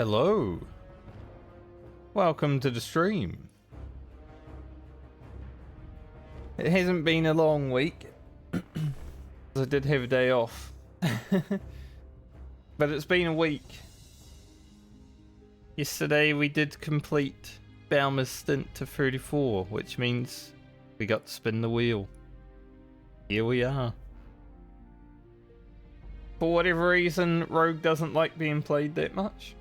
Hello. Welcome to the stream. It hasn't been a long week. I did have a day off. But it's been a week. Yesterday we did complete Baumer's stint to 34, which means we got to spin the wheel. Here we are. For whatever reason, Rogue doesn't like being played that much.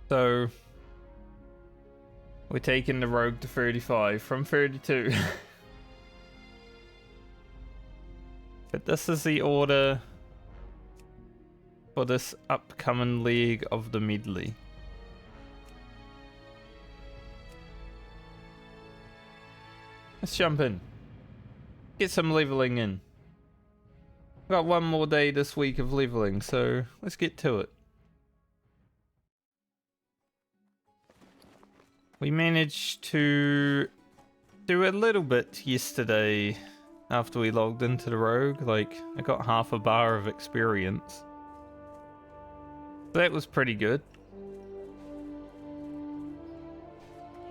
So we're taking the Rogue to 35 from 32. But this is the order for this upcoming leg of the Medley. Let's jump in. Get some leveling in. We've got one more day this week of leveling, so let's get to it. We managed to do a little bit yesterday after we logged into the Rogue. Like, I got half a bar of experience. That was pretty good.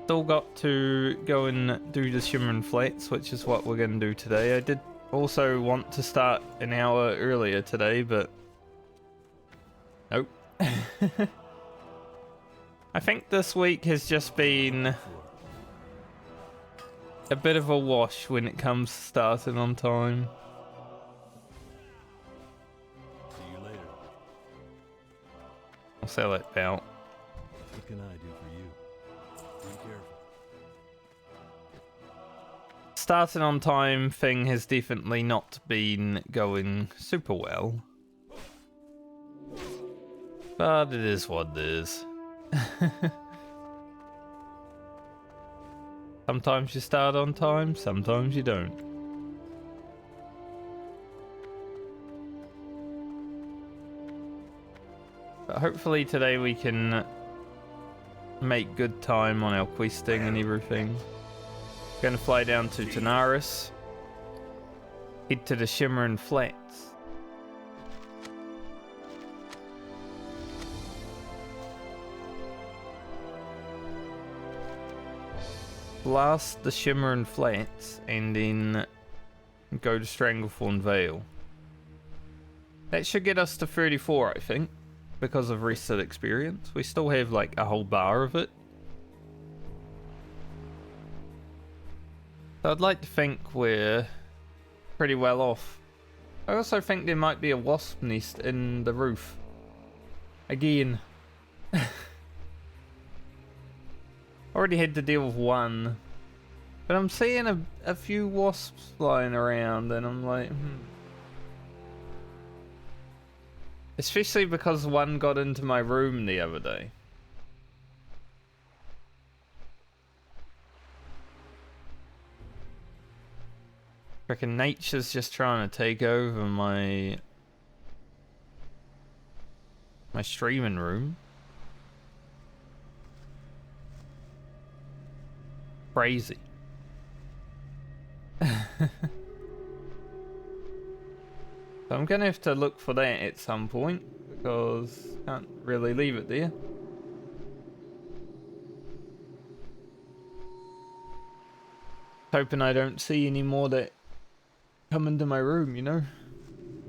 Still got to go and do the Shimmering Flats, which is what we're going to do today. I did also want to start an hour earlier today, but nope. I think this week has just been a bit of a wash when it comes to starting on time. See you later. I'll sell it out. What can I do for you? Be careful. Starting on time thing has definitely not been going super well. But it is what it is. Sometimes you start on time, sometimes you don't. But hopefully today we can make good time on our questing and everything. Gonna fly down to Tanaris, head to the Shimmering Flats. Blast the Shimmering Flats and then go to Stranglethorn Vale. That should get us to 34, I think, because of rested experience. We still have like a whole bar of it. So I'd like to think we're pretty well off. I also think there might be a wasp nest in the roof. Again. Already had to deal with one. But I'm seeing a few wasps flying around and I'm like, Especially because one got into my room the other day. I reckon nature's just trying to take over my streaming room. Crazy. So I'm gonna have to look for that at some point because can't really leave it there. Hoping I don't see any more that come into my room, you know?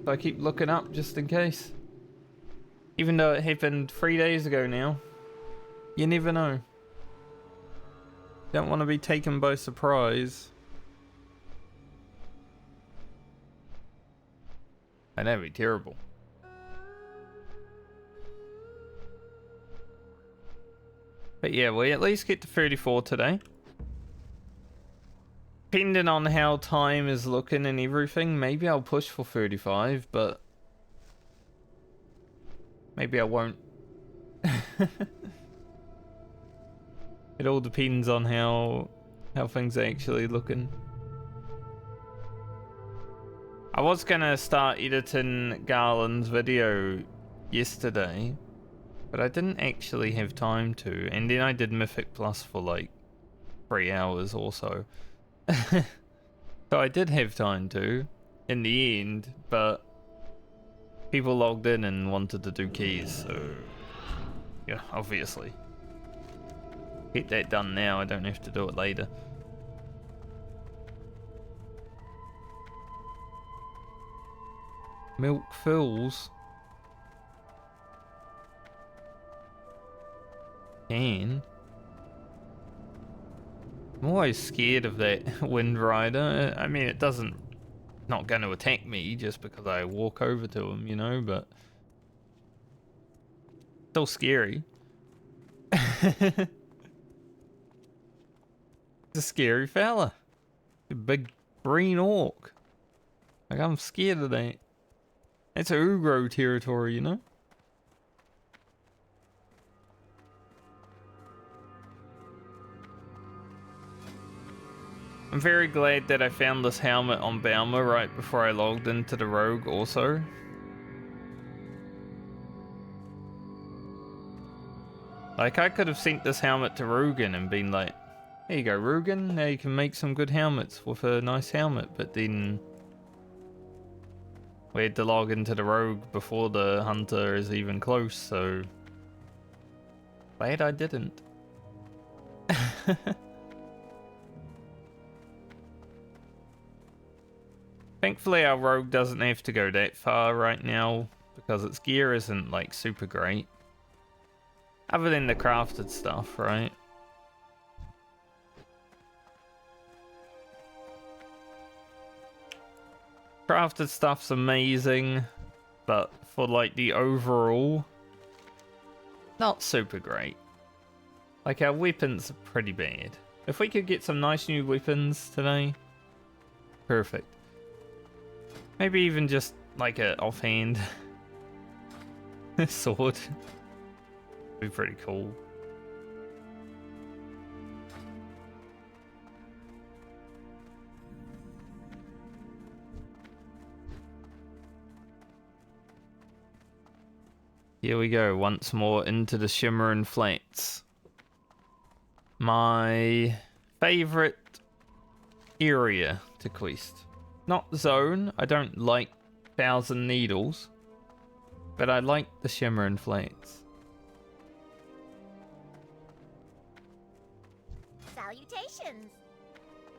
So I keep looking up just in case. Even though it happened 3 days ago now. You never know. Don't want to be taken by surprise. And that'd be terrible. But yeah, we at least get to 34 today. Depending on how time is looking and everything, maybe I'll push for 35, but maybe I won't. It all depends on how things are actually looking. I was gonna start editing Garland's video yesterday, but I didn't actually have time to, and then I did Mythic Plus for like 3 hours or so. So I did have time to, in the end, but people logged in and wanted to do keys, so yeah, obviously. Get that done now, I don't have to do it later. Milk fills. Can. I'm always scared of that Wind Rider. I mean, it doesn't, not going to attack me just because I walk over to him, you know, but still scary. He's a scary fella. A big green orc. Like, I'm scared of that. It's a Ugro territory, you know? I'm very glad that I found this helmet on Balmer right before I logged into the Rogue also. Like, I could have sent this helmet to Rugen and been like, here you go, Rugen, now you can make some good helmets with a nice helmet, but then we had to log into the Rogue before the Hunter is even close, so glad I didn't. Thankfully our Rogue doesn't have to go that far right now because its gear isn't like super great. Other than the crafted stuff, right? Crafted stuff's amazing, but for like the overall, not super great. Like our weapons are pretty bad. If we could get some nice new weapons today, perfect. Maybe even just like a offhand sword. Be pretty cool. Here we go, once more into the Shimmering Flats. My favorite area to quest. Not zone, I don't like Thousand Needles, but I like the Shimmering Flats. Salutations.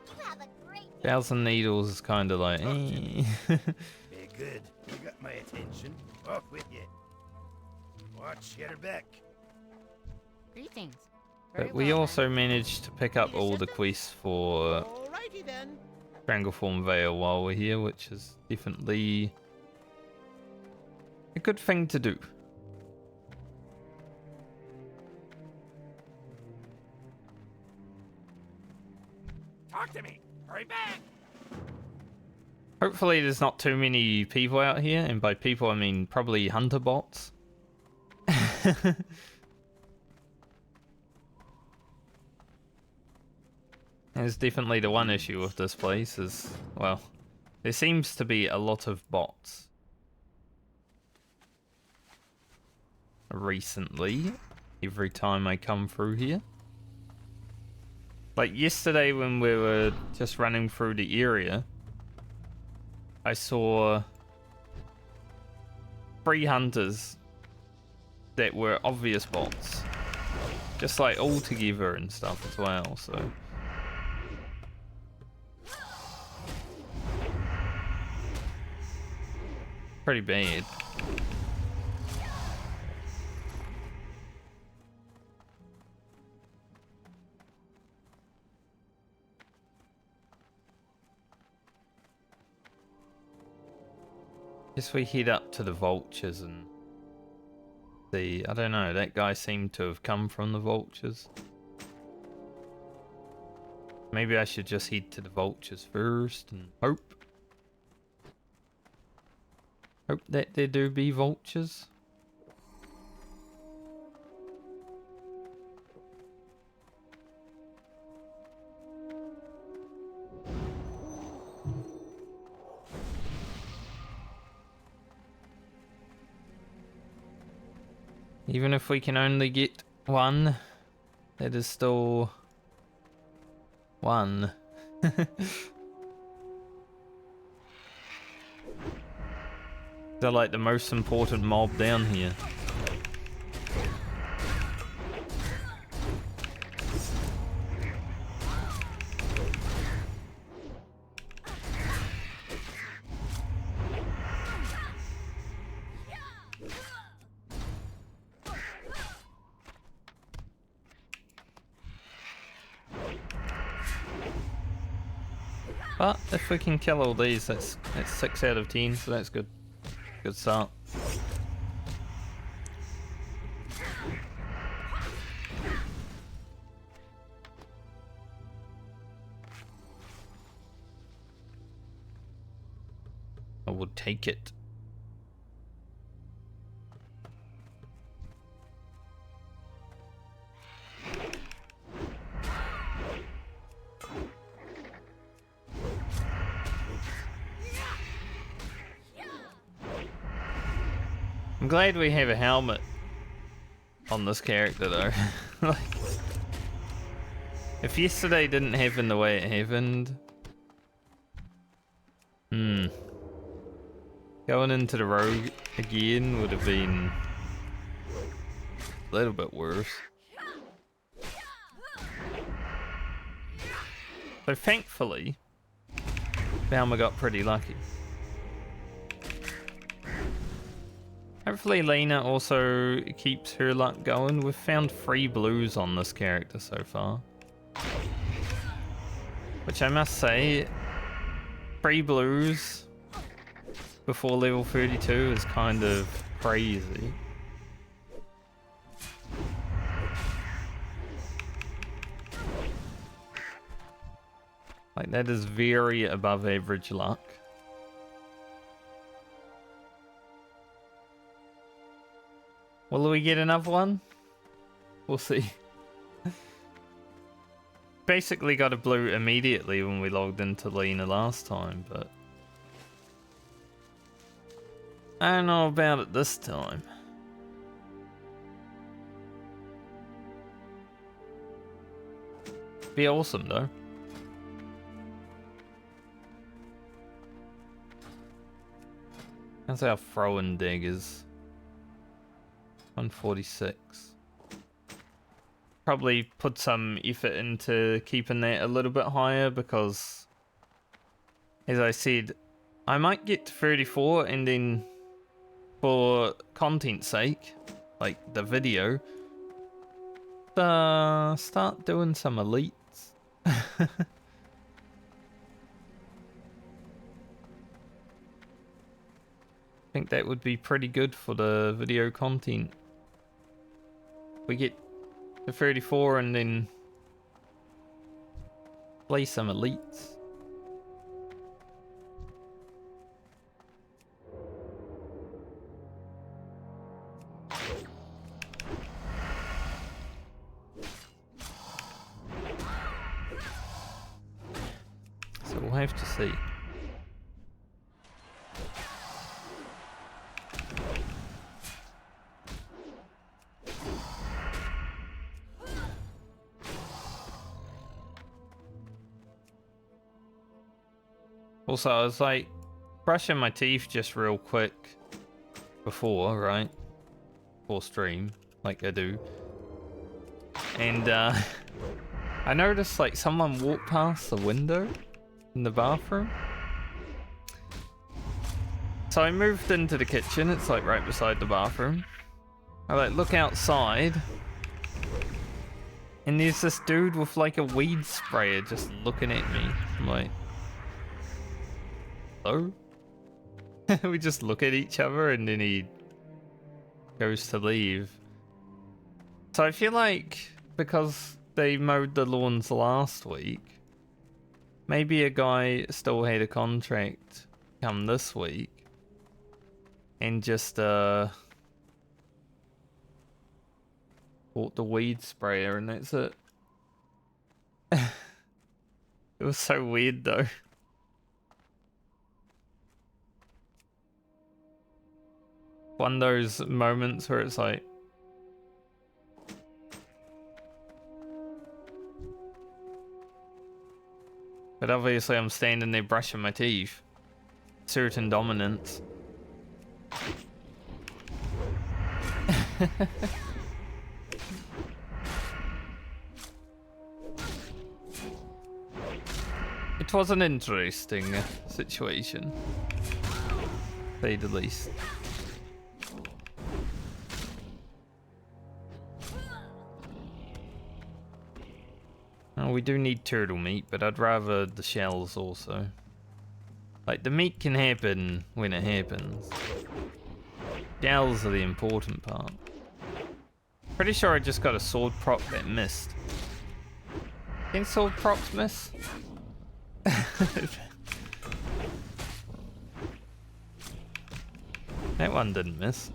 You have a great Thousand Needles is kind of like, eh. Very good. You got my attention. Off with you. Watch your back. Greetings. But we also managed to pick up all the quests for Alrighty then. Strangleform Vale while we're here, which is definitely a good thing to do. Talk to me. Hurry back. Hopefully there's not too many people out here, and by people I mean probably hunter bots. There's definitely the one issue with this place is, well, there seems to be a lot of bots recently, every time I come through here. Like yesterday when we were just running through the area, I saw 3 hunters that were obvious bots. Just like all together and stuff as well, so. Pretty bad. Guess we head up to the vultures and see. I don't know, that guy seemed to have come from the vultures. Maybe I should just head to the vultures first and hope that there do be vultures. Even if we can only get one, that is still one. They're like the most important mob down here. But if we can kill all these, that's 6 out of 10, so that's good. Good start. I would take it. I'm glad we have a helmet on this character though. Like, if yesterday didn't happen the way it happened, going into the rogue again would have been a little bit worse. So thankfully, Balmer got pretty lucky. Hopefully Lena also keeps her luck going. We've found 3 blues on this character so far. Which I must say, 3 blues before level 32 is kind of crazy. Like, that is very above average luck. Will we get another one? We'll see. Basically got a blue immediately when we logged into Lena last time, but I don't know about it this time. Be awesome though. How's our throwing daggers? 146. Probably put some effort into keeping that a little bit higher because, as I said, I might get to 34 and then, for content's sake, like the video, start doing some elites. I think that would be pretty good for the video content. We get to 34 and then play some elites. So we'll have to see. Also, I was like brushing my teeth just real quick before, right? Before stream, like I do. And I noticed like someone walked past the window in the bathroom. So I moved into the kitchen, it's like right beside the bathroom. I like look outside. And there's this dude with like a weed sprayer just looking at me. I'm like, hello? We just look at each other and then he goes to leave. So I feel like because they mowed the lawns last week, maybe a guy still had a contract come this week and just bought the weed sprayer and that's it. It was so weird though. One of those moments where it's like, but obviously I'm standing there brushing my teeth. Certain dominance. It was an interesting situation, to say the least. Oh, we do need turtle meat, but I'd rather the shells also. Like, the meat can happen when it happens. Shells are the important part. Pretty sure I just got a sword prop that missed. Can sword props miss? That one didn't miss.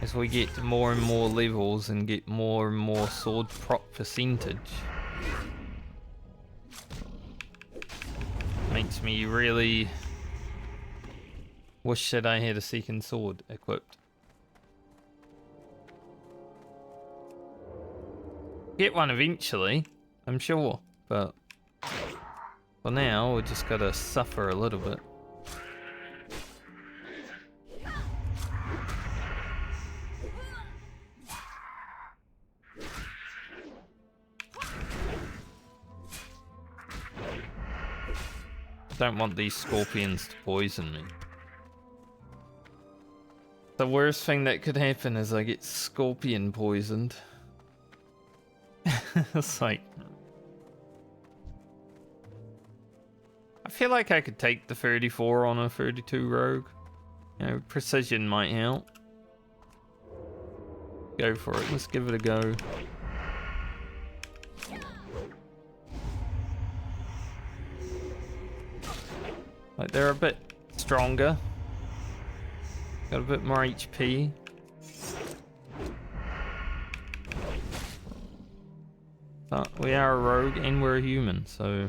As we get more and more levels and get more and more sword prop percentage, makes me really wish that I had a second sword equipped. Get one eventually, I'm sure, but for now we just gotta suffer a little bit. Don't want these scorpions to poison me. The worst thing that could happen is I get scorpion poisoned. It's like... I feel like I could take the 34 on a 32 rogue. You know, precision might help. Go for it, let's give it a go. Like, they're a bit stronger. Got a bit more HP. But we are a rogue and we're a human, so...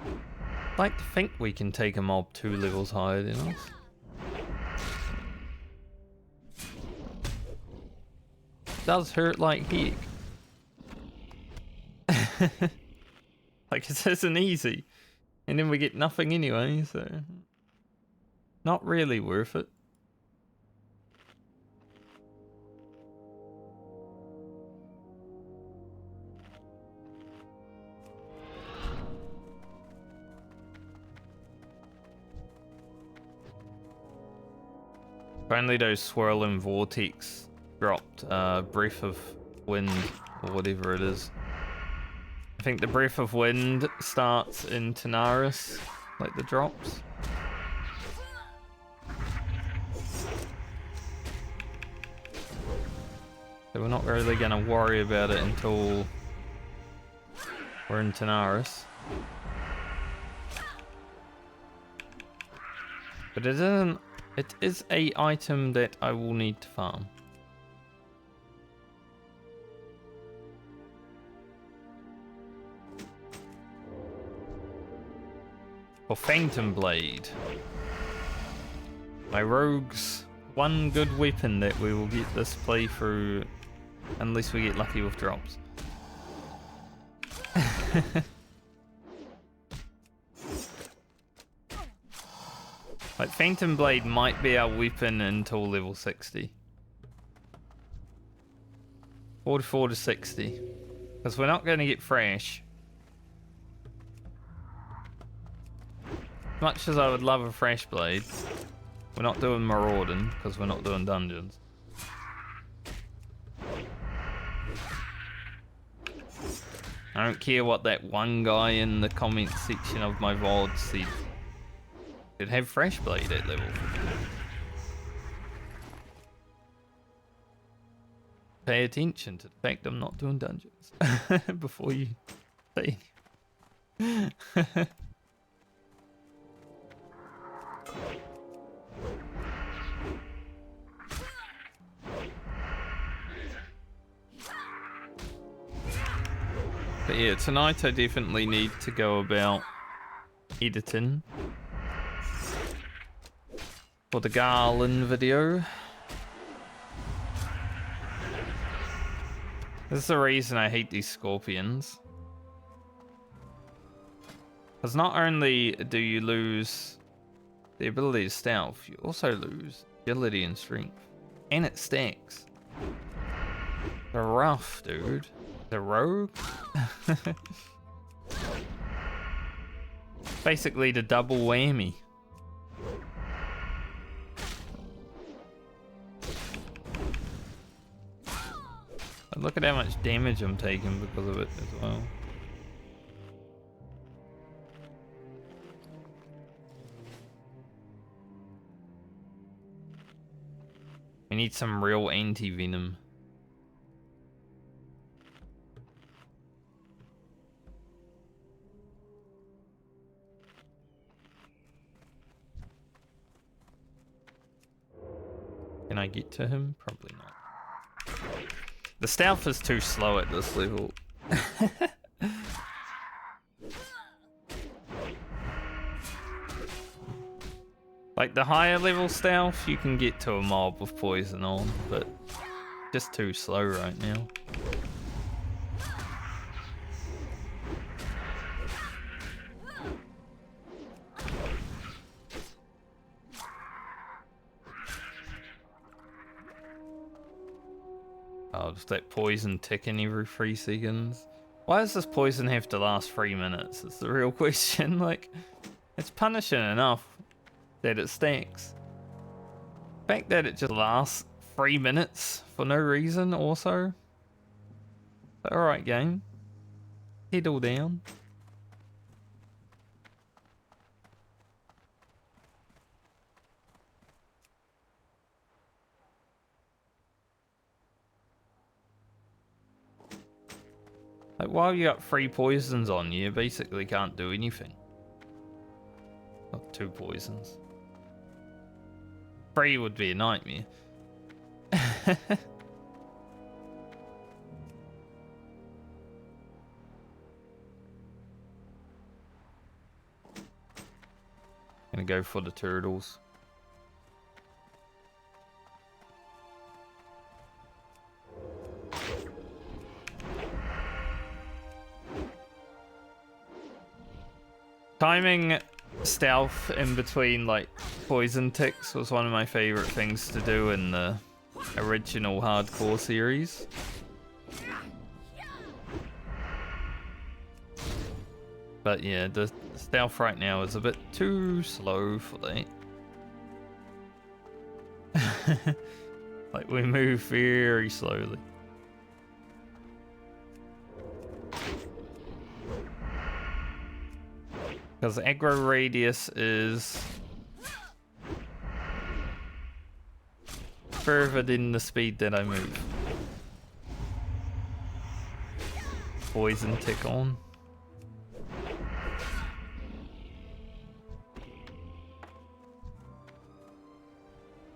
I'd like to think we can take a mob 2 levels higher than us. It does hurt like heck. Like, it isn't easy. And then we get nothing anyway, so... Not really worth it. If only those swirling vortex dropped breath of wind, or whatever it is. I think the breath of wind starts in Tanaris, like the drops. So we're not really going to worry about it until we're in Tanaris. But it isn't. It is a item that I will need to farm. For Phantom Blade. My rogue's one good weapon that we will get this playthrough, unless we get lucky with drops. Like, Phantom Blade might be our weapon until level 60. 44 to 60. Because we're not going to get fresh. As much as I would love a fresh blade, we're not doing marauding because we're not doing dungeons. I don't care what that one guy in the comment section of my VOD said. Should have fresh blade at level. Pay attention to the fact I'm not doing dungeons before you say. But yeah, tonight I definitely need to go about editing. for the garland video. This is the reason I hate these scorpions. Because not only do you lose the ability to stealth, you also lose agility and strength. And it stacks. They're rough, dude. The rogue? Basically the double whammy. And look at how much damage I'm taking because of it as well. We need some real anti-venom. Can I get to him? Probably not. The stealth is too slow at this level. Like the higher level stealth, you can get to a mob with poison on, but just too slow right now. Oh, just that poison ticking every 3 seconds. Why does this poison have to last 3 minutes? It's the real question. Like, it's punishing enough that it stacks. The fact that it just lasts 3 minutes for no reason also. Alright, game. Head down. Like, while you got 3 poisons on you basically can't do anything. Not 2 poisons. 3 would be a nightmare. Gonna go for the turtles. Timing stealth in between like poison ticks was one of my favorite things to do in the original hardcore series. But yeah, the stealth right now is a bit too slow for that. Like we move very slowly. Because aggro radius is further than the speed that I move. Poison tick on.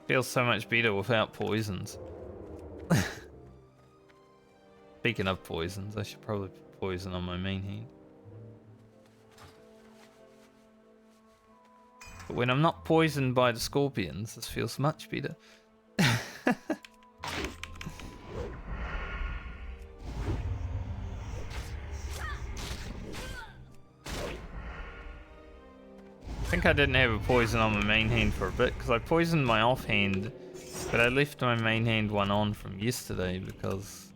Feels so much better without poisons. Speaking of poisons, I should probably put poison on my main hand. But when I'm not poisoned by the scorpions, this feels much better. I think I didn't have a poison on my main hand for a bit, because I poisoned my offhand, but I left my main hand one on from yesterday because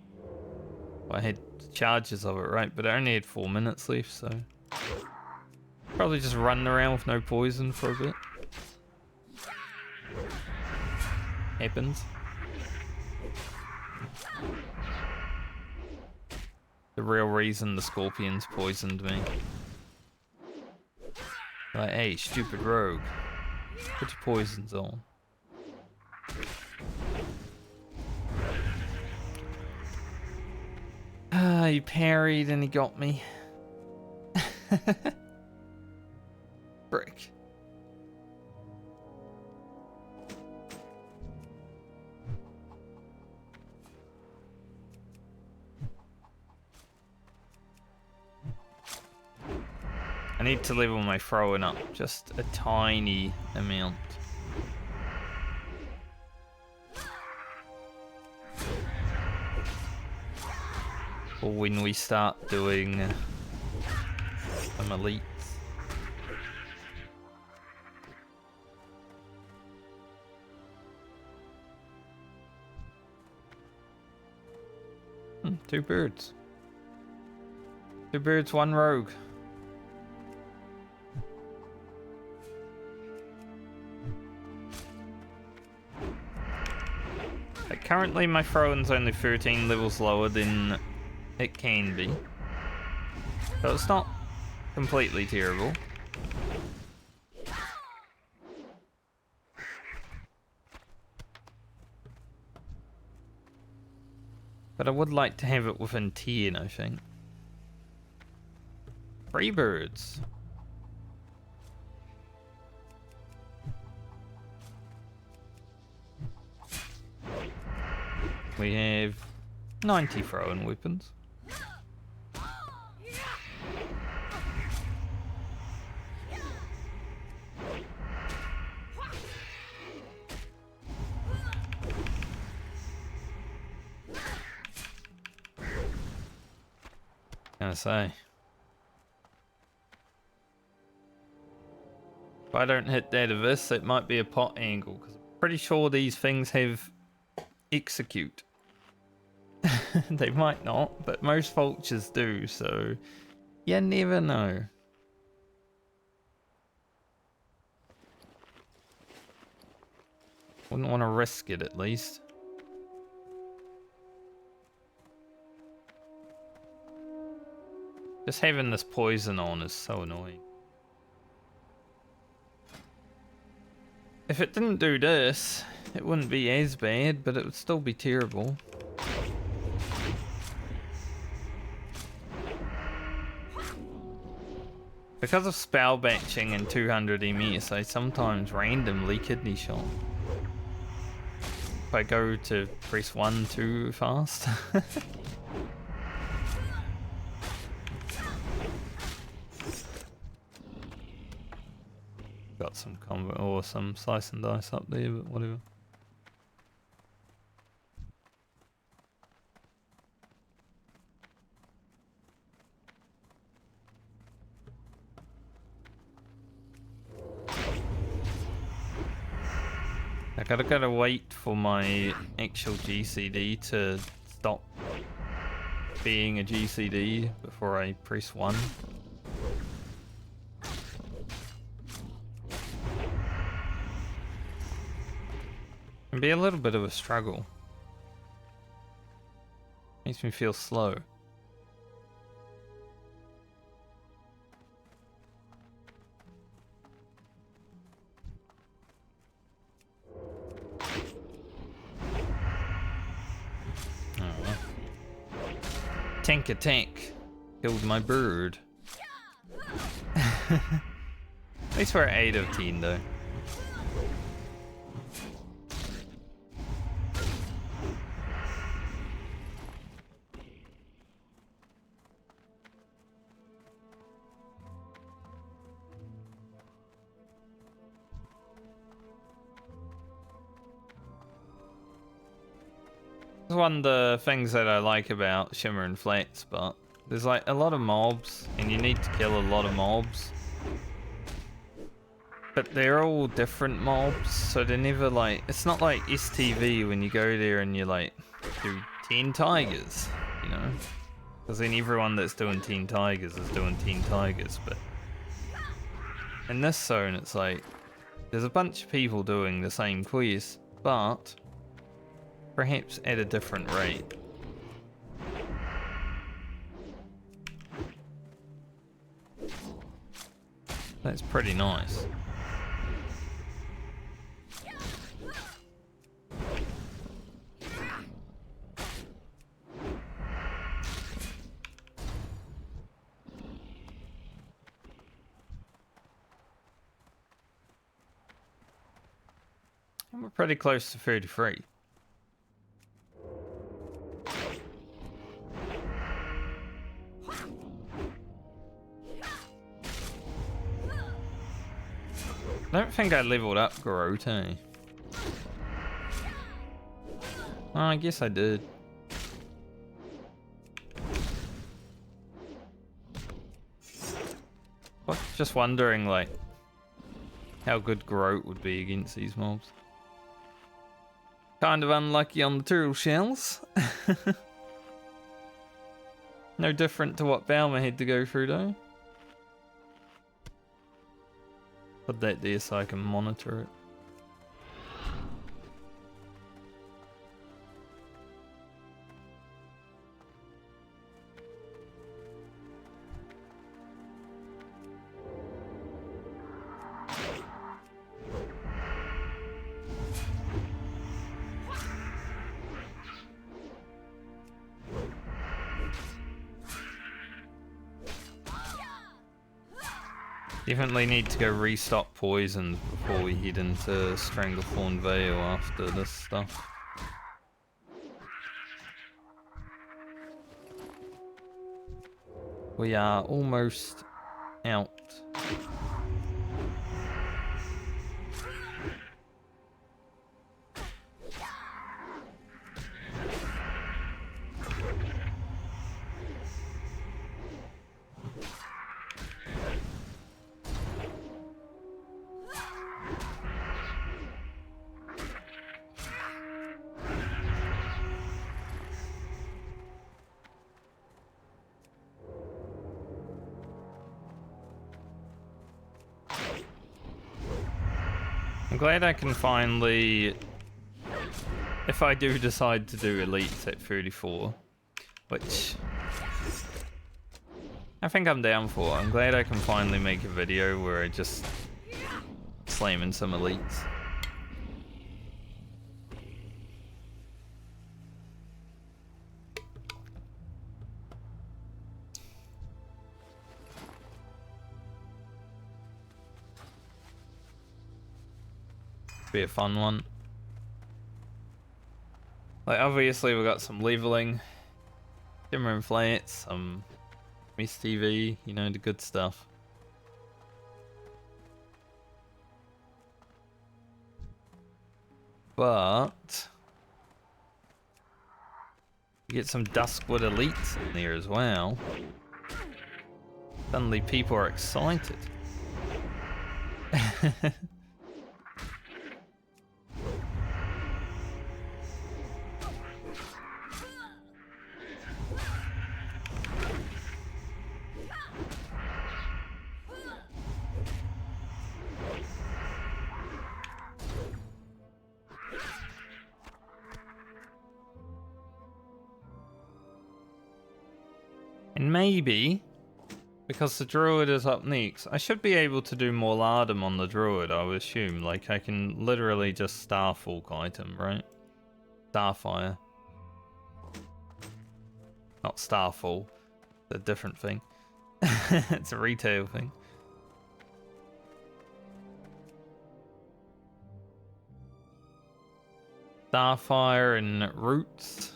I had charges of it, right? But I only had 4 minutes left, so... Probably just run around with no poison for a bit. Happens. The real reason the scorpions poisoned me. Like, hey, stupid rogue. Put your poisons on. Ah, he parried and he got me. Frick. I need to level my throwing up just a tiny amount. or when we start doing some elites. Two birds. Two birds, one rogue. Like currently my throw-in's only 13 levels lower than it can be. So it's not completely terrible. But I would like to have it within 10, I think. Free birds. We have 90 throwing weapons. Gonna say. If I don't hit that of this, it might be a pot angle, because I'm pretty sure these things have execute. They might not, but most vultures do, so you never know. Wouldn't want to risk it, at least. Just having this poison on is so annoying. If it didn't do this, it wouldn't be as bad, but it would still be terrible. Because of spell batching and 200 MS, I sometimes randomly kidney shot. If I go to press 1 too fast. Got some combo or some slice and dice up there, but whatever. I gotta wait for my actual GCD to stop being a GCD before I press 1. Can be a little bit of a struggle. Makes me feel slow. Tank attack killed my bird. At least we're 8 of 10 though. One of the things that I like about Shimmer and Flats, but there's like a lot of mobs and you need to kill a lot of mobs, but they're all different mobs, so they're never like, it's not like STV when you go there and you like do 10 tigers, you know, because then everyone that's doing 10 tigers is doing 10 tigers. But in this zone it's like there's a bunch of people doing the same quest, but perhaps at a different rate. That's pretty nice. And we're pretty close to 33. I don't think I leveled up Garrote. Oh, I guess I did. But just wondering, like, how good Groat would be against these mobs. Kind of unlucky on the turtle shells. No different to what Balmer had to go through, though. Put that there so I can monitor it. Definitely need to go restock poisons before we head into Stranglethorn Vale after this stuff. We are almost out. I'm glad I can finally, if I do decide to do elites at 34, which I think I'm down for, I'm glad I can finally make a video where I just slam in some elites. Be a fun one. Like, obviously we got some leveling, Timber and Flats, some Miss TV, you know, the good stuff. But you get some Duskwood elites in there as well. Suddenly people are excited. And maybe, because the Druid is up next, I should be able to do more Lardum on the Druid, I would assume. Like, I can literally just Starfalk item, right? Starfire. Not Starfall. It's a different thing. It's a retail thing. Starfire and Roots.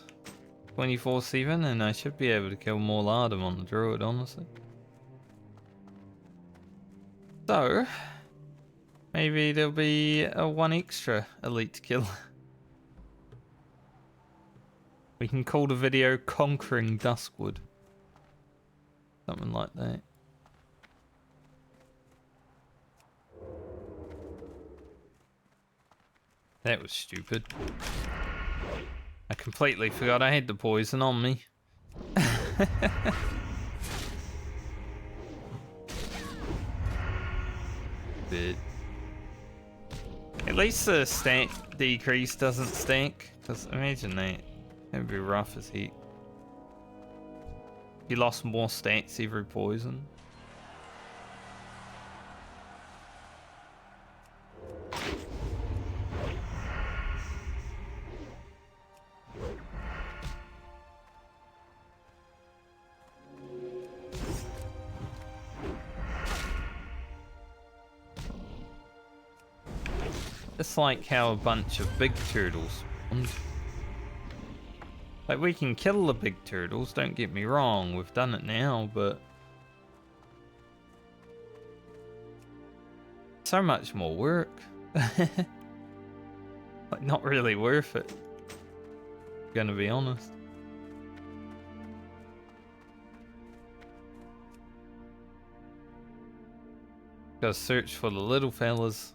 24/7, and I should be able to kill more Lardum on the Druid, honestly. So, maybe there'll be a one extra elite to kill. We can call the video Conquering Duskwood. Something like that. That was stupid. I completely forgot I had the poison on me. But at least the stat decrease doesn't stack. Because imagine that. That'd be rough as heck. You lost more stats every poison. It's like how a bunch of big turtles spawned. Like, we can kill the big turtles, don't get me wrong, we've done it now, but so much more work. Like, not really worth it, gonna be honest. Gotta search for the little fellas.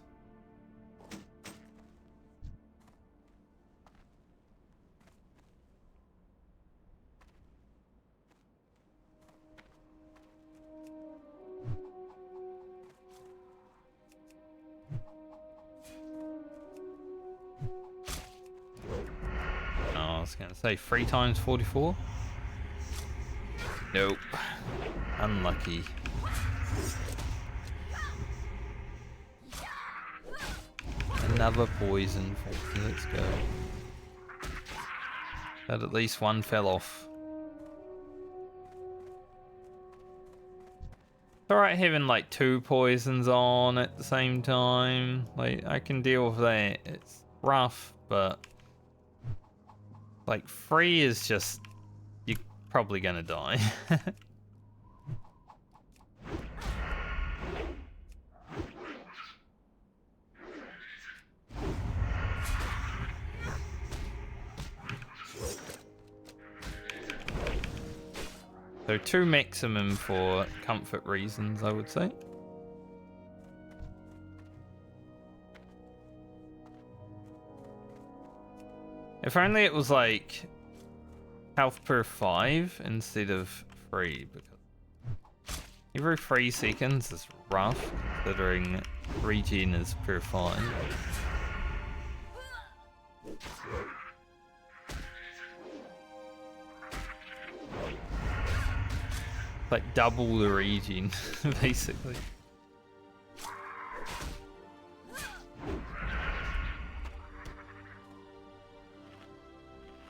I was gonna say 3 times 44. Nope. Unlucky. Another poison. 40. Let's go. But at least one fell off. It's alright having like 2 poisons on at the same time. Like, I can deal with that. It's rough, but like 3 is just, you're probably gonna die. So 2 maximum for comfort reasons, I would say. If only it was like health per 5 instead of 3, because every 3 seconds is rough considering regen is per 5. Like double the regen, basically.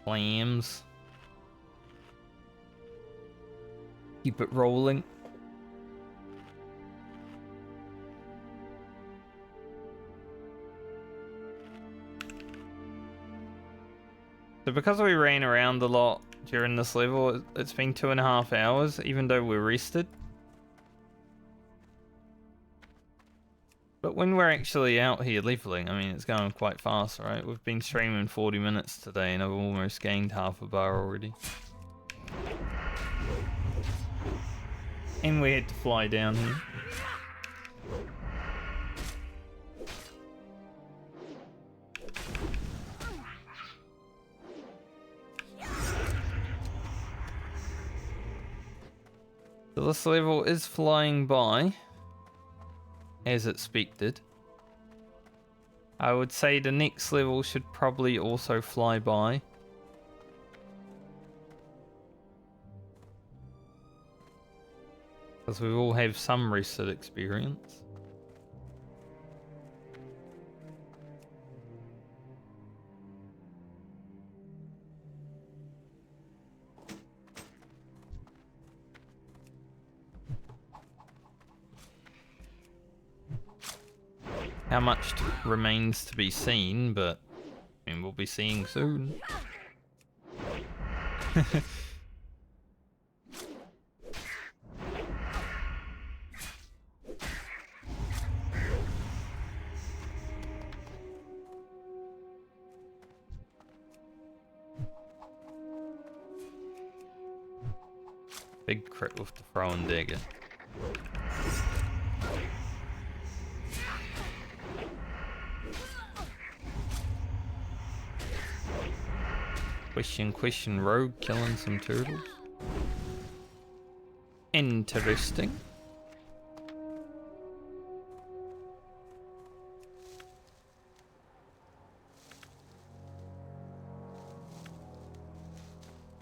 Clams. Keep it rolling. So because we ran around a lot during this level, it's been 2.5 hours, even though we're rested. But when we're actually out here leveling, I mean, it's going quite fast, right? We've been streaming 40 minutes today and I've almost gained half a bar already. And we had to fly down here. So this level is flying by, as expected. I would say the next level should probably also fly by. Because we will have some rested experience. How much remains to be seen, but I mean, we'll be seeing soon. Big crit with the throwing dagger. Question rogue killing some turtles. Interesting.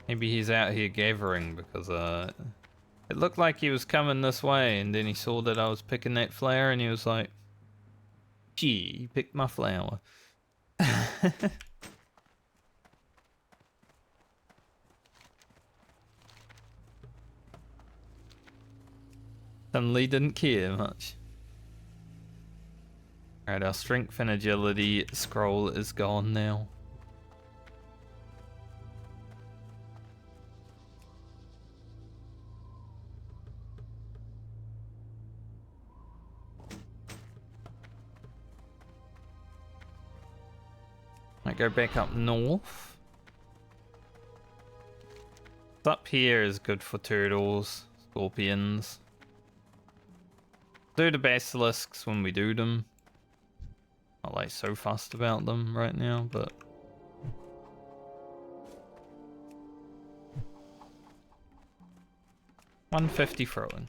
Maybe he's out here gathering because it looked like he was coming this way and then he saw that I was picking that flower and he was like, gee, he picked my flower. Suddenly didn't care much. Alright, our strength and agility scroll is gone now. Might go back up north. Up here is good for turtles, scorpions. Do the basilisks when we do them. Not like so fussed about them right now, but 150 throwing.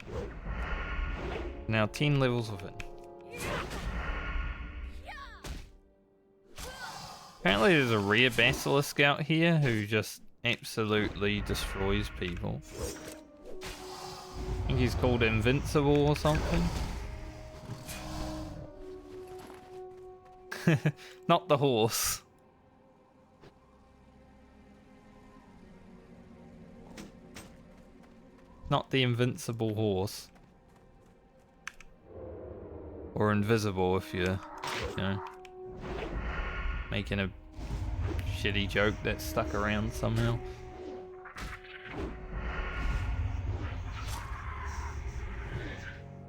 Now 10 levels within. Apparently there's a rare basilisk out here who just absolutely destroys people. I think he's called Invincible or something. Not the horse. Not the invincible horse. Or invisible if you're, you know, making a shitty joke that's stuck around somehow.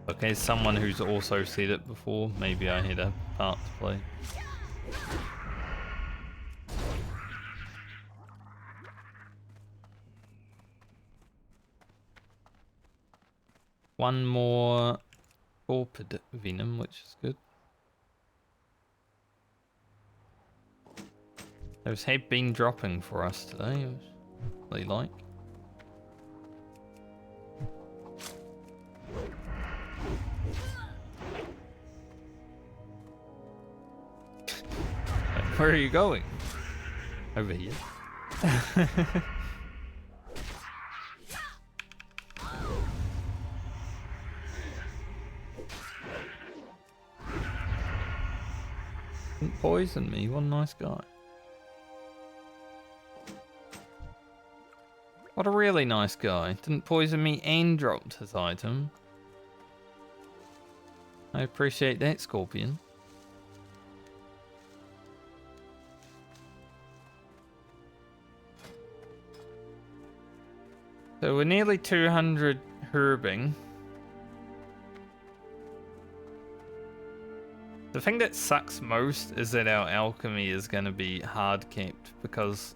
Okay, someone who's also said it before. Maybe I had a part to play. One more torpid venom, which is good. Those have been dropping for us today, which I really like. Where are you going? Over here. Didn't poison me, what a nice guy. What a really nice guy. Didn't poison me and dropped his item. I appreciate that, Scorpion. So we're nearly 200 herbing. The thing that sucks most is that our alchemy is going to be hard capped because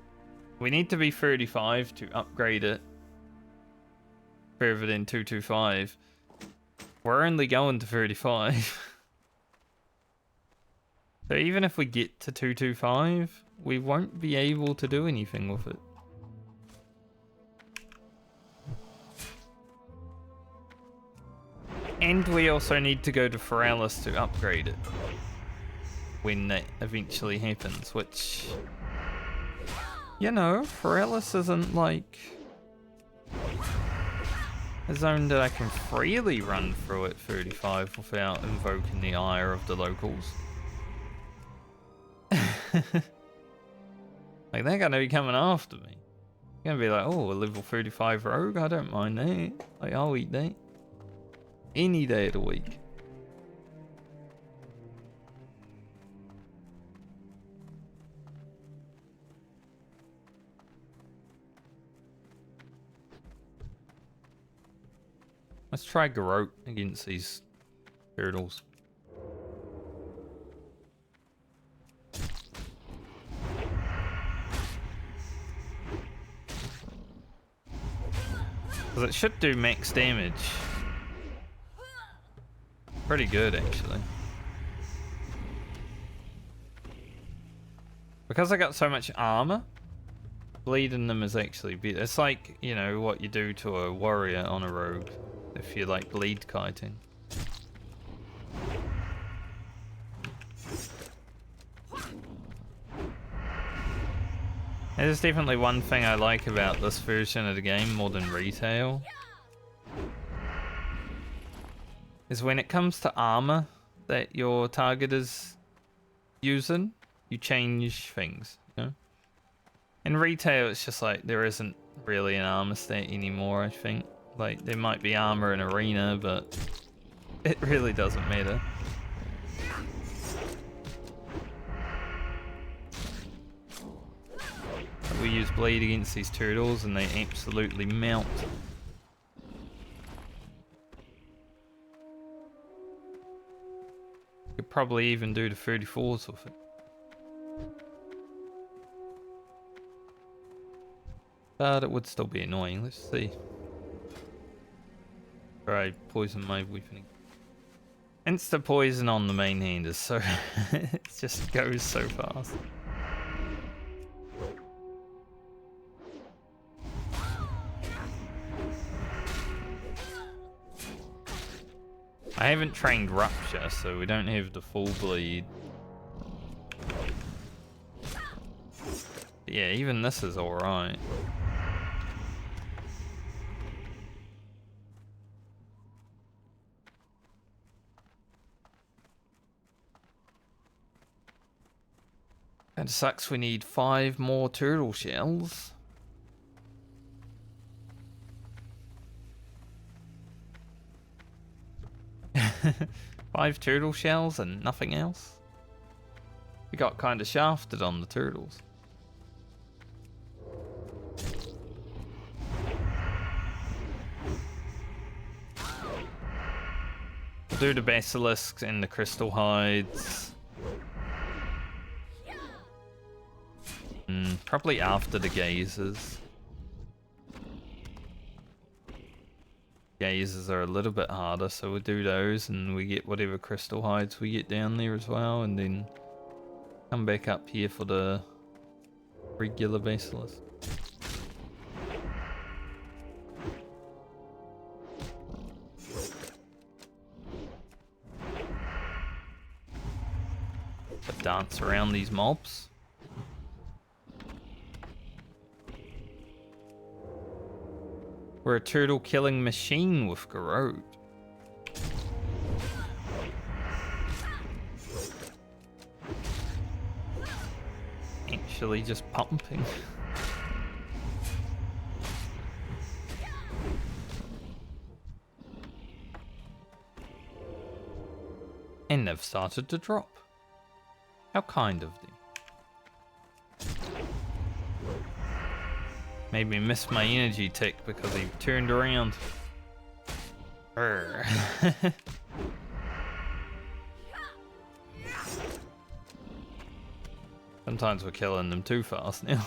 we need to be 35 to upgrade it further than 225. We're only going to 35. So even if we get to 225, we won't be able to do anything with it. And we also need to go to Foralis to upgrade it when that eventually happens, which, you know, Foralis isn't like a zone that I can freely run through at 35 without invoking the ire of the locals. Like, they're gonna be coming after me. They're gonna be like, oh, a level 35 rogue, I don't mind that. Like, I'll eat that. Any day of the week. Let's try Garrote against these turtles. Because it should do max damage. Pretty good, actually. Because I got so much armor, bleeding them is actually better. It's like, you know, what you do to a warrior on a rogue if you like bleed kiting. There's definitely one thing I like about this version of the game more than retail. Is when it comes to armor that your target is using, you change things, you know? In retail, it's just like there isn't really an armor stat anymore, I think. Like, there might be armor in arena, but it really doesn't matter. We use bleed against these turtles and they absolutely melt. Could probably even do the 34s with it. But it would still be annoying. Let's see. Try poison my weaponing. Insta poison on the main hand is so it just goes so fast. I haven't trained Rupture, so we don't have the full bleed. But yeah, even this is alright. Kinda sucks we need 5 more turtle shells. Five turtle shells and nothing else? We got kinda shafted on the turtles. We'll do the basilisks and the crystal hides. Probably after the gazers. Gazers are a little bit harder, so we'll do those and we get whatever crystal hides we get down there as well, and then come back up here for the regular basilisk. But dance around these mobs. We're a turtle killing machine with Garrod. Actually just pumping. And they've started to drop. How kind of them. Made me miss my energy tick because he turned around. Sometimes we're killing them too fast now.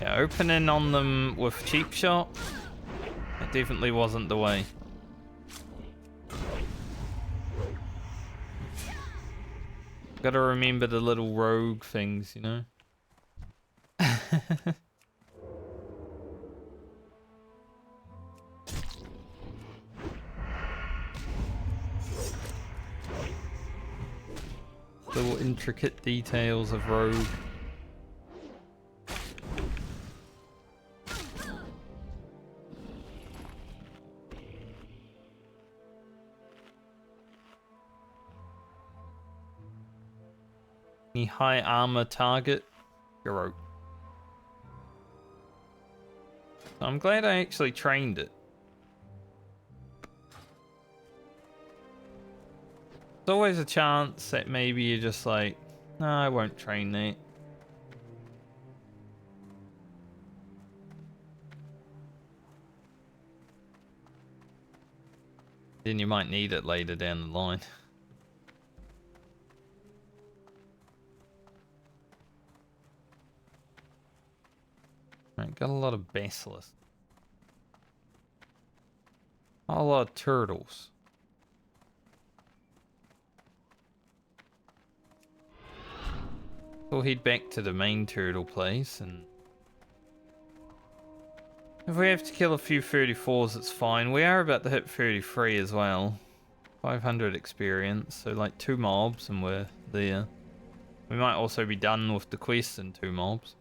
Yeah, opening on them with cheap shot, it definitely wasn't the way. Gotta remember the little rogue things, you know? Little intricate details of rogue. Any high armor target? Garrod. So I'm glad I actually trained it. There's always a chance that maybe you're just like, no, I won't train that. Then you might need it later down the line. Right, got a lot of basilisk. A lot of turtles. We'll head back to the main turtle place, and if we have to kill a few 34s, it's fine. We are about to hit 33 as well. 500 experience, so like 2 mobs and we're there. We might also be done with the quest in 2 mobs.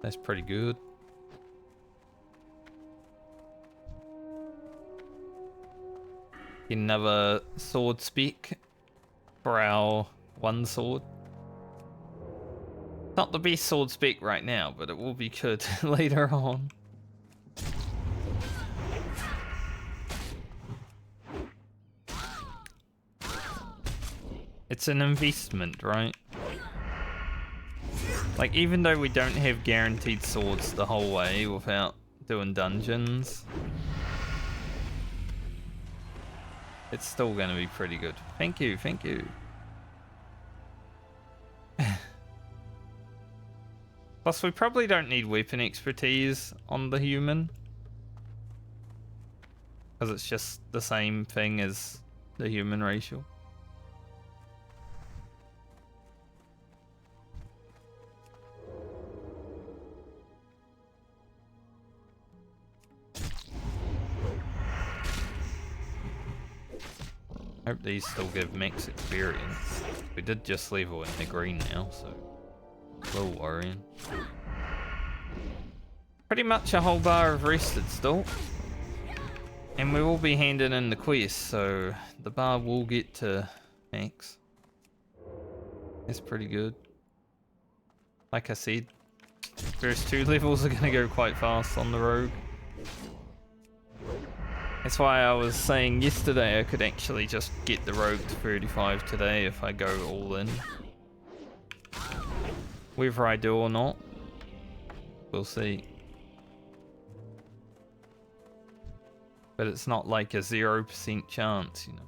That's pretty good. Another sword spec for our one sword. Not the best sword spec right now, but it will be good later on. It's an investment, right? Like, even though we don't have guaranteed swords the whole way without doing dungeons, it's still going to be pretty good. Thank you, thank you. Plus, we probably don't need weapon expertise on the human. Because it's just the same thing as the human racial. Hope these still give max experience. We did just level in the green now, so a little worrying. Pretty much a whole bar of rested still. And we will be handing in the quest, so the bar will get to max. That's pretty good. Like I said, first 2 levels are going to go quite fast on the rogue. That's why I was saying yesterday I could actually just get the rogue to 35 today if I go all in. Whether I do or not, we'll see. But it's not like a 0% chance, you know.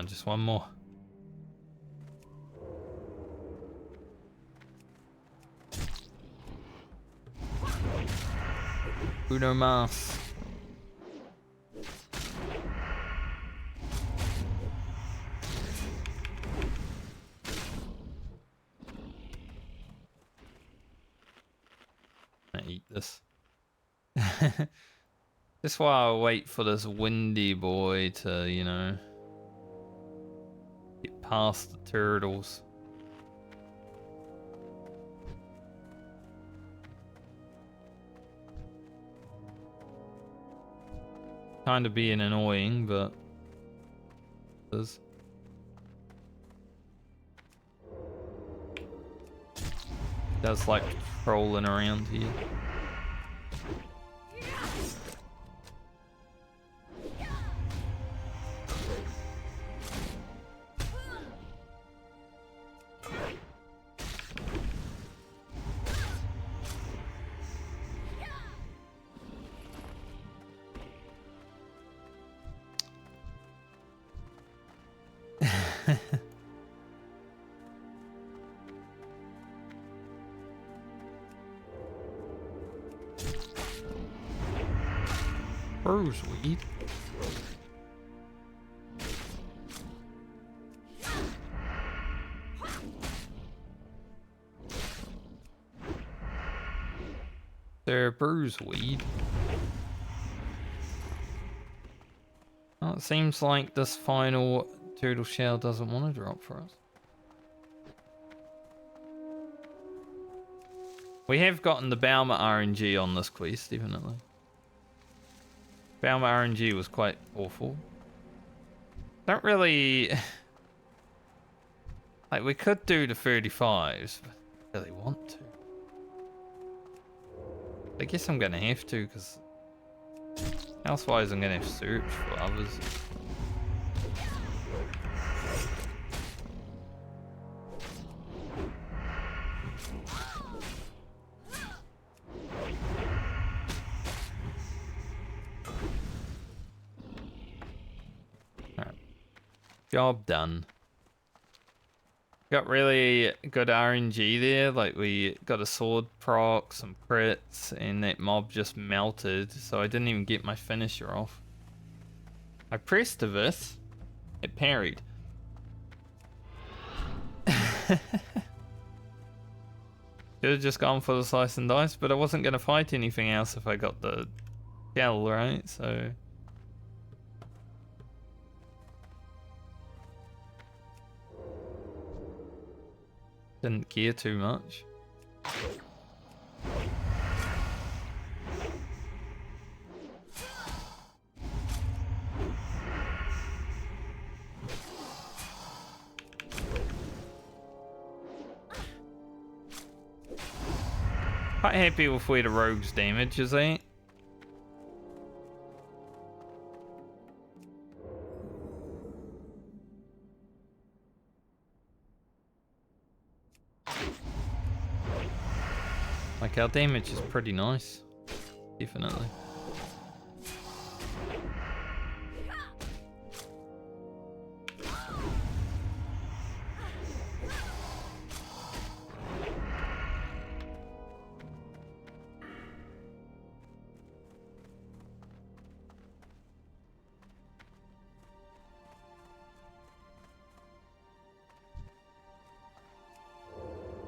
Just one more. Uno mas. I eat this. Just while I wait for this windy boy to, you know, get past the turtles. Kind of being annoying, but it is. Does like trolling around here. Roseweed. There, bruiseweed. Well, it seems like this final turtle shell doesn't want to drop for us. We have gotten the Bauma RNG on this quest, definitely. Bauma RNG was quite awful. Don't really... like, we could do the 35s, but I don't really want to. I guess I'm gonna have to, because elsewise I'm gonna have to search for others. Alright. Job done. Got really good RNG there, like we got a sword proc, some crits, and that mob just melted, so I didn't even get my finisher off. I pressed this, it parried. Should have just gone for the slice and dice, but I wasn't going to fight anything else if I got the shell, right? So... didn't care too much. Quite happy with where the rogue's damage is at. Like, our damage is pretty nice. Definitely.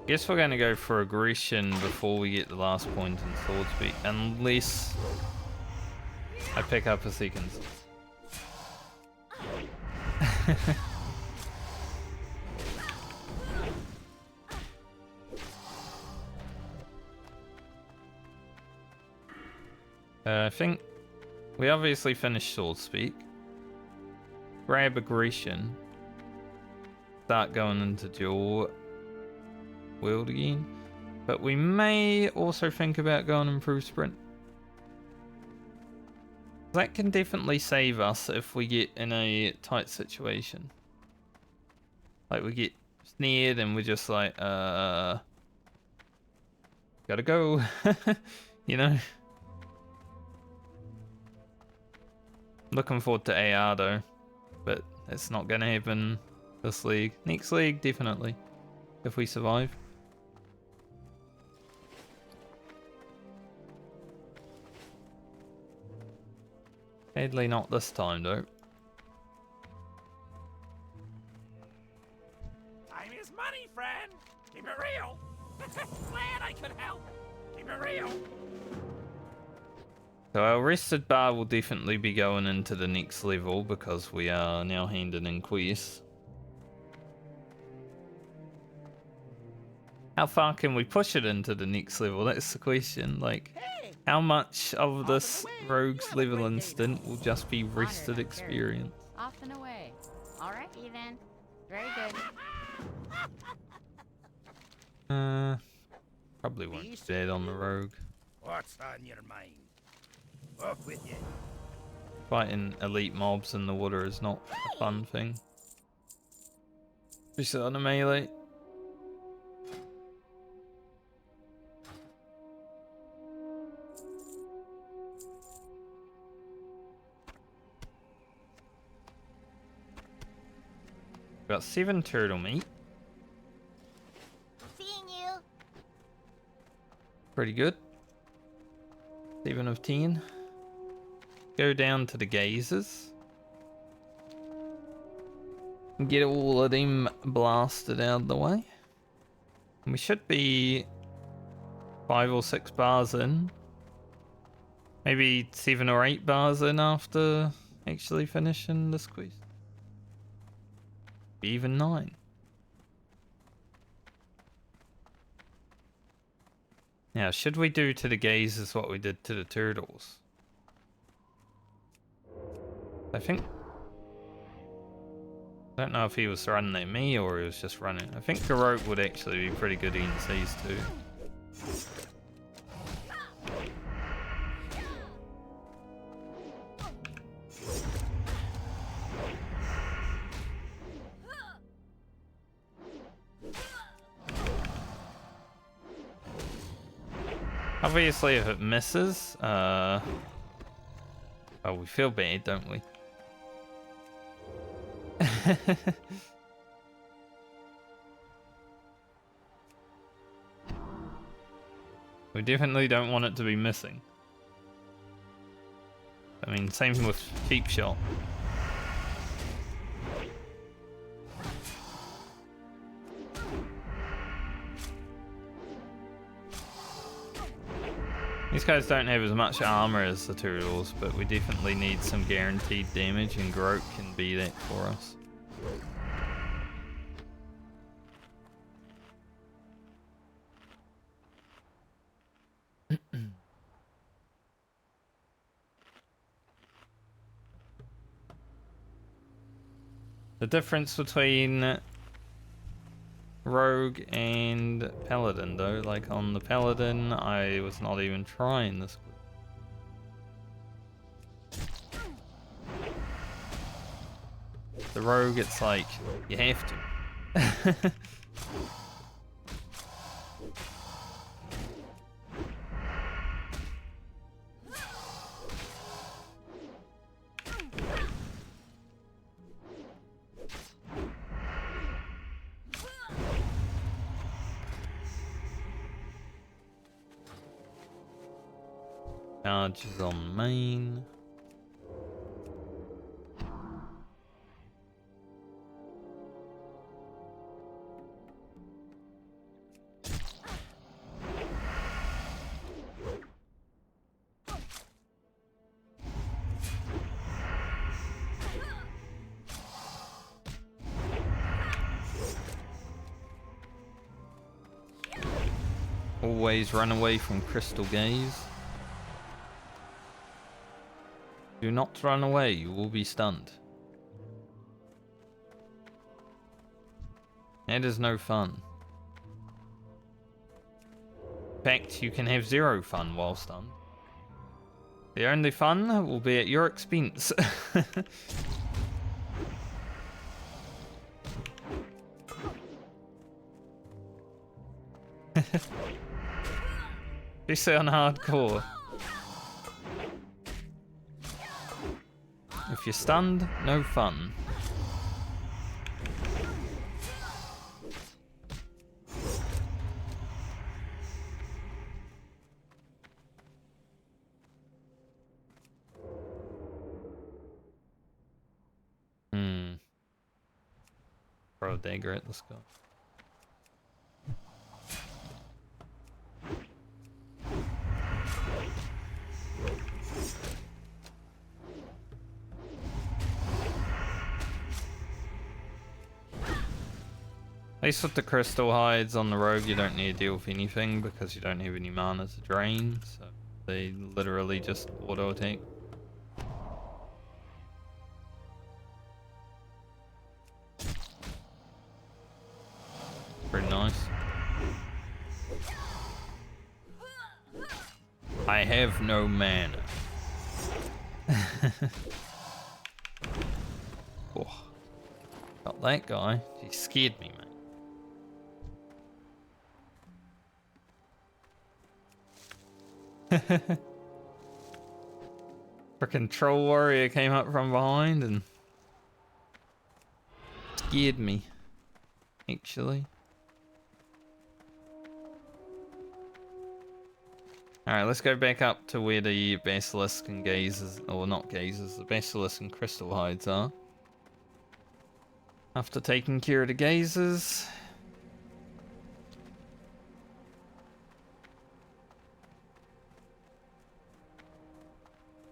Guess we're going to go for aggression before we get the last point in sword speed, unless I pick up a second. I think we obviously finished sword speak. Grab aggression. Start going into dual wield again, but we may also think about going improve sprint. That can definitely save us if we get in a tight situation. Like we get snared and we're just like, gotta go, you know? Looking forward to AR though, but it's not gonna happen this league. Next league, definitely, if we survive. Medley not this time though. Time is money, friend. Keep it real. Glad I could help. Keep it real. So our rested bar will definitely be going into the next level because we are now handing in quests. How far can we push it into the next level? That's the question. Like, how much of this rogue's level instant will just be rested experience? Off and away. All right, Ethan. Very good. Probably won't be dead on the rogue. What's on your mind? Off with you. Fighting elite mobs in the water is not a fun thing. Especially on a melee. Got 7 turtle meat. Seeing you. Pretty good. 7 of 10. Go down to the gazers. And get all of them blasted out of the way. And we should be 5 or 6 bars in. Maybe 7 or 8 bars in after actually finishing this quest. Even 9. Now, should we do to the gazers what we did to the turtles? I think... I don't know if he was running at me or he was just running. I think Garrote would actually be pretty good against these two. Obviously, if it misses, well, we feel bad, don't we? We definitely don't want it to be missing. I mean, same with cheap shot. These guys don't have as much armor as the turtles, but we definitely need some guaranteed damage, and Grote can be that for us. The difference between Rogue and Paladin though, like on the Paladin I was not even trying this. The Rogue, it's like you have to. Charges on main. Always run away from Crystal Gaze. Do not run away, you will be stunned. It is no fun. In fact, you can have 0 fun while stunned. The only fun will be at your expense. Especially on hardcore. If you're stunned, no fun. Throw a dagger at this guy. At least with the crystal hides on the rogue, you don't need to deal with anything because you don't have any mana to drain, so they literally just auto attack. Pretty nice. I have no mana. Oh, got that guy. He scared me, man. Frickin' troll warrior came up from behind and scared me, actually. Alright, let's go back up to where the basilisk and gazes, or not gazes, the basilisk and crystal hides are. After taking care of the gazes.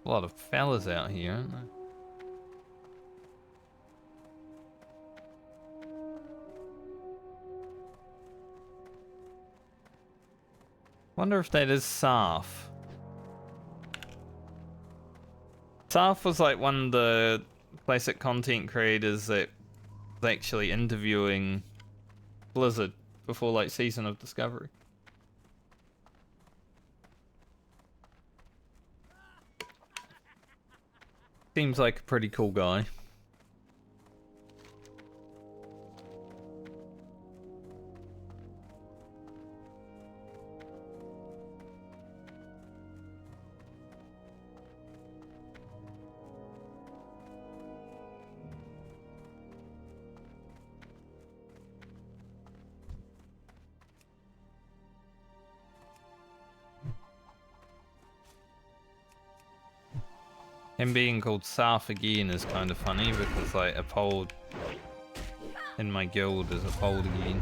A lot of fellas out here, aren't there? Wonder if that is Sarf. Sarf was like one of the classic content creators that was actually interviewing Blizzard before like Season of Discovery. Seems like a pretty cool guy. Him being called Sarf again is kind of funny because like a pole in my guild is a pole again.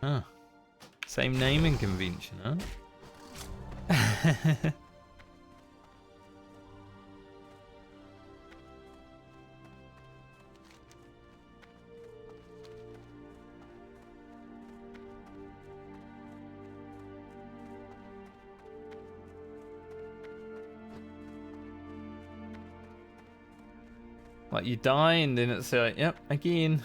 Huh. Same naming convention, huh? Like you die and then it's like, yep, again.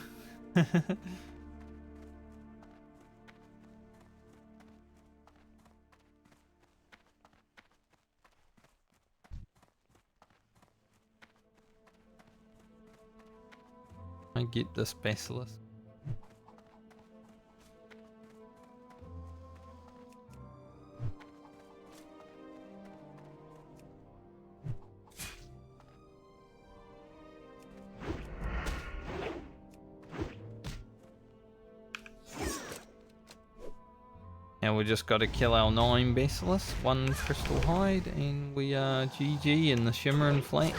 I get this basilisk. Now we just got to kill our 9 Basilisk, 1 Crystal Hide, and we are GG in the Shimmering Flats.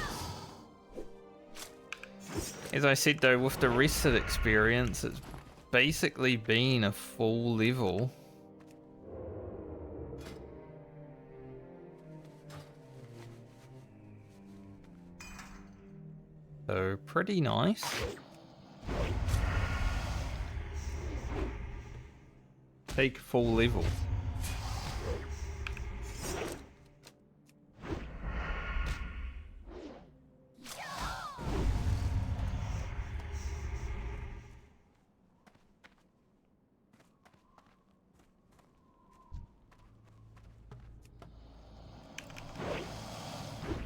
As I said though, with the rested experience, it's basically been a full level. So pretty nice. Take full level.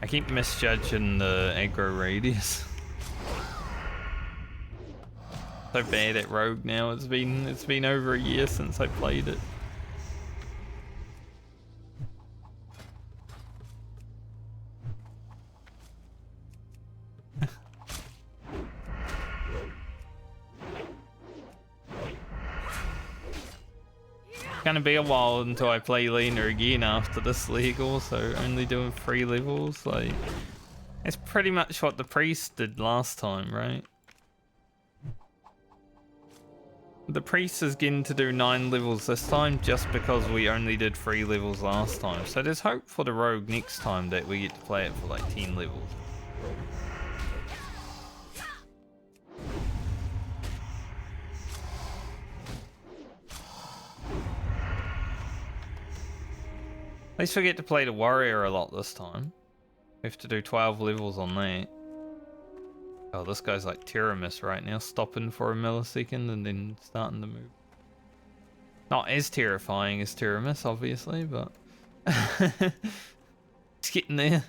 I keep misjudging the aggro radius. So bad at Rogue now. It's been over a year since I played it. Gonna be a while until I play Lena again after this legal, so only doing 3 levels, like it's pretty much what the priest did last time, right? The priest is getting to do 9 levels this time just because we only did 3 levels last time, so there's hope for the rogue next time that we get to play it for like 10 levels. At least we get to play the warrior a lot this time. We have to do 12 levels on that. Oh, this guy's like Tiramis right now, stopping for a millisecond and then starting to move. Not as terrifying as Tiramis, obviously, but it's getting there.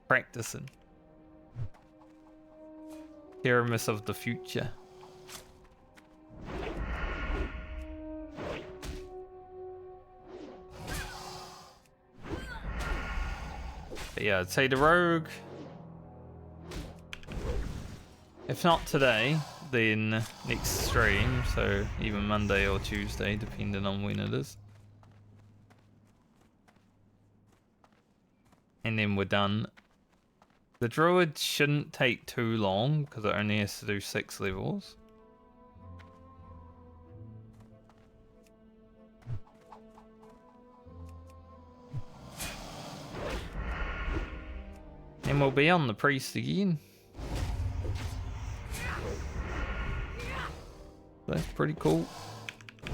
Practicing. Tiramis of the future. But yeah, I'd say the rogue. If not today, then next stream, so even Monday or Tuesday, depending on when it is. And then we're done. The druid shouldn't take too long, because it only has to do 6 levels. And we'll be on the priest again. That's pretty cool. I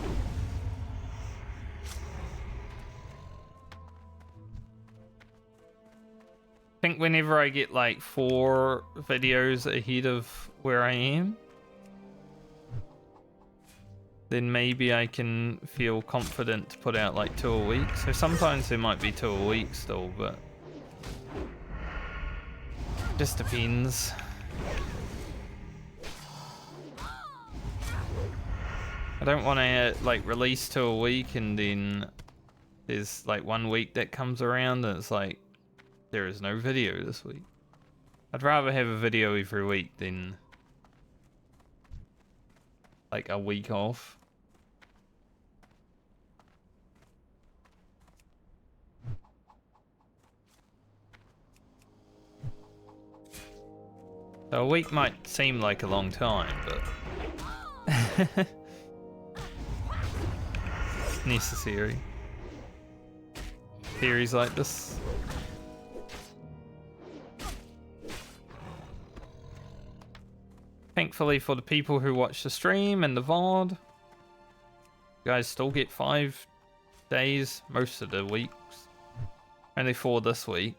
think whenever I get like 4 videos ahead of where I am, then maybe I can feel confident to put out like 2 a week. So sometimes there might be 2 a week still, but just depends. I don't want to like release 2 a week and then there's like 1 week that comes around and it's like there is no video this week. I'd rather have a video every week than like a week off. So a week might seem like a long time, but necessary. Theories like this. Thankfully for the people who watch the stream and the VOD, you guys still get 5 days most of the weeks. Only 4 this week.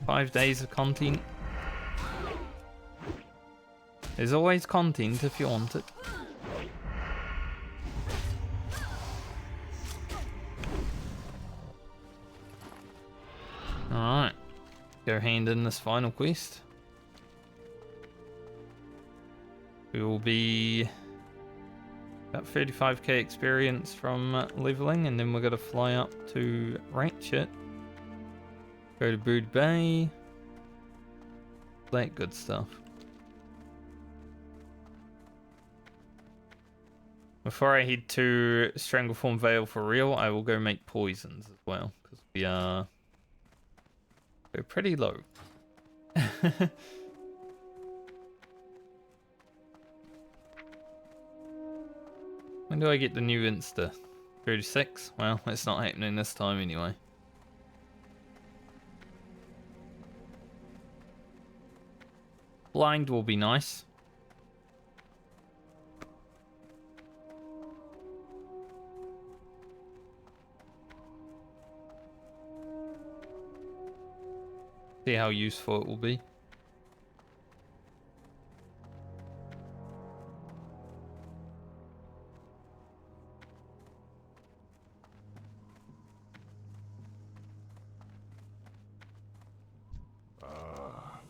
5 days of content. There's always content if you want it. Alright. Go hand in this final quest. We will be about 35k experience from leveling, and then we're going to fly up to Ratchet. Go to Brood Bay. That good stuff. Before I head to Strangleform Vale for real, I will go make poisons as well. Because we're pretty low. When do I get the new Insta? 36? Well, it's not happening this time anyway. Blind will be nice. See how useful it will be.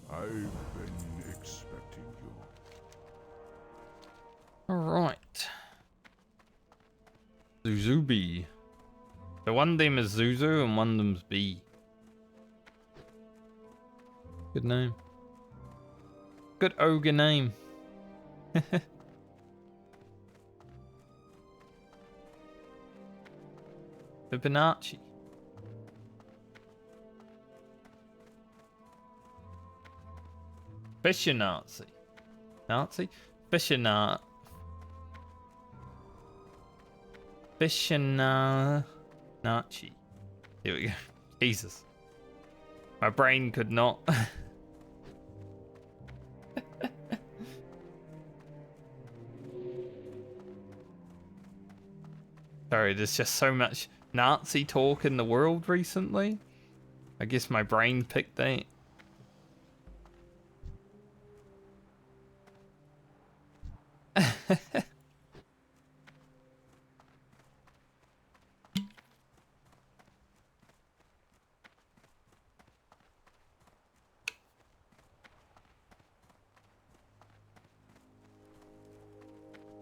I've been expecting you. Alright. Zuzubi. So one of them is Zuzu and one of them's B. Good name. Good ogre name. Fibonacci. Fisher Nazi. Nazi? Fisher Nazi. Nazi. Here we go. Jesus. My brain could not. Sorry, there's just so much Nazi talk in the world recently. I guess my brain picked that.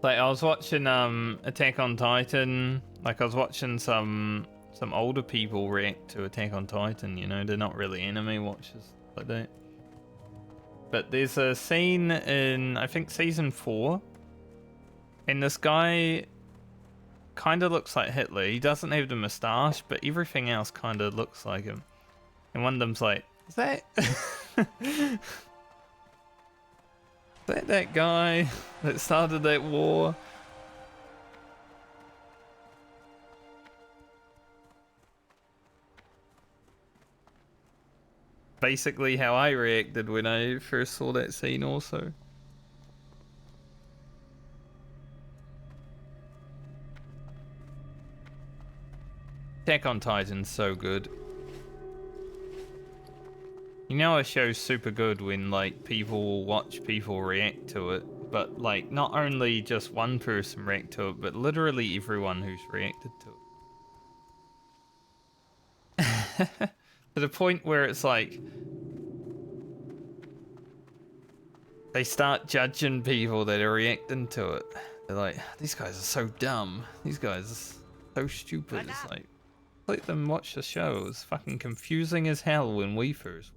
Like I was watching Attack on Titan, like I was watching some older people react to Attack on Titan, you know, they're not really anime watchers like that. But there's a scene in I think season 4 and this guy kind of looks like Hitler. He doesn't have the moustache, but everything else kind of looks like him. And one of them's like, is that that guy that started that war? Basically how I reacted when I first saw that scene also. Attack on Titan's so good. You know a show's super good when like people will watch people react to it, but like not only just one person react to it, but literally everyone who's reacted to it. To the point where it's like they start judging people that are reacting to it. They're like, these guys are so dumb. These guys are so stupid. It's like, let them watch the show. It was fucking confusing as hell when we first.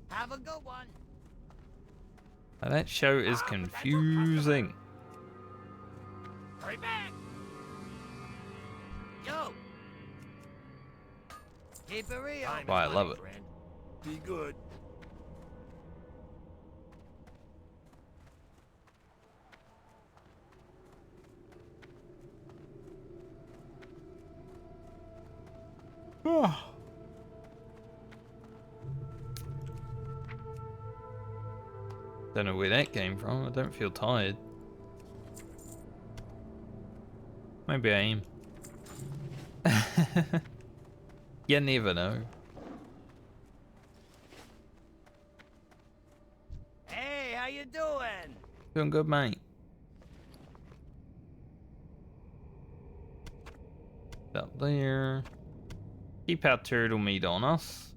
Have a good one. That show is confusing. Hurry back! Yo. Keep it real. Why I love it. Friend. Be good. Don't know where that came from. I don't feel tired. Maybe I am. You never know. Hey, how you doing? Doing good, mate. Up there. Keep our turtle meat on us.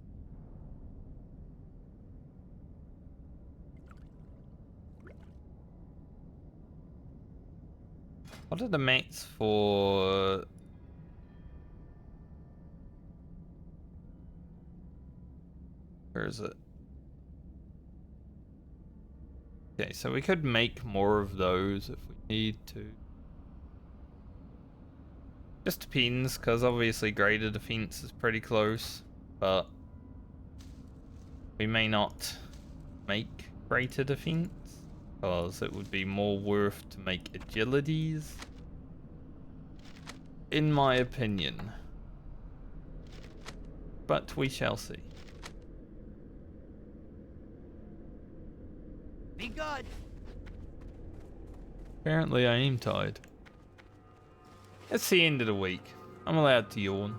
What are the mates for? Where is it? Okay, so we could make more of those if we need to. Just depends, because obviously greater defense is pretty close, but we may not make greater defense, because it would be more worth to make agilities, in my opinion. But we shall see. Be good. Apparently I am tired. It's the end of the week. I'm allowed to yawn.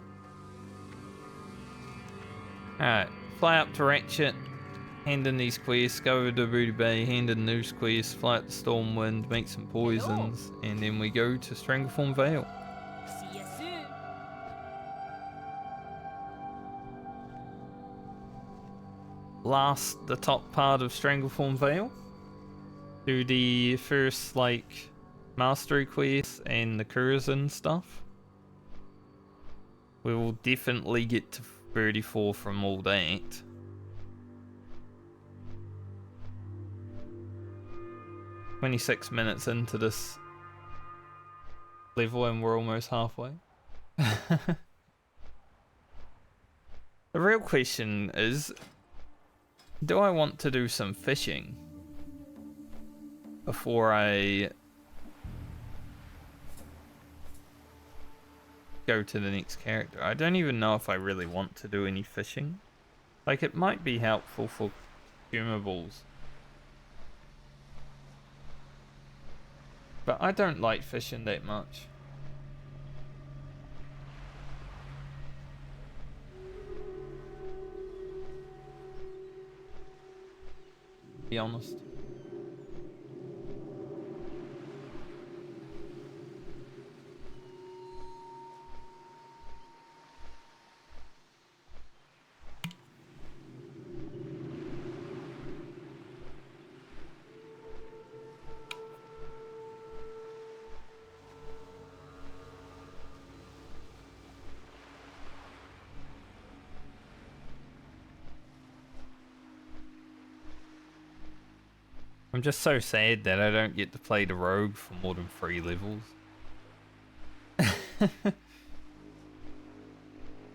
Alright, fly up to Ratchet, hand in these quests, go over to Booty Bay, hand in news quests, fly up to Stormwind, make some poisons, and then we go to Strangleform Vale. See you soon. Last, the top part of Strangleform Vale. Do the first, like, mastery quests and the cures and stuff. We will definitely get to 34 from all that. "26 minutes into this level and we're almost halfway." The real question is, do I want to do some fishing before I go to the next character? I don't even know if I really want to do any fishing. Like, it might be helpful for consumables, but I don't like fishing that much. Be honest. I'm just so sad that I don't get to play the rogue for more than 3 levels.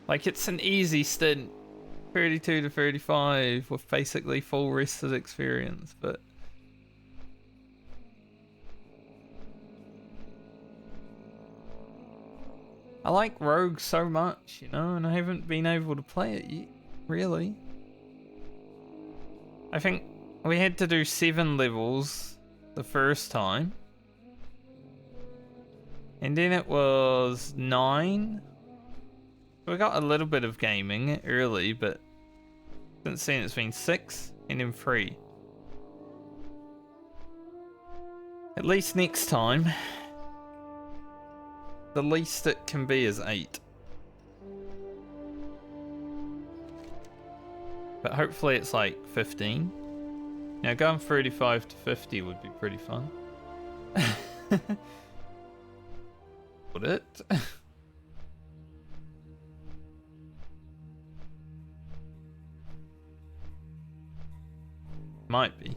Like, it's an easy stint, 32 to 35 with basically full rested experience, but I like rogue so much, you know, and I haven't been able to play it yet, really. I think we had to do 7 levels the first time. And then it was 9. We got a little bit of gaming early, but since then it's been 6 and then 3. At least next time, the least it can be is 8. But hopefully it's like 15. Now going 35 to 50 would be pretty fun. Would it? Might be.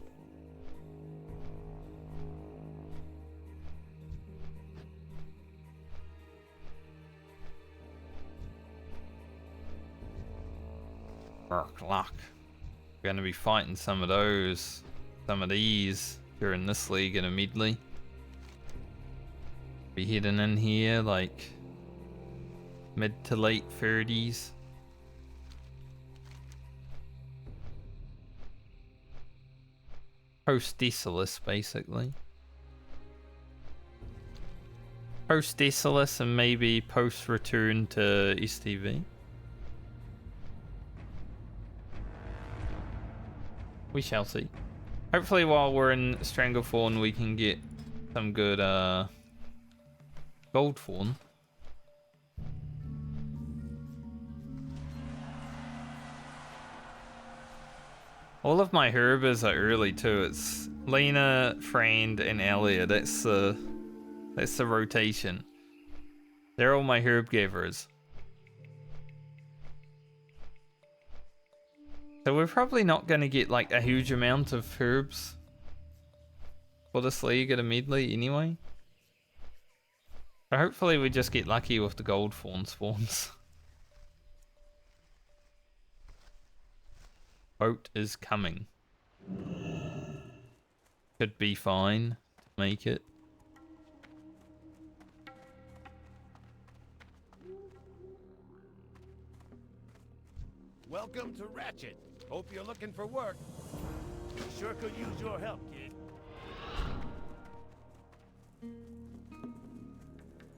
Luck. We're going to be fighting some of these during this league in a Medley. Be heading in here like mid to late 30s. Post Decilis, basically. Post Decilis and maybe post return to STV. We shall see. Hopefully while we're in Strangleforn we can get some good gold fawn. All of my herbers are early too. It's Lena, Friend, and Elliot. That's the rotation. They're all my herb gatherers. So we're probably not going to get like a huge amount of herbs for this league at a Medley anyway. So hopefully we just get lucky with the gold fawn spawns. Boat is coming. Could be fine to make it. Welcome to Ratchet. Hope you're looking for work. We sure could use your help, kid.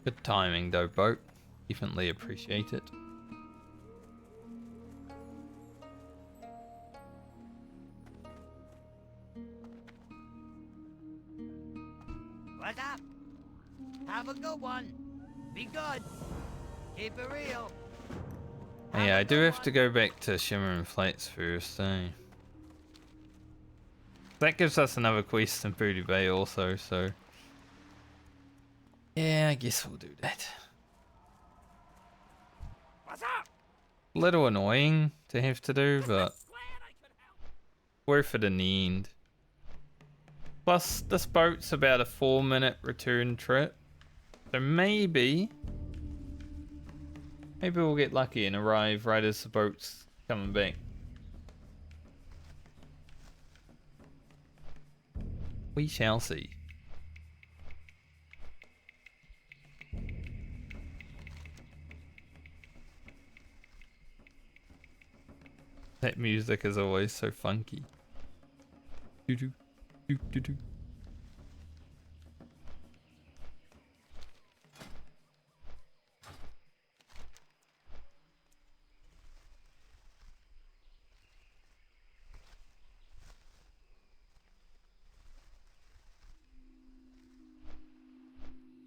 Good timing though, boat. Definitely appreciate it. What's up? Have a good one. Be good. Keep it real. Yeah, I do have to go back to Shimmer and Flats first, eh? That gives us another quest in Booty Bay also, so... yeah, I guess we'll do that. What's up? Little annoying to have to do, but... worth it in the end. Plus, this boat's about a 4-minute return trip. So maybe we'll get lucky and arrive right as the boat's coming back. We shall see. That music is always so funky. Doo doo doo doo doo.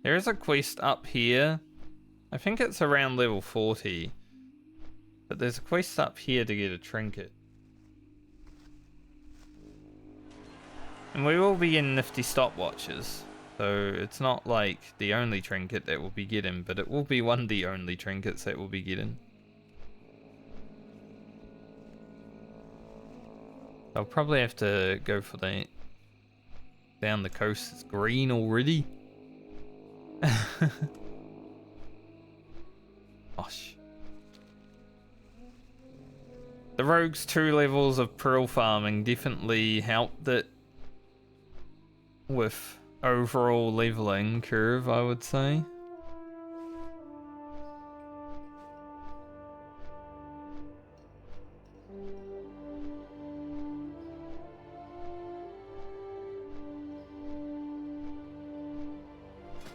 There is a quest up here. I think it's around level 40. But there's a quest up here to get a trinket. And we will be in nifty stopwatches. So it's not like the only trinket that we'll be getting, but it will be one of the only trinkets that we'll be getting. I'll probably have to go for that. Down the coast, it's green already. Gosh. The rogue's 2 levels of pearl farming definitely helped it with overall leveling curve, I would say.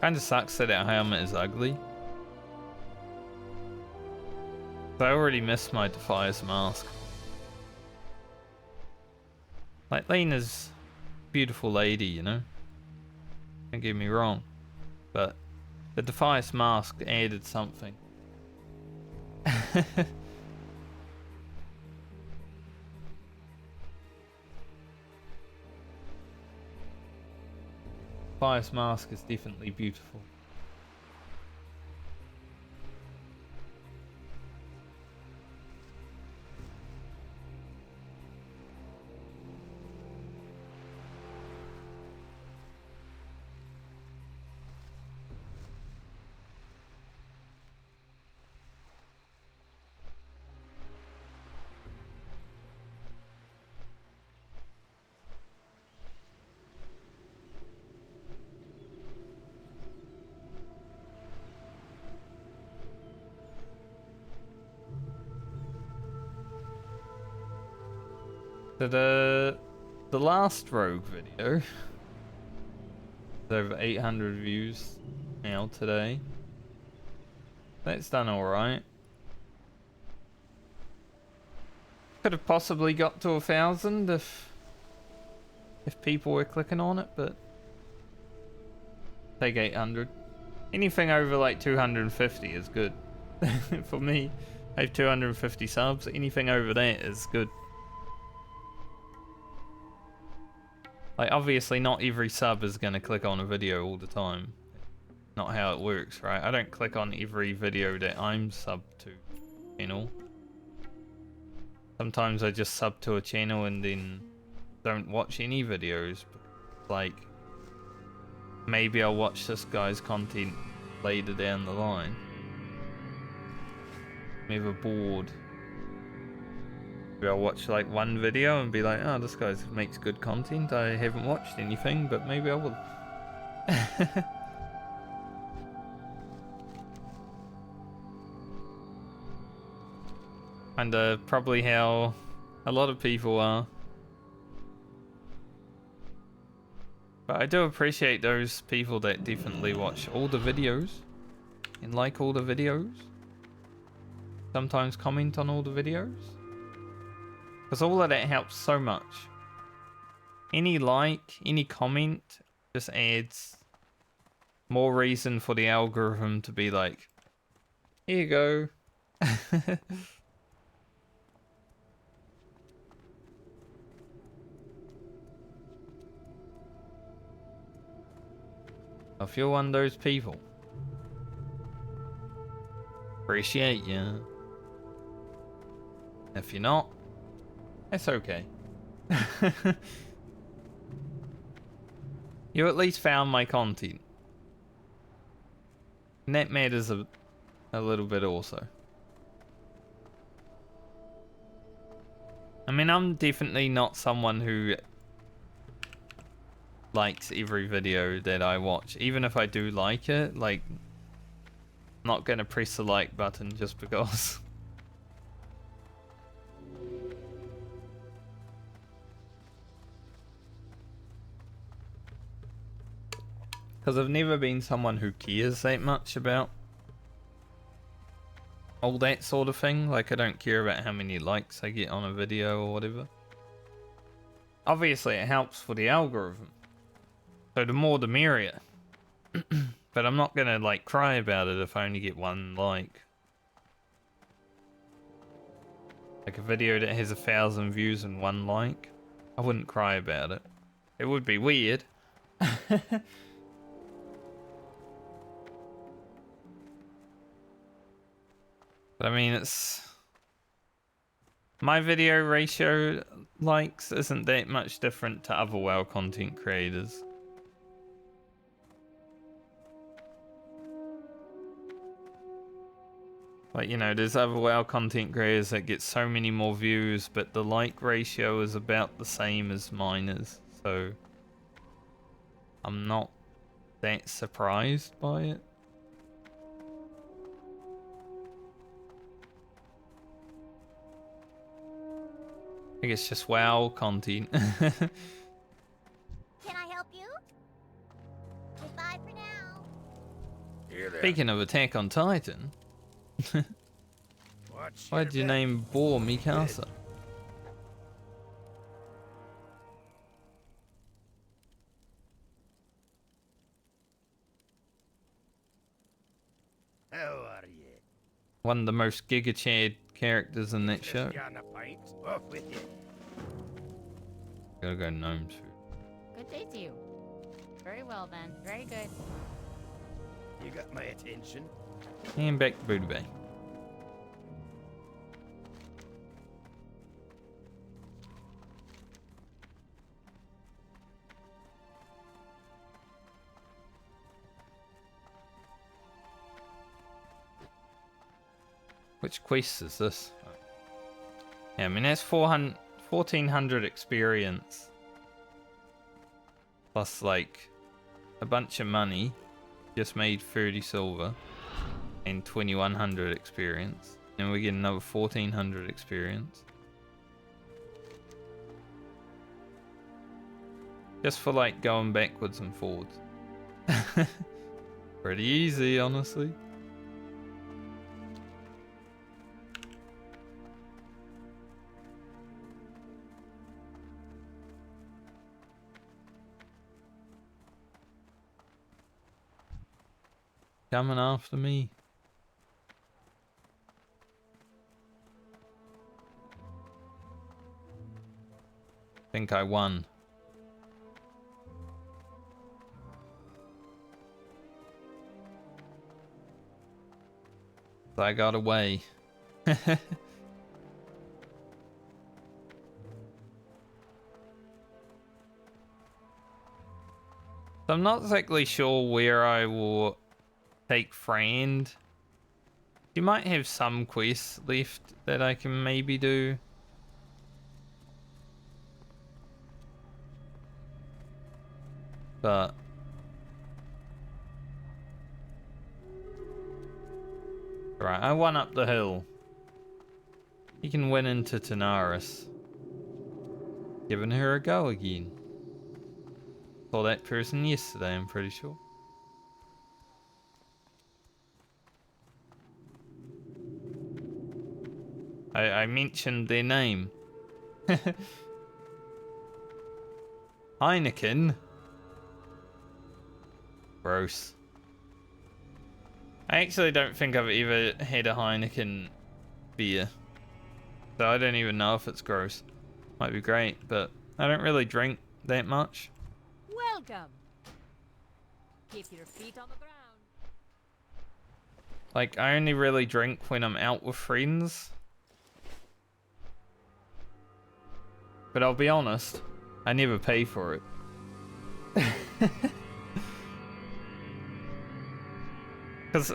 Kinda sucks that our helmet is ugly. I already missed my Defier's mask. Like, Lena's a beautiful lady, you know? Don't get me wrong. But the Defier's mask added something. Defier's mask is definitely beautiful. So the last rogue video is over 800 views now today. That's done alright. Could have possibly got to 1,000 if people were clicking on it, but take 800. Anything over like 250 is good. For me, I have 250 subs. Anything over that is good. Like, obviously not every sub is going to click on a video all the time. Not how it works, right? I don't click on every video that I'm subbed to, you know? Sometimes I just sub to a channel and then don't watch any videos. Like, maybe I'll watch this guy's content later down the line. I'm ever bored. Maybe I'll watch like one video and be like, oh, this guy makes good content. I haven't watched anything, but maybe I will. And probably how a lot of people are. But I do appreciate those people that definitely watch all the videos and like all the videos. Sometimes comment on all the videos. Because all of that helps so much. Any like, any comment just adds more reason for the algorithm to be like, here you go. If you're one of those people, appreciate you. If you're not, it's okay. You at least found my content. And that matters a little bit also. I mean, I'm definitely not someone who likes every video that I watch. Even if I do like it, like, I'm not gonna press the like button just because. Because I've never been someone who cares that much about all that sort of thing. Like, I don't care about how many likes I get on a video or whatever. Obviously, it helps for the algorithm. So the more the merrier. But I'm not gonna, like, cry about it if I only get one like. Like a video that has 1,000 views and one like. I wouldn't cry about it. It would be weird. But I mean, it's... My video ratio likes isn't that much different to other WoW content creators. Like, you know, there's other WoW content creators that get so many more views, but the like ratio is about the same as mine is. So, I'm not that surprised by it. I think it's just WoW content. Can I help you? Goodbye for now. Here there. Speaking of Attack on Titan, Watch why'd you your back. name Boar Mikasa? How are you? One of the most Giga Chad characters in that show. Just on a pint. Off with you. Gotta go gnome food. Good day to you. Very well then. Very good. You got my attention. And back to Booty Bay. Which quest is this? Yeah, I mean, that's 1,400 experience. Plus, like, a bunch of money. Just made 30 silver. And 2,100 experience. And we get another 1,400 experience. Just for, like, going backwards and forwards. Pretty easy, honestly. Coming after me. Think I won. I got away. So I'm not exactly sure where I will take friend. You might have some quests left that I can maybe do. But right, I won up the hill. You can win into Tanaris. Giving her a go again. Saw that person yesterday, I'm pretty sure. I mentioned their name. Heineken. Gross. I actually don't think I've ever had a Heineken beer. So I don't even know if it's gross. Might be great, but I don't really drink that much. Welcome. Keep your feet on the ground. Like, I only really drink when I'm out with friends. But I'll be honest, I never pay for it. Because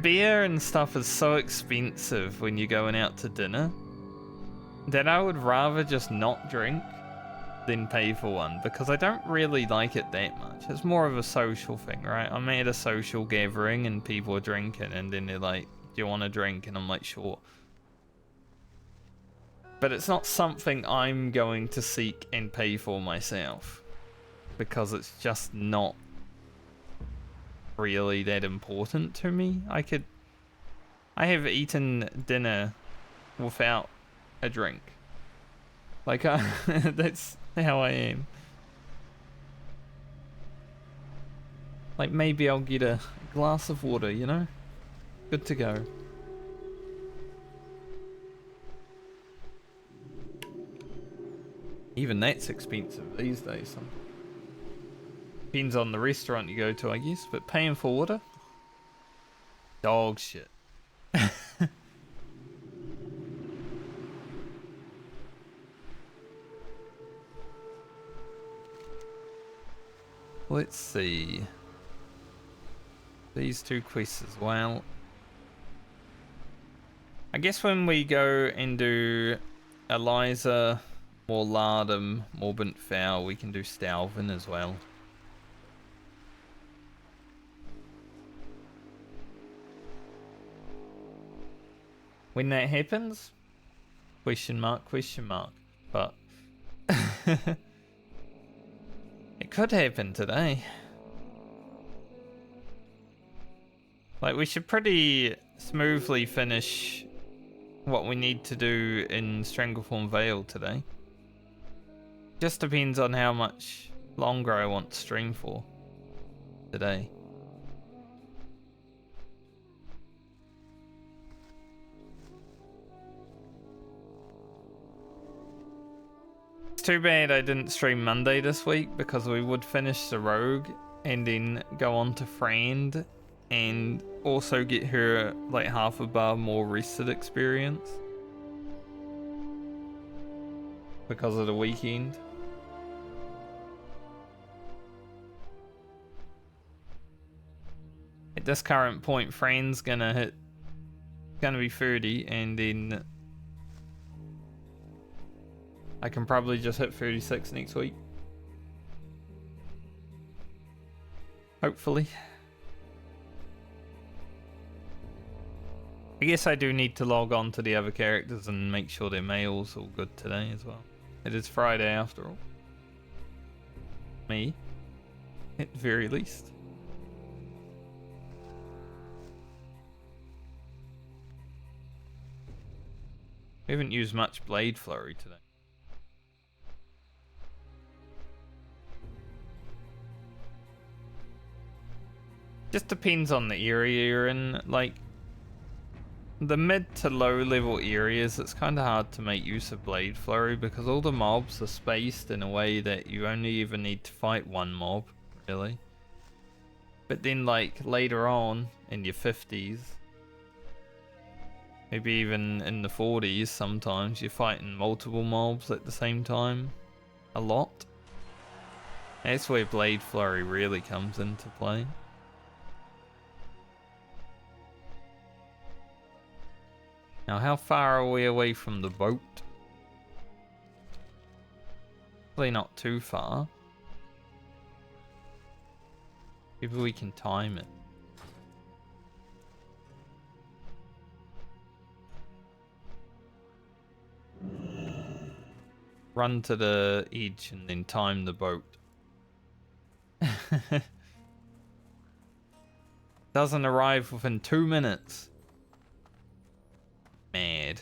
beer and stuff is so expensive when you're going out to dinner that I would rather just not drink than pay for one, because I don't really like it that much. It's more of a social thing, right? I'm at a social gathering and people are drinking and then they're like, do you want a drink? And I'm like, sure. But it's not something I'm going to seek and pay for myself, because it's just not really that important to me. I have eaten dinner without a drink. Like, that's how I am. Like, maybe I'll get a glass of water, you know? Good to go. Even that's expensive these days. Depends on the restaurant you go to, I guess, but paying for water? Dog shit. Let's see. These two quests as well. I guess when we go and do Eliza, more Lardum, Morbent Fowl, we can do Stalvin as well. When that happens? Question mark, question mark. But it could happen today. Like, we should pretty smoothly finish what we need to do in Stranglethorn Vale today. Just depends on how much longer I want to stream for today. It's too bad I didn't stream Monday this week, because we would finish the Rogue and then go on to Frand and also get her like half a bar more rested experience because of the weekend. At this current point, Frand's gonna be 30, and then I can probably just hit 36 next week. Hopefully. I guess I do need to log on to the other characters and make sure their mail's all good today as well. It is Friday after all. Me, at the very least. We haven't used much Blade Flurry today. Just depends on the area you're in. Like, the mid to low level areas, it's kind of hard to make use of Blade Flurry because all the mobs are spaced in a way that you only ever need to fight one mob, really. But then, like, later on in your 50s, maybe even in the 40s sometimes, you're fighting multiple mobs at the same time. A lot. That's where Blade Flurry really comes into play. Now, how far are we away from the boat? Probably not too far. Maybe we can time it. Run to the edge and then time the boat. Doesn't arrive within 2 minutes. Mad.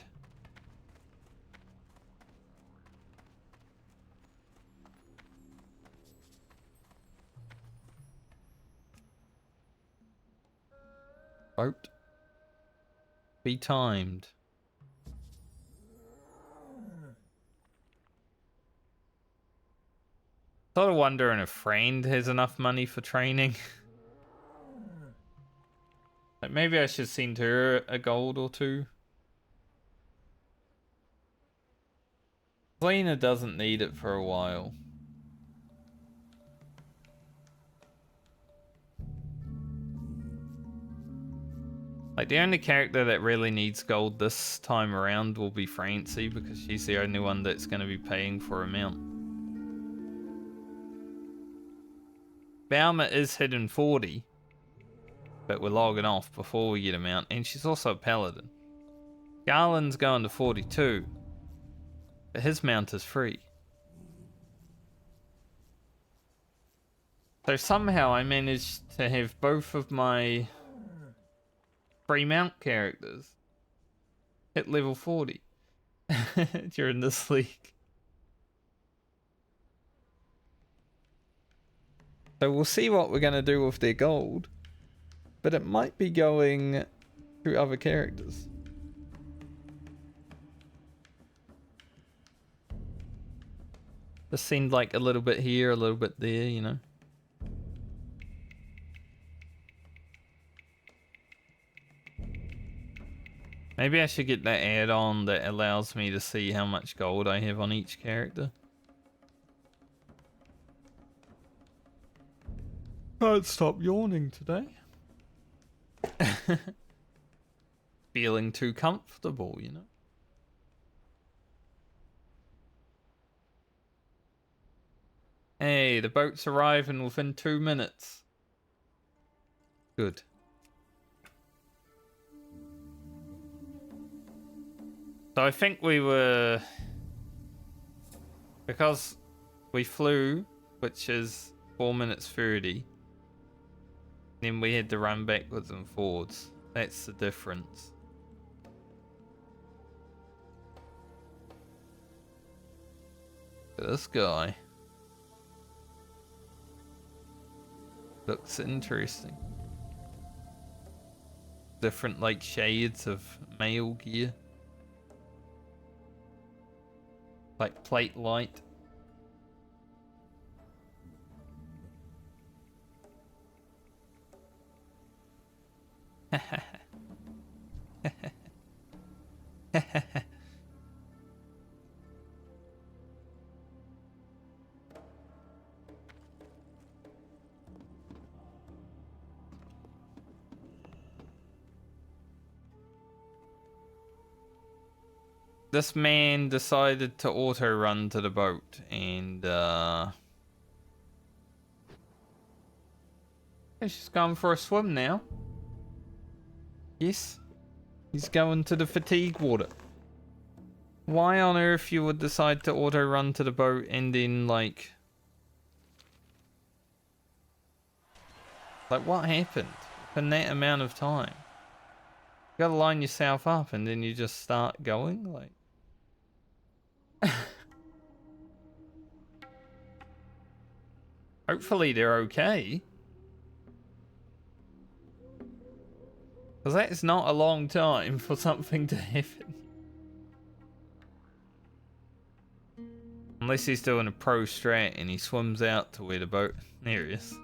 Boat. Be timed. Sort of wondering if Friend has enough money for training. Like maybe I should send her a gold or two. Selena doesn't need it for a while. Like the only character that really needs gold this time around will be Francie because she's the only one that's going to be paying for a mount. Bauma is hidden 40, but we're logging off before we get a mount, and she's also a paladin. Garland's going to 42, but his mount is free. So somehow I managed to have both of my free mount characters hit level 40 during this league. So we'll see what we're going to do with their gold. But it might be going through other characters. This seemed like a little bit here, a little bit there, you know. Maybe I should get that add-on that allows me to see how much gold I have on each character. Can't stop yawning today. Feeling too comfortable, you know. Hey, the boat's arriving within 2 minutes. Good. So I think we were... Because we flew, which is 4 minutes 30. Then we had to run backwards and forwards. That's the difference. Look at this guy. Looks interesting. Different like shades of male gear. Like plate light. This man decided to auto run to the boat and she's going for a swim now. Yes. He's going to the fatigue water. Why on earth you would decide to auto run to the boat and then like what happened in that amount of time? You gotta line yourself up and then you just start going like hopefully they're okay. Because that is not a long time for something to happen. Unless he's doing a pro strat and he swims out to where the boat... There he is.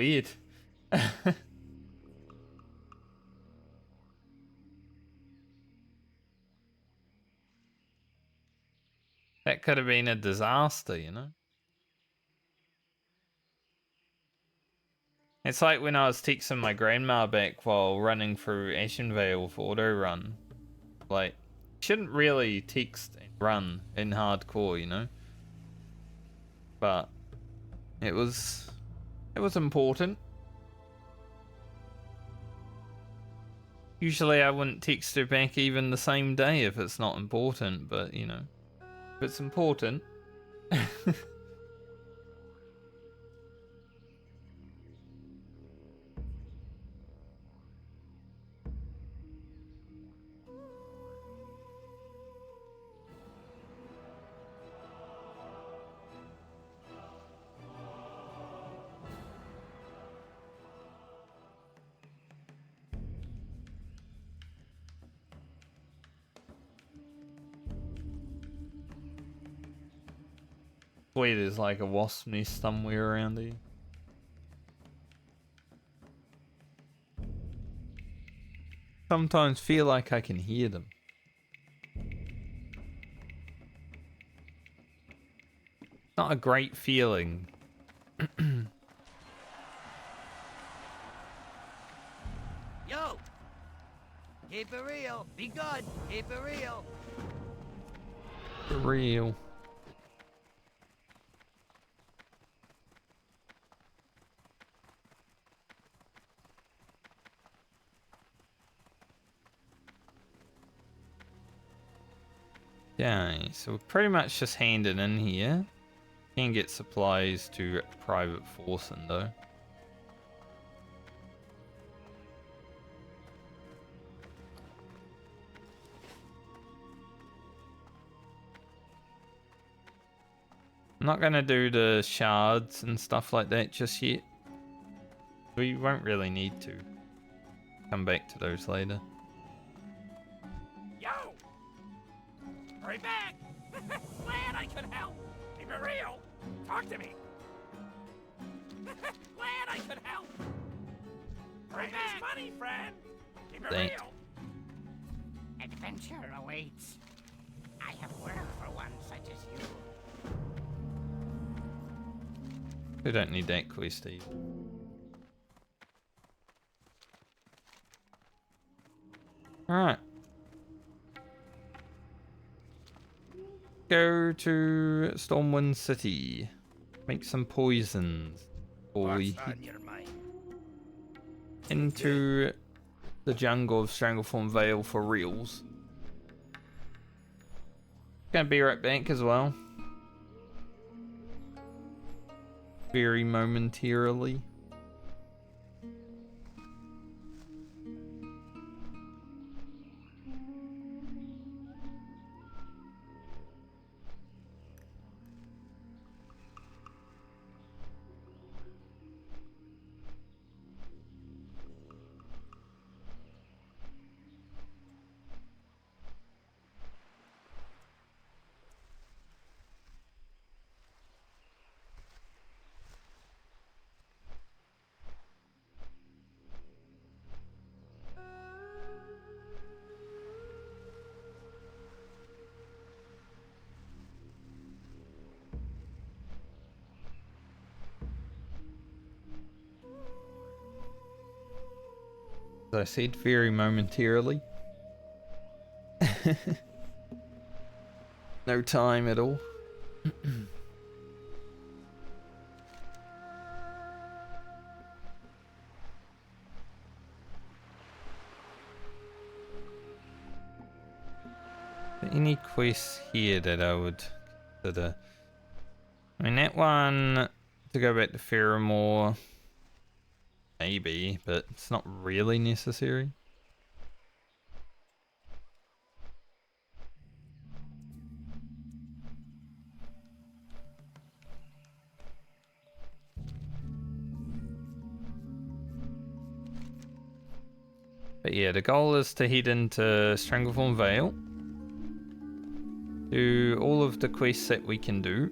weird. That could have been a disaster, you know? It's like when I was texting my grandma back while running through Ashenvale with auto run. Like, shouldn't really text and run in hardcore, you know? But it was important. Usually I wouldn't text her back even the same day if it's not important, but you know, if it's important. Wait, there's like a wasp nest somewhere around here. Sometimes feel like I can hear them. Not a great feeling. Yo! Keep it real. Be good. Keep it real. For real. Okay, so we're pretty much just handing in here. Can get supplies to private forcing though. I'm not gonna do the shards and stuff like that just yet. We won't really need to. Come back to those later. Yo! Hurry back! Glad I could help! Keep it real! Talk to me! Glad I could help! Hurry back! Money, friend! Keep it Thank- real! Adventure awaits. I have work for one such as you. We don't need that quest either. Alright. Go to Stormwind City. Make some poisons. Before we What's on your mind? into the jungle of Stranglethorn Vale for reals. Gonna be right back as well. Very momentarily. As I said, very momentarily. No time at all. Any quests here that I would consider? I mean, that one to go back to Faramore, maybe, but it's not really necessary. But yeah, the goal is to head into Stranglethorn Vale. Do all of the quests that we can do.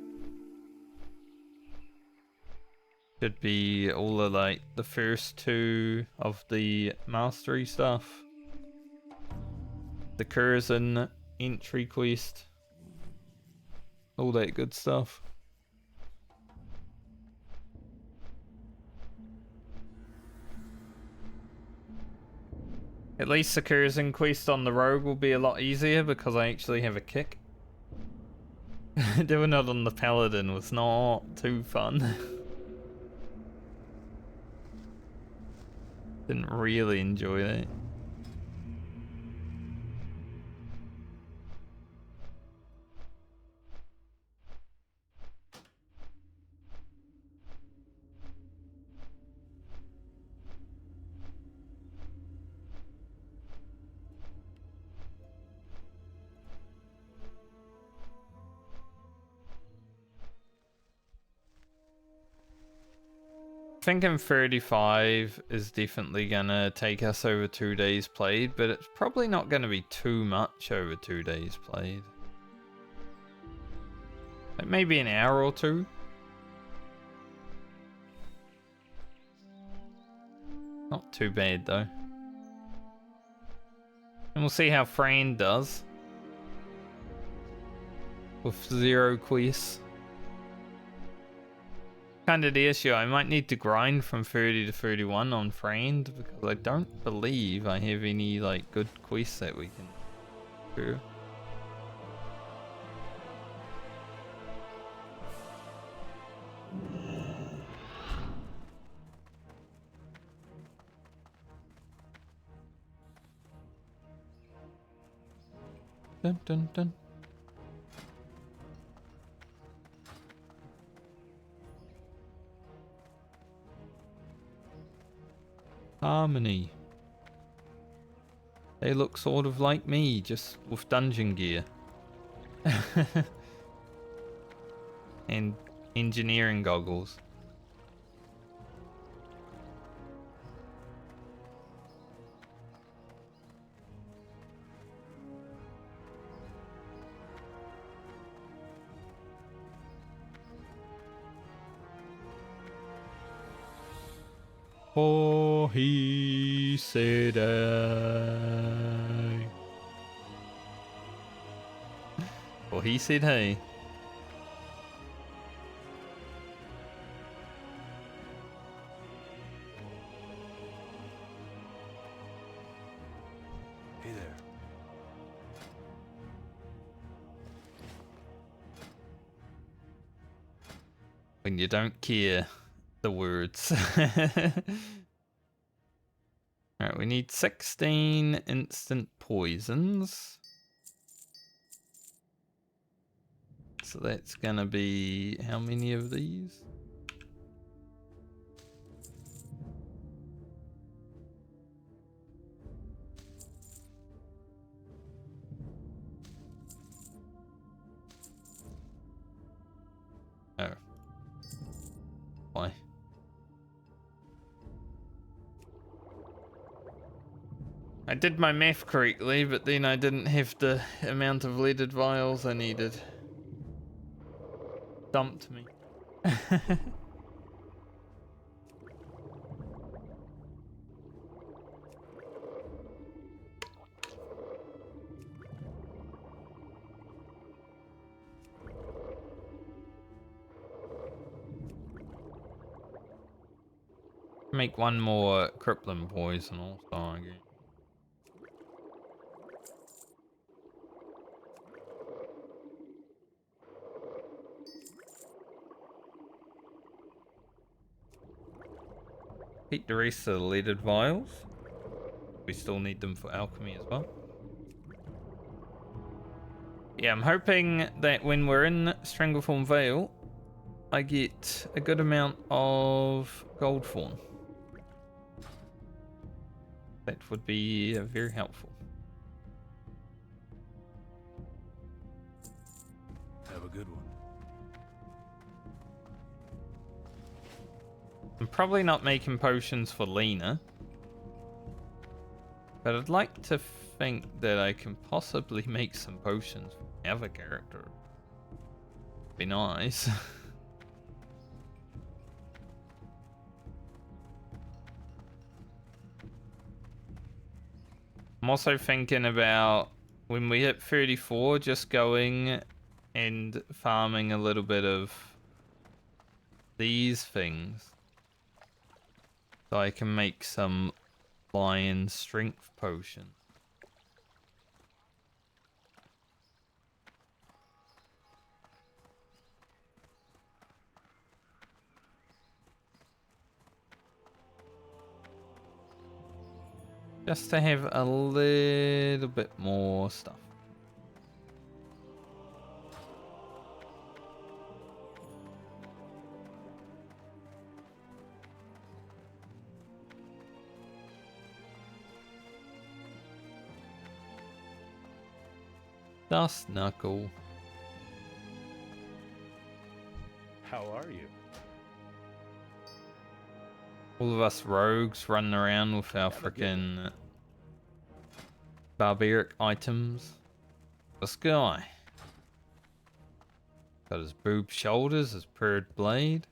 Should be all of like the first two of the mastery stuff. The Curzon entry quest. All that good stuff. At least the Curzon quest on the rogue will be a lot easier because I actually have a kick. Doing it on the paladin was not too fun. Didn't really enjoy that. Thinking 35 is definitely gonna take us over 2 days played, but it's probably not gonna be too much over 2 days played. Like maybe an hour or two. Not too bad though. And we'll see how Fran does. With 0 quests. Kind of the issue, I might need to grind from 30 to 31 on Friend because I don't believe I have any like good quests that we can do. Dun dun dun. Harmony. They look sort of like me, just with dungeon gear. And engineering goggles. For he said I. For he said hey. Hey there. When you don't care. The words. Alright, we need 16 instant poisons. So that's gonna be how many of these? Oh. Why? I did my math correctly, but then I didn't have the amount of leaded vials I needed. Dumped me. Make one more crippling poison also, I guess. Keep the rest of the leaded vials. We still need them for alchemy as well. Yeah, I'm hoping that when we're in Strangleform Vale, I get a good amount of gold form. That would be very helpful. Have a good one. I'm probably not making potions for Lena. But I'd like to think that I can possibly make some potions for the other character. Be nice. I'm also thinking about when we hit 34, just going and farming a little bit of these things. So I can make some lion strength potion. Just to have a little bit more stuff. Dust Knuckle. How are you? All of us rogues running around with our freaking barbaric items. This guy. Got his boob shoulders, his purred blade.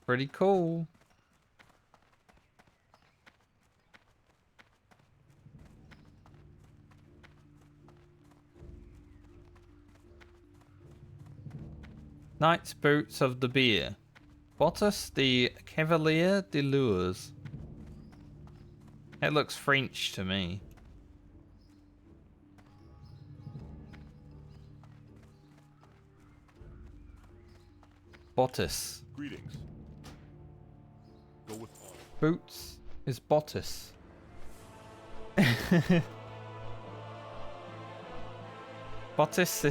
Pretty cool. Knight's Boots of the Bear. Bottas the Cavalier de Lures. That looks French to me. Bottas. Greetings. Go with honor. Boots is Bottas. Bottas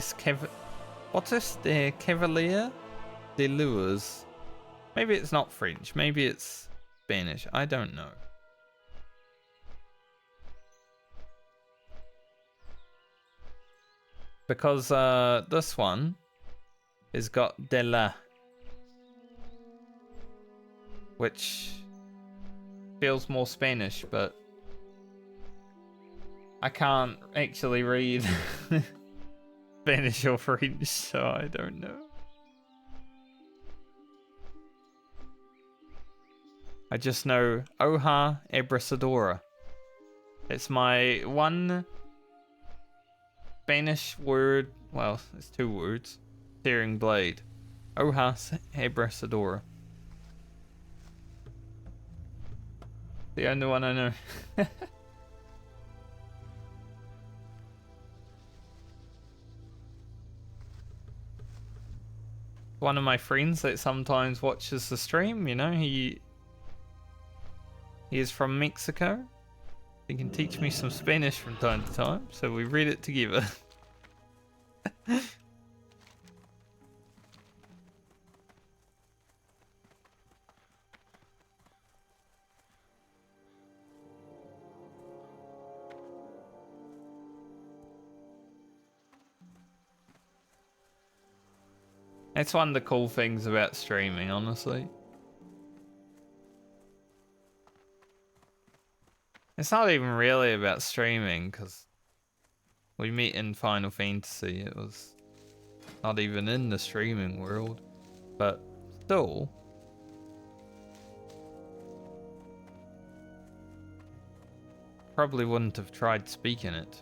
the Cavalier de Lures. Maybe it's not French. Maybe it's Spanish. I don't know. Because this one has got de la, which feels more Spanish, but I can't actually read Spanish or French, so I don't know. I just know Hoja Abrasadora. It's my one Spanish word, well, it's two words. Searing blade. Hoja Abrasadora. The only one I know. One of my friends that sometimes watches the stream, you know, he is from Mexico. He can teach me some Spanish from time to time, so we read it together. It's one of the cool things about streaming, honestly. It's not even really about streaming, because we meet in Final Fantasy. It was not even in the streaming world. But still, probably wouldn't have tried speaking it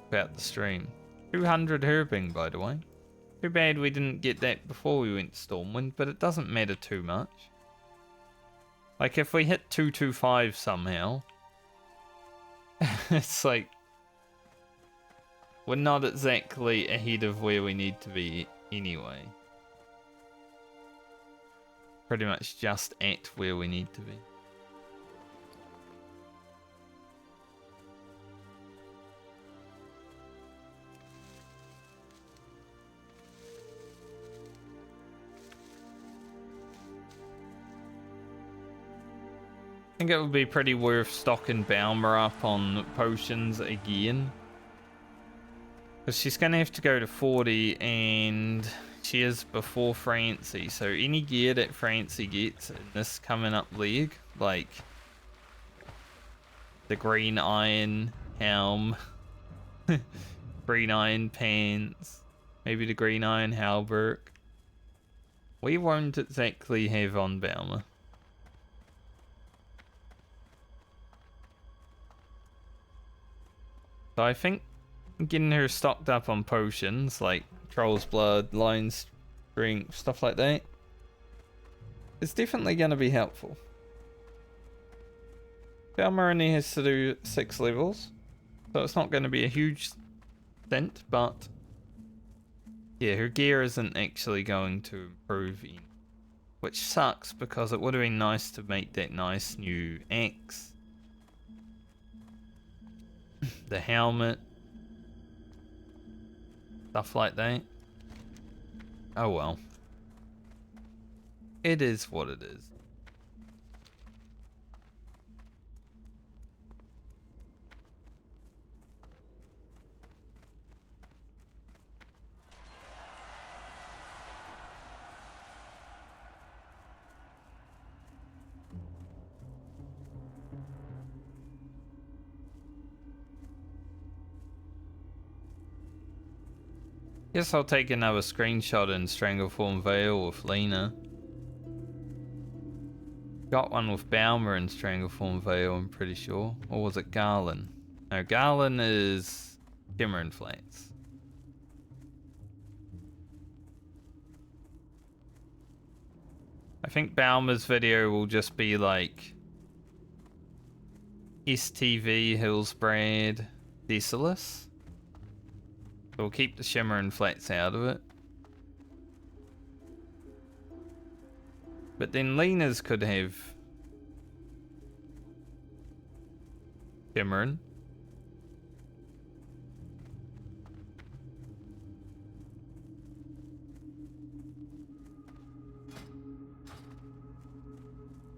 about the stream. 200 herping, by the way. Too bad we didn't get that before we went to Stormwind, but it doesn't matter too much. Like, if we hit 225 somehow, it's like, we're not exactly ahead of where we need to be anyway. Pretty much just at where we need to be. I think it would be pretty worth stocking Balmer up on potions again. Because she's going to have to go to 40 and she is before Francie. So any gear that Francie gets in this coming up leg, like the green iron helm, green iron pants, maybe the green iron halberd, We won't exactly have on Balmer. So I think getting her stocked up on potions like Troll's Blood, Lion's Drink, stuff like that is definitely going to be helpful. Balmer only has to do 6 levels, so it's not going to be a huge stint, but yeah, her gear isn't actually going to improve in, which sucks because it would have been nice to make that nice new axe. The helmet. Stuff like that. Oh well. It is what it is. Guess I'll take another screenshot in Strangleform Vale with Lena. Got one with Balmer in Strangleform Vale, I'm pretty sure. Or was it Garland? No, Garland is Shimmer Flats. I think Balmer's video will just be like STV, Hillsbrad, Decimus. So we'll keep the Shimmer and Flats out of it. But then Lena's could have Shimmerin.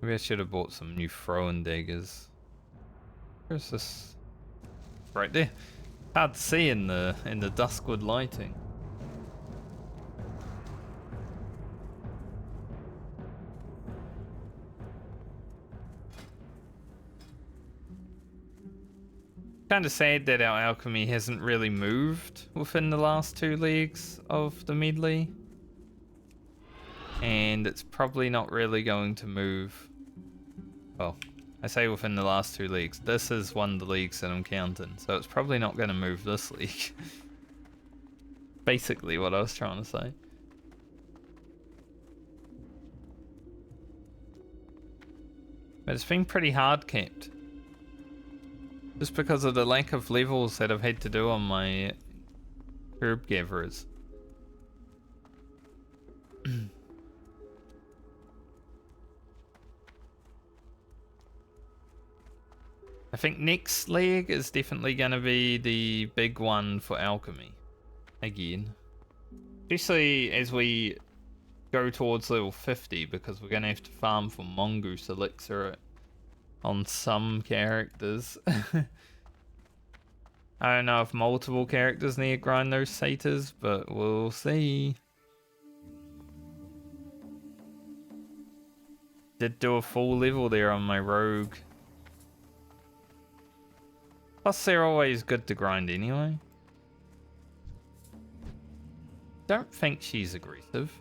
Maybe I should have bought some new throwing daggers. Where's this? Right there. Hard to see in the duskwood lighting. Kind of sad that our alchemy hasn't really moved within the last 2 leagues of the Medley. And it's probably not really going to move. Well, I say within the last 2 leagues. This is one of the leagues that I'm counting, so it's probably not going to move this league. Basically what I was trying to say. But it's been pretty hard kept. Just because of the lack of levels that I've had to do on my herb gatherers. I think next leg is definitely going to be the big one for alchemy. Again. Especially as we go towards level 50, because we're going to have to farm for Mongoose Elixir on some characters. I don't know if multiple characters need to grind those satyrs, but we'll see. Did do a full level there on my rogue. Plus they're always good to grind anyway. Don't think she's aggressive.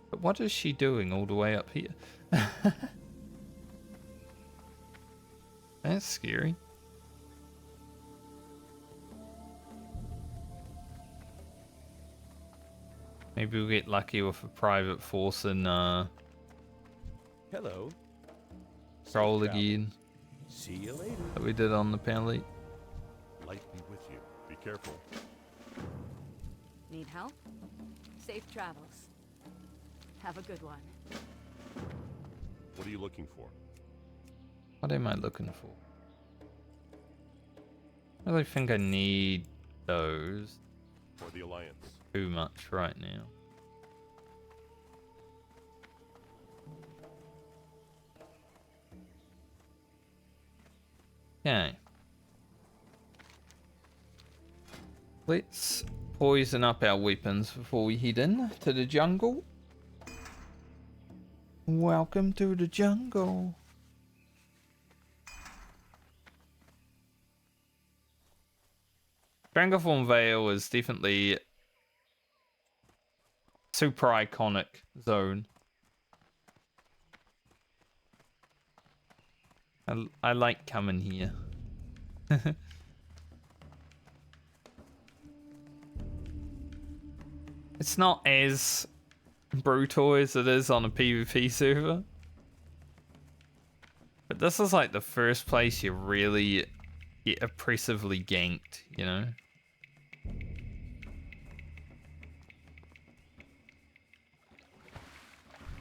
But what is she doing all the way up here? That's scary. Maybe we'll get lucky with a private force and Hello. roll Safe again. See you later. That we did on the Pally. Light be with you. Be careful. Need help? Safe travels. Have a good one. What are you looking for? What am I looking for? I really think I need those For the Alliance. too much right now. Okay. Let's poison up our weapons before we head in to the jungle. Welcome to the jungle. Strangleform Vale is definitely super iconic zone. I like coming here. It's not as brutal as it is on a PvP server. But this is like the first place you really get oppressively ganked, you know?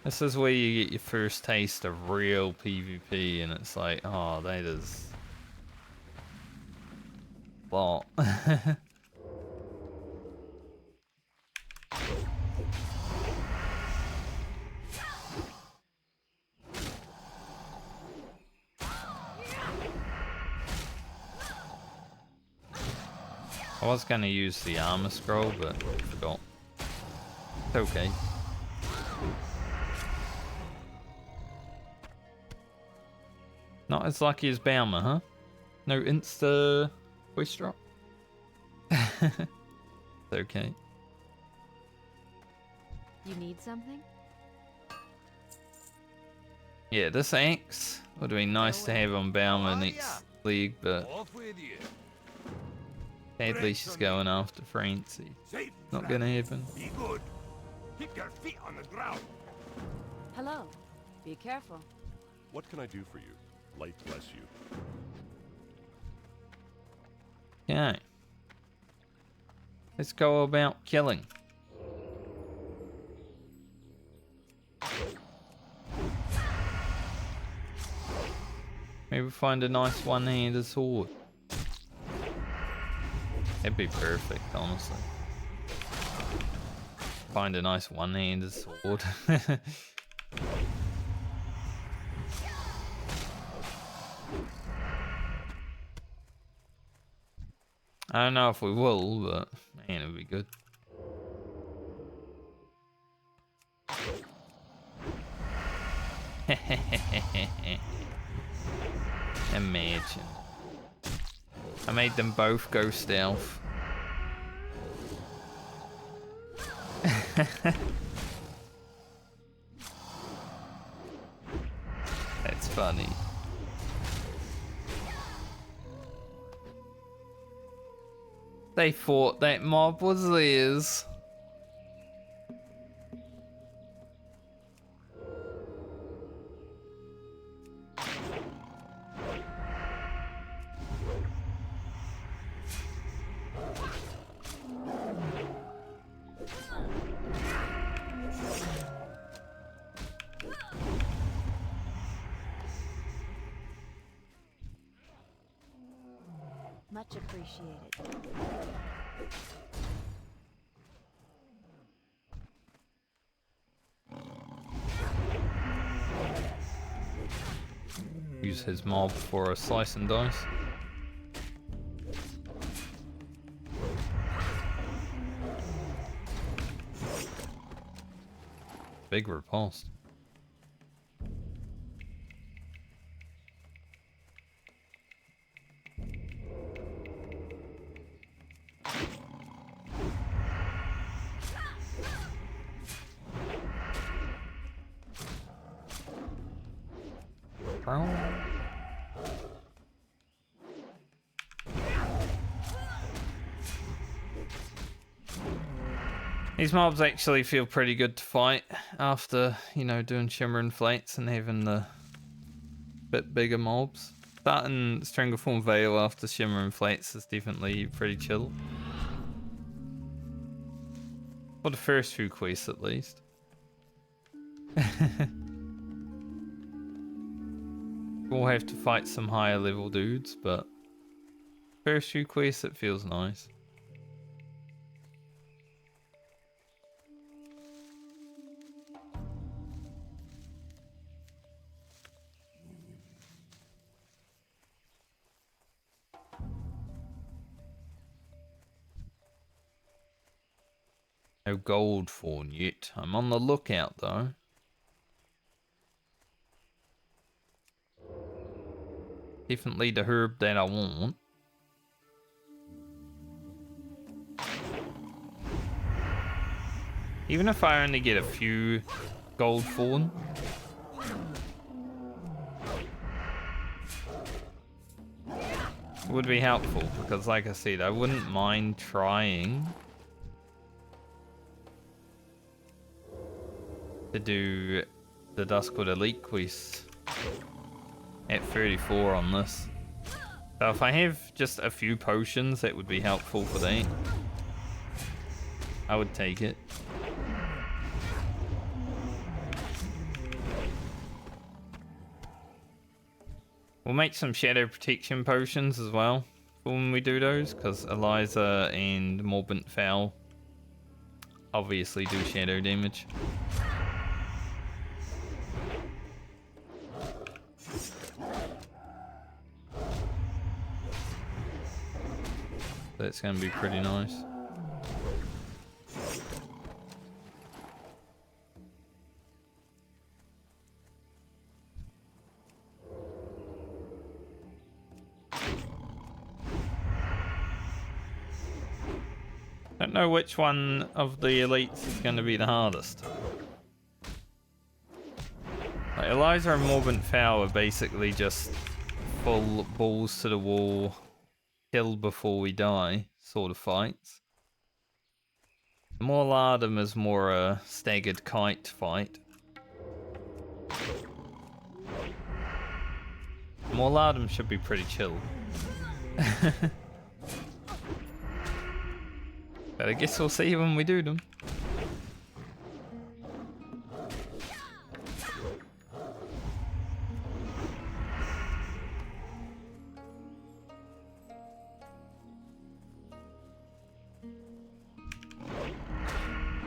This is where you get your first taste of real PvP, and it's like, oh, that is... well... I was gonna use the armor scroll, but forgot. It's okay. Not as lucky as Baumer, huh? No insta voice drop? It's okay. You need something? Yeah, this axe would have been nice to have on Baumer next league, but Off with you. sadly she's going after Francie. Safe. Not gonna happen. Be good. Keep your feet on the ground. Hello. Be careful. What can I do for you? Light bless you. Okay. Let's go about killing. Maybe find a nice one-handed sword. That'd be perfect, honestly. Find a nice one-handed sword. I don't know if we will, but man, it'd be good. Imagine. I made them both go stealth. That's funny. They thought that mob was theirs. Much appreciated. Use his mob for a slice and dice. Big repulse. These mobs actually feel pretty good to fight after, you know, doing shimmering flates and having the bit bigger mobs. Starting Strangleform Veil after shimmering flates is definitely pretty chill. For the first few quests at least. We'll have to fight some higher level dudes, but first few quests it feels nice. No gold fawn yet. I'm on the lookout though. Definitely the herb that I want. Even if I only get a few gold fawn, it would be helpful, because like I said, I wouldn't mind trying to do the Duskwood Elite quest at 34 on this. So if I have just a few potions, that would be helpful for that. I would take it. We'll make some shadow protection potions as well for when we do those, because Eliza and Morbent Fowl obviously do shadow damage. That's going to be pretty nice. Don't know which one of the elites is going to be the hardest. Like Eliza and Morbent Fowl are basically just full balls to the wall, kill before we die sort of fights. Morladum is more a staggered kite fight. Morladum should be pretty chill. But I guess we'll see when we do them.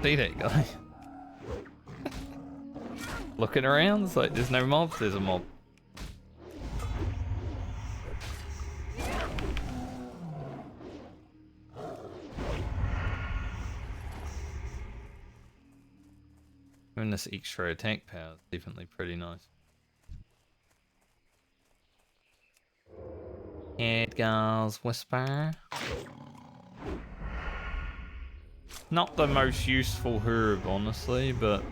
See that guy? Looking around, it's like there's no mobs, there's a mob. Having this extra attack power is definitely pretty nice. Edgar's Whisper. Not the most useful herb, honestly, but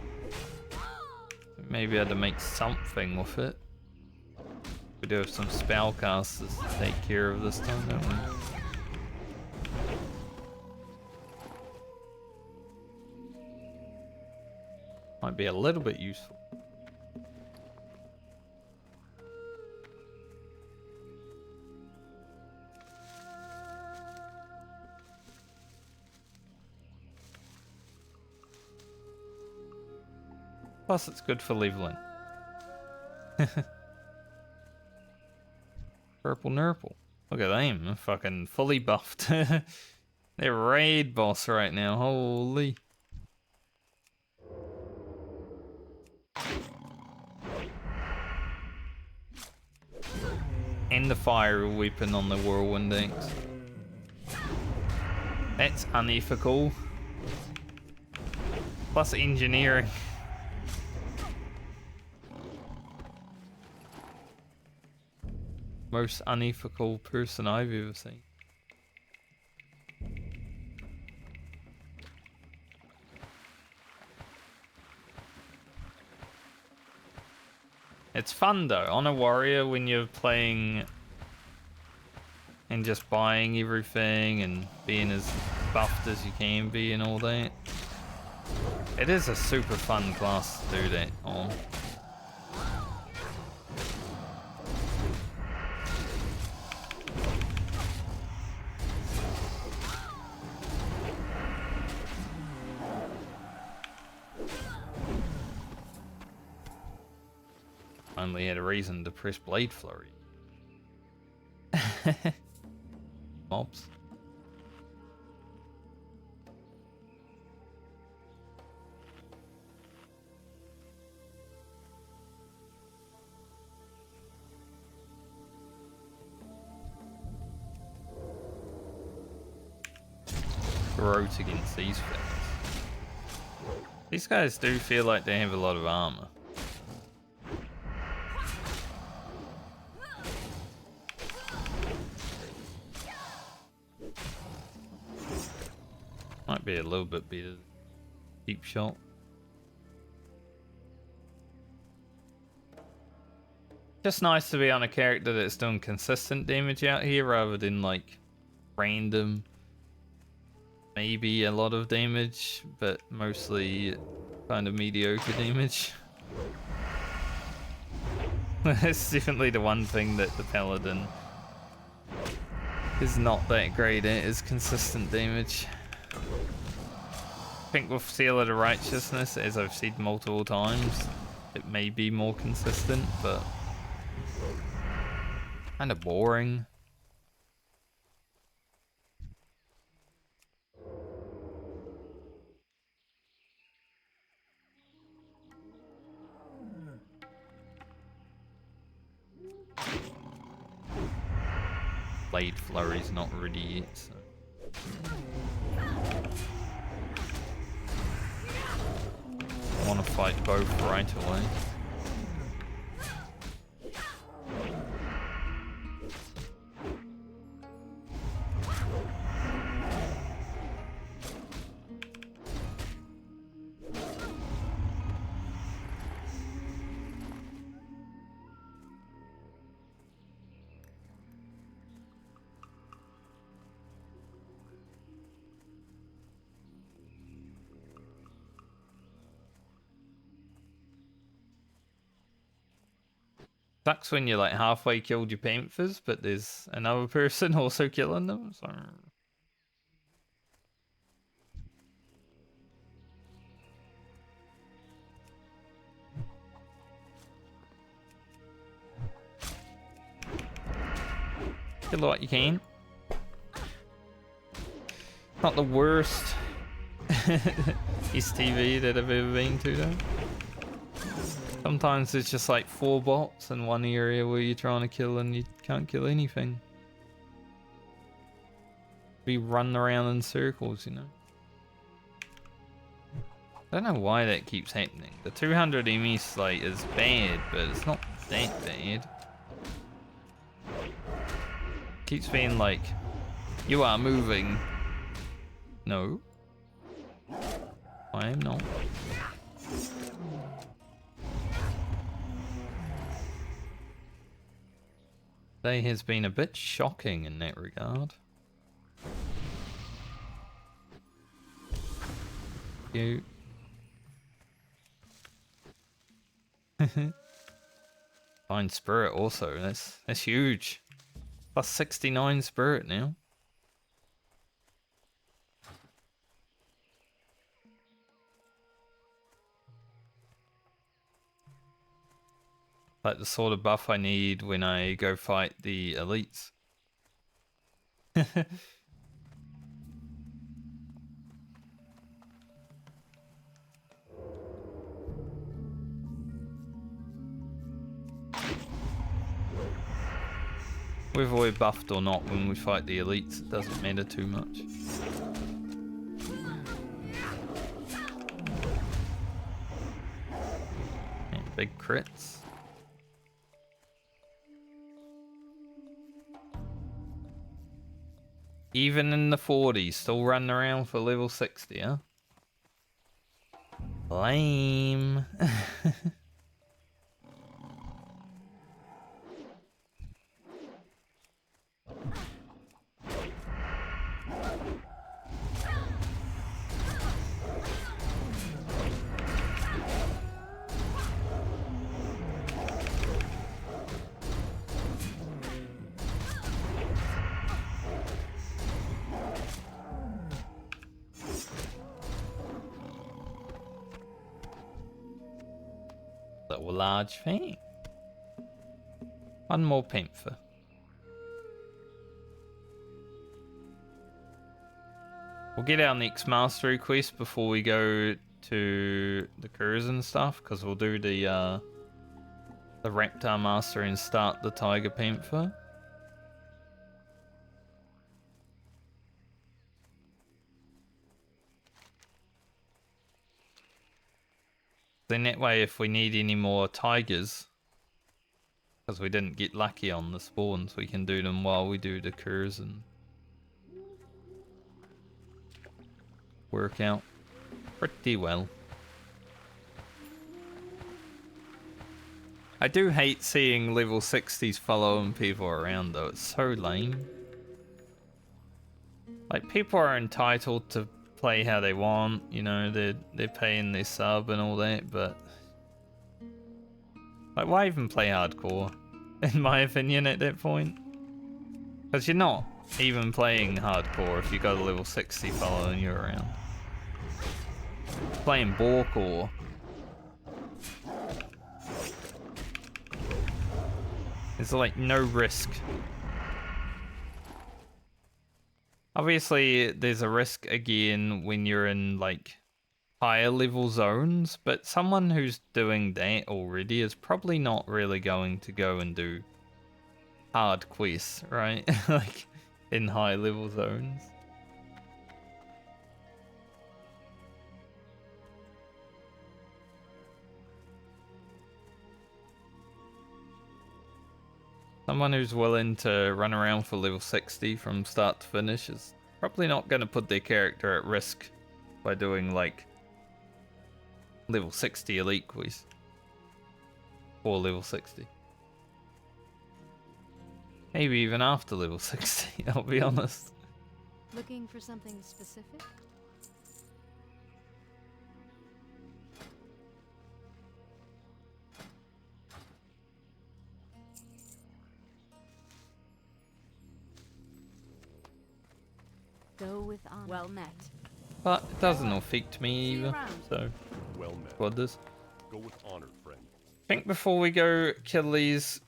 maybe I had to make something with it. We do have some spellcasters to take care of this time, don't we? Might be a little bit useful. Plus, it's good for leveling. Purple Nurple. Look at them. They're fucking fully buffed. They're raid boss right now. Holy. And the fire weapon on the Whirlwind Axe. That's unethical. Plus engineering. Most unethical person I've ever seen. It's fun though, on a warrior when you're playing and just buying everything and being as buffed as you can be and all that. It is a super fun class to do that on. Only had a reason to press Blade Flurry. Mobs. Groat against these fellas. These guys do feel like they have a lot of armor. Might be a little bit better. Deep shot. Just nice to be on a character that's doing consistent damage out here rather than like random, maybe a lot of damage, but mostly kind of mediocre damage. That's definitely the one thing that the Paladin is not that great at, is consistent damage. I think with Seal of the Righteousness, as I've said multiple times, it may be more consistent, but kind of boring. Blade Flurry's not ready yet, so. I want to fight both right away. Sucks when you're like halfway killed your Panthers, but there's another person also killing them, so... Kill what you can. Not the worst STV that I've ever been to though. Sometimes it's just like 4 bots in one area where you're trying to kill and you can't kill anything. Be running around in circles, you know. I don't know why that keeps happening. The 200 ME slate is bad, but it's not that bad. Keeps being like, you are moving. No. I am not. They has been a bit shocking in that regard. Cute. Fine spirit also, that's huge. Plus 69 spirit now. Like the sort of buff I need when I go fight the elites. Whether we're buffed or not when we fight the elites, it doesn't matter too much. And big crits. Even in the 40s, still running around for level 60, huh? Lame. Little large thing. One more panther. We'll get our next mastery quest before we go to the curs and stuff, because we'll do the raptor mastery and start the tiger panther. Then that way, if we need any more tigers, because we didn't get lucky on the spawns, we can do them while we do the curs and work out pretty well. I do hate seeing level 60s following people around though, it's so lame. Like, people are entitled to play how they want, you know, they're paying their sub and all that, but like, why even play hardcore, in my opinion, at that point? Because you're not even playing hardcore if you got a level 60 following you around. Playing Borkor. There's like no risk. Obviously, there's a risk again when you're in like higher level zones, but someone who's doing that already is probably not really going to go and do hard quests, right? Like in high level zones. Someone who's willing to run around for level 60 from start to finish is probably not going to put their character at risk by doing like level 60 elite quests. Or level 60. Maybe even after level 60, I'll be honest. Looking for something specific? Go with honor. Well met. But it doesn't affect me either, so Well met. what does? Go with honor, friend. I think before we go kill these,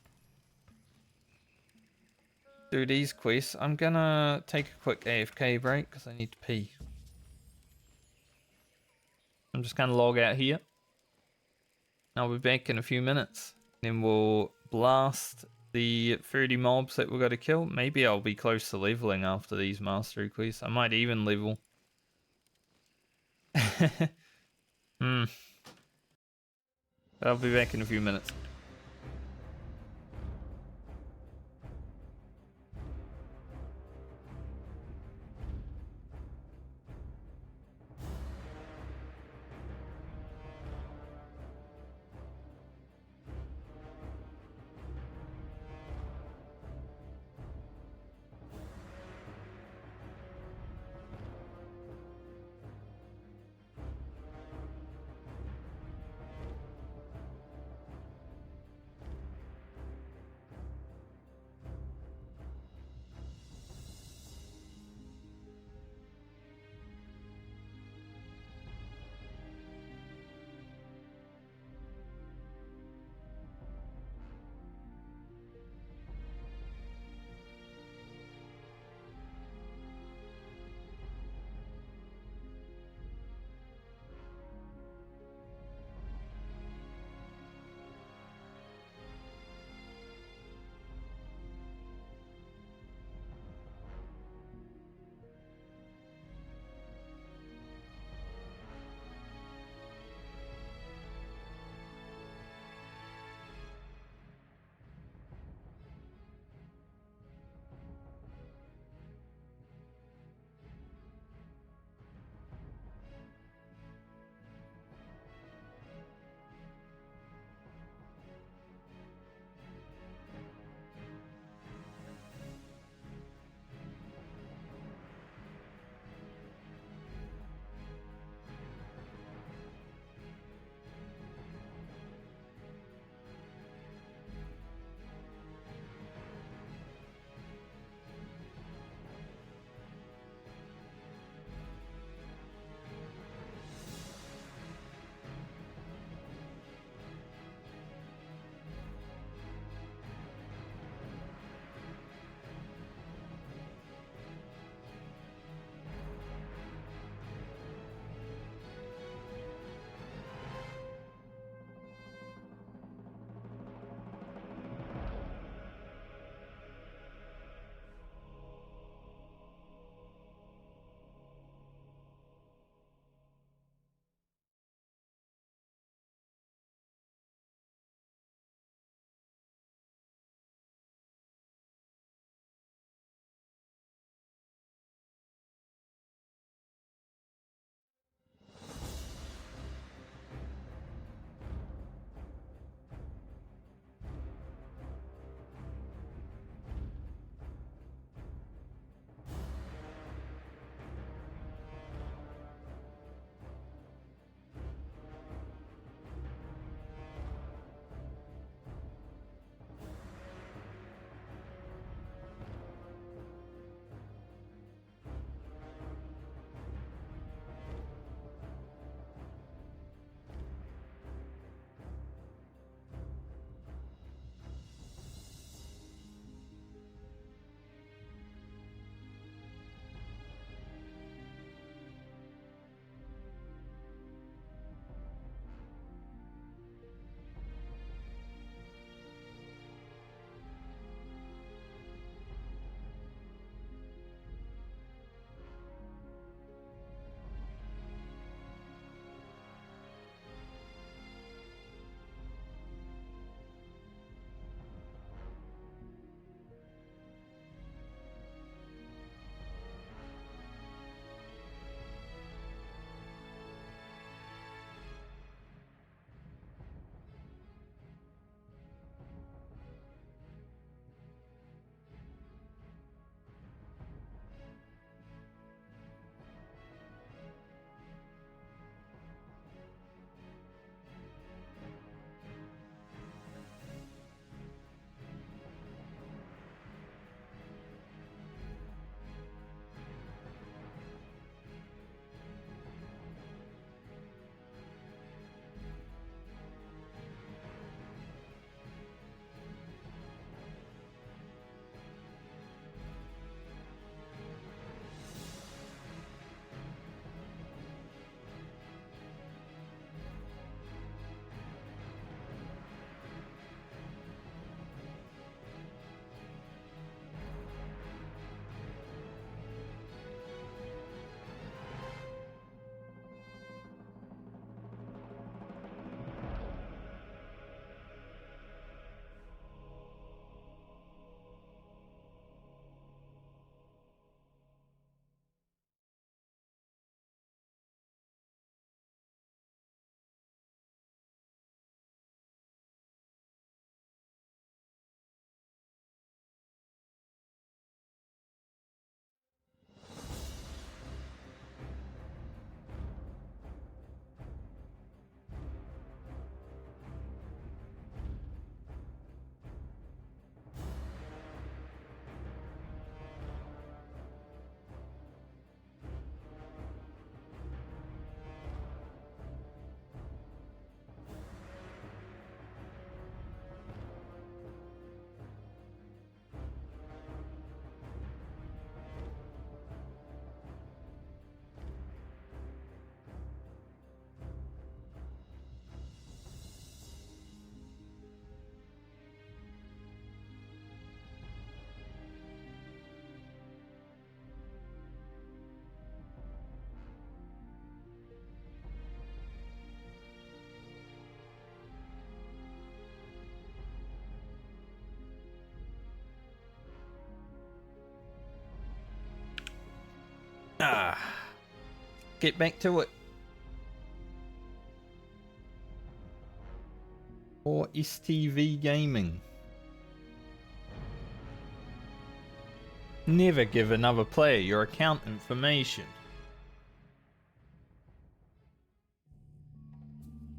do these quests, I'm gonna take a quick AFK break because I need to pee. I'm just gonna log out here. I'll be back in a few minutes. Then we'll blast the 30 mobs that we've got to kill. Maybe I'll be close to leveling after these mastery quests. I might even level. I'll be back in a few minutes. Ah, get back to it. Or STV Gaming. Never give another player your account information.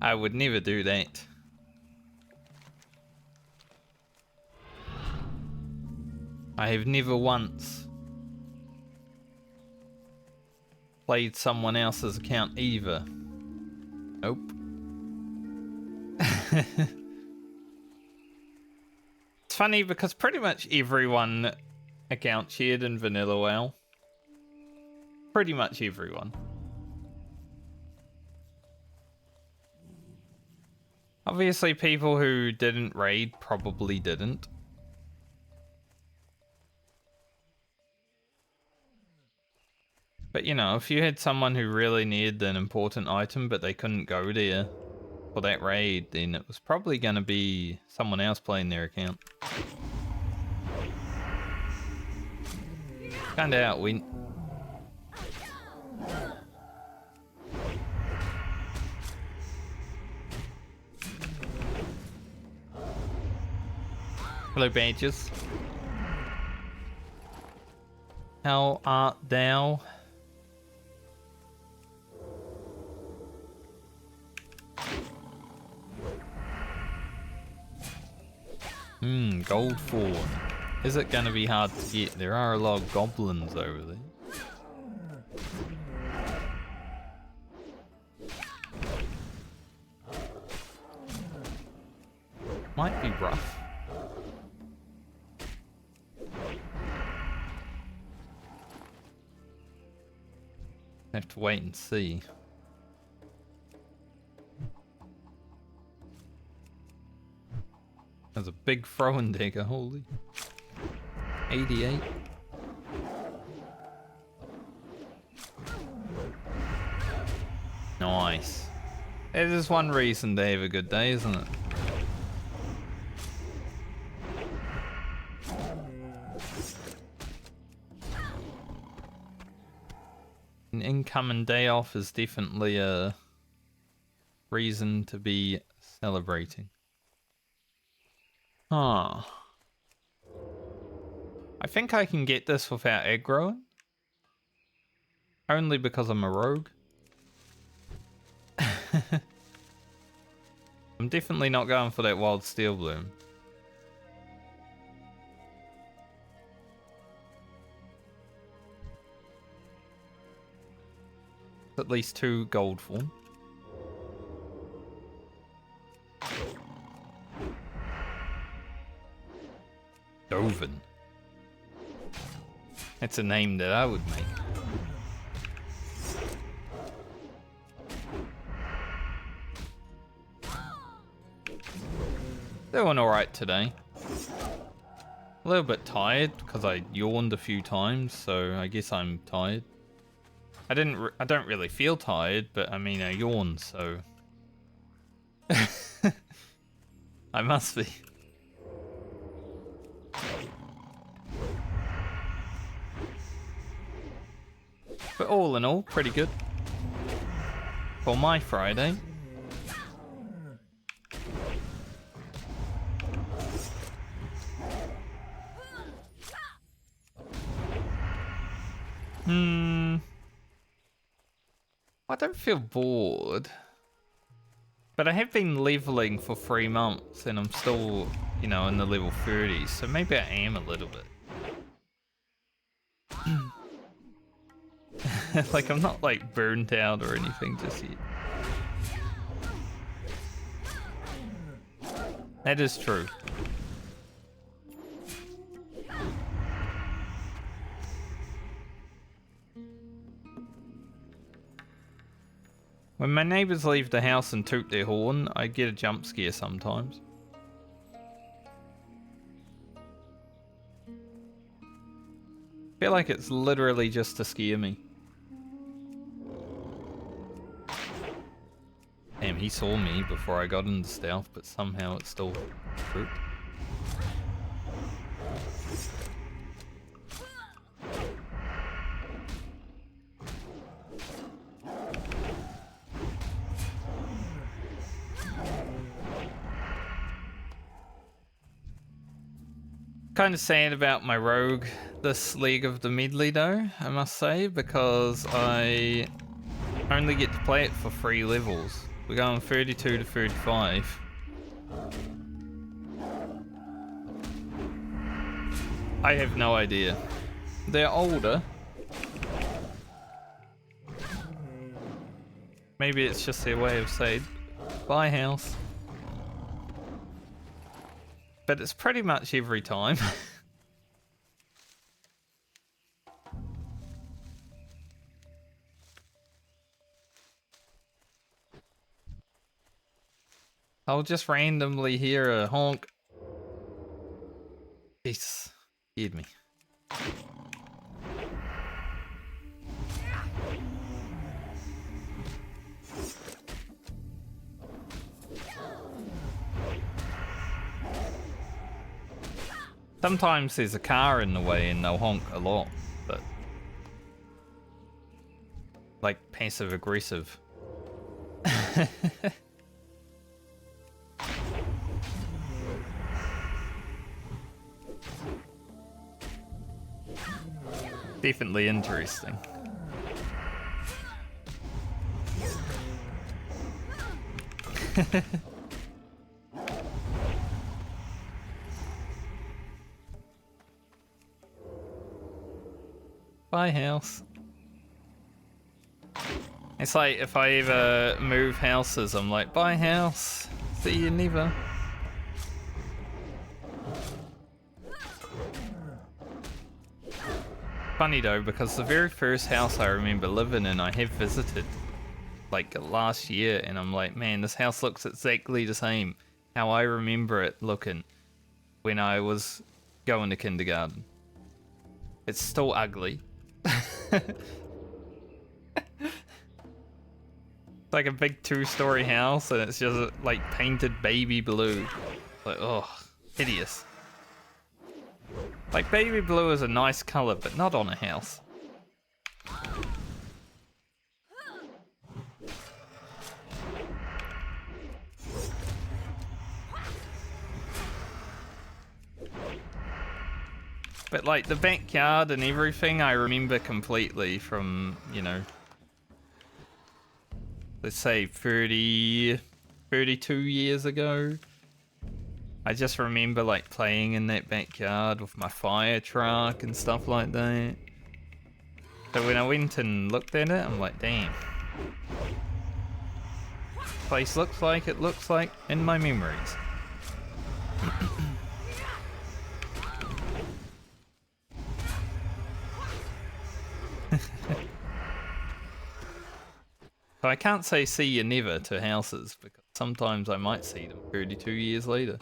I would never do that. I have never once played someone else's account either. Nope. It's funny because pretty much everyone account shared in Vanilla WoW. Pretty much everyone. Obviously people who didn't raid probably didn't. But you know, if you had someone who really needed an important item but they couldn't go there for that raid, then it was probably going to be someone else playing their account. Kinda out went. Hello, badges. How art thou? Gold 4. Is it gonna be hard to get? There are a lot of goblins over there. Might be rough. Have to wait and see. There's a big throwing dagger, holy. 88. Nice. It is one reason they have a good day, isn't it? An income and day off is definitely a reason to be celebrating. Huh. I think I can get this without aggroing. Only because I'm a rogue. I'm definitely not going for that wild steel bloom. At least 2 gold form. Dovin. That's a name that I would make. Doing alright today. A little bit tired because I yawned a few times, so I guess I'm tired. I don't really feel tired, but I mean I yawned, so I must be. But all in all, pretty good for my Friday. I don't feel bored, but I have been leveling for 3 months and I'm still, you know, in the level 30s, so maybe I am a little bit. Like, I'm not like burnt out or anything just yet. That is true. When my neighbours leave the house and toot their horn, I get a jump scare sometimes. I feel like it's literally just to scare me. Damn, he saw me before I got into stealth, but somehow it still worked. Kind of sad about my rogue this League of the Medley though, I must say, because I only get to play it for 3 levels. We're going 32 to 35. I have no idea. They're older. Maybe it's just their way of saying, bye house. But it's pretty much every time. I'll just randomly hear a honk. Jesus, scared me. Sometimes there's a car in the way and they'll honk a lot, but like passive aggressive. Definitely interesting. Bye house. It's like if I ever move houses, I'm like, bye house, see you never. Funny though, because the very first house I remember living in, I have visited like last year, and I'm like, man, this house looks exactly the same how I remember it looking when I was going to kindergarten. It's still ugly. It's like a big 2-story house, and it's just like painted baby blue. Like, oh, hideous. Like, baby blue is a nice color, but not on a house. But like the backyard and everything, I remember completely from, you know, let's say 32 years ago. I just remember like playing in that backyard with my fire truck and stuff like that. So when I went and looked at it, I'm like, damn. Place looks like it looks like in my memories. So I can't say see you never to houses, because sometimes I might see them 32 years later.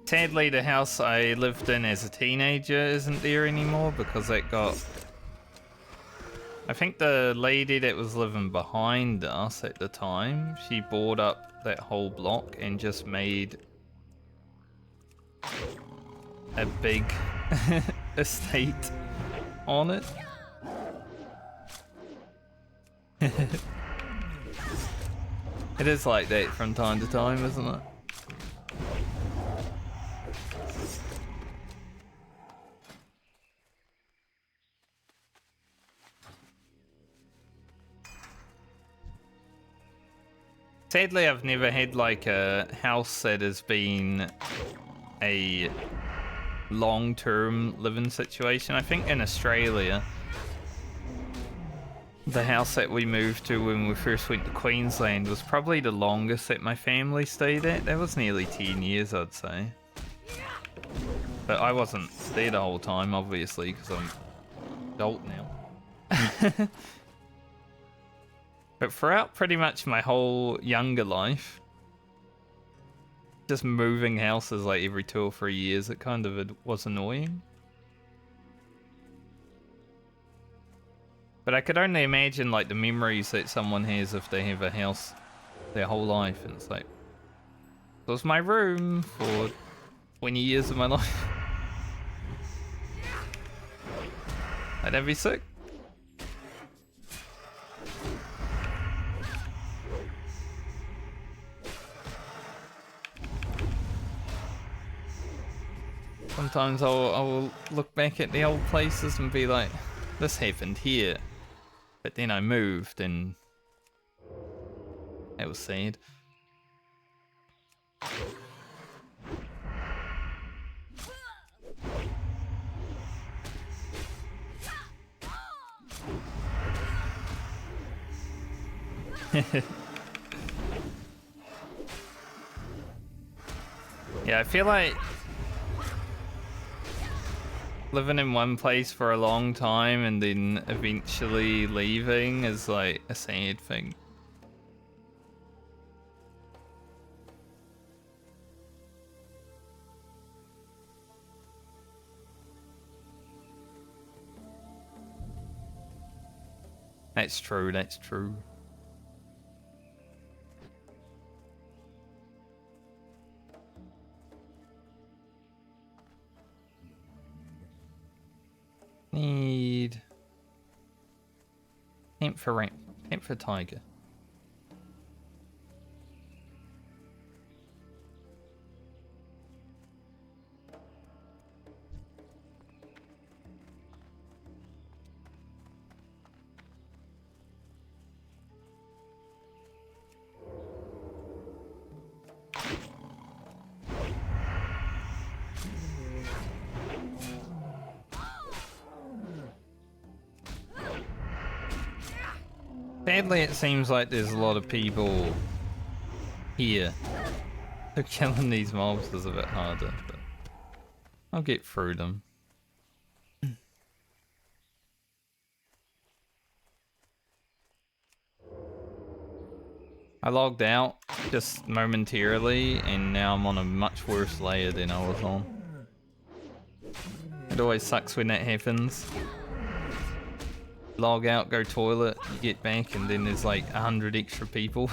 Sadly, the house I lived in as a teenager isn't there anymore because it got... I think the lady that was living behind us at the time, she bought up that whole block and just made a big estate on it. It is like that from time to time, isn't it? Sadly, I've never had like a house that has been a long-term living situation. I think in Australia, the house that we moved to when we first went to Queensland was probably the longest that my family stayed at. That was nearly 10 years, I'd say. But I wasn't there the whole time, obviously, because I'm adult now. But throughout pretty much my whole younger life, just moving houses like every 2 or 3 years, it kind of was annoying. But I could only imagine like the memories that someone has if they have a house their whole life, and it's like was my room for 20 years of my life. That'd be sick. Sometimes I'll look back at the old places and be like, this happened here. But then I moved and that was sad. Yeah, I feel like living in one place for a long time and then eventually leaving is like a sad thing. That's true, that's true. Need camp for ramp, camp for tiger. Sadly, it seems like there's a lot of people here. So killing these mobs is a bit harder, but I'll get through them. I logged out just momentarily, and now I'm on a much worse layer than I was on. It always sucks when that happens. Log out, go toilet, you get back, and then there's like 100 extra people.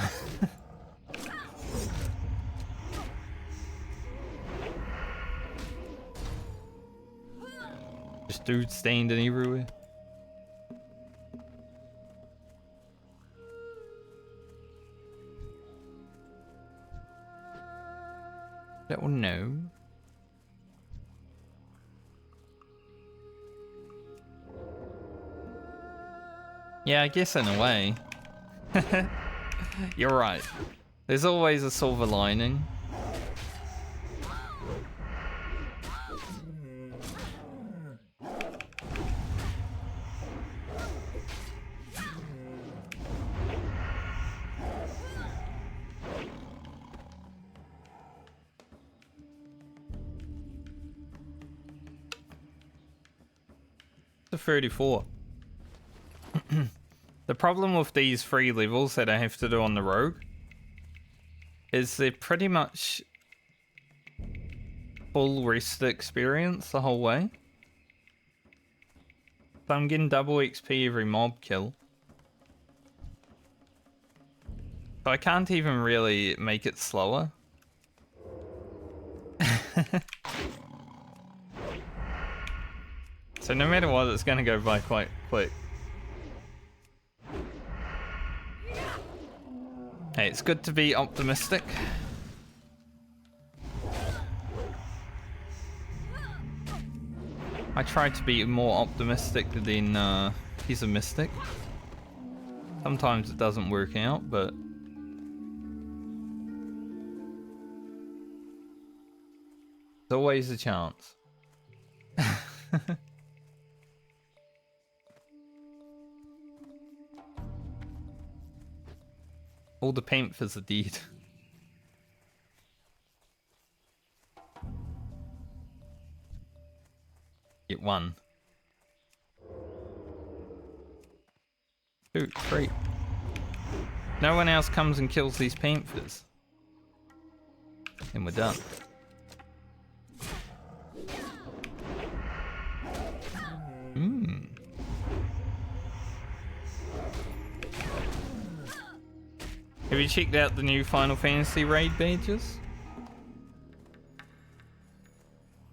Just dudes standing everywhere. That one, no. Yeah, I guess in a way. You're right. There's always a silver lining. The 34. The problem with these 3 levels that I have to do on the rogue is they're pretty much full rest experience the whole way. So I'm getting double XP every mob kill. So I can't even really make it slower. So no matter what, it's going to go by quite quick. Hey, it's good to be optimistic. I try to be more optimistic than pessimistic. Sometimes it doesn't work out, but there's always a chance. All the Panthers are dead. Get 1. 2, 3. No one else comes and kills these Panthers. And we're done. Have you checked out the new Final Fantasy raid badges?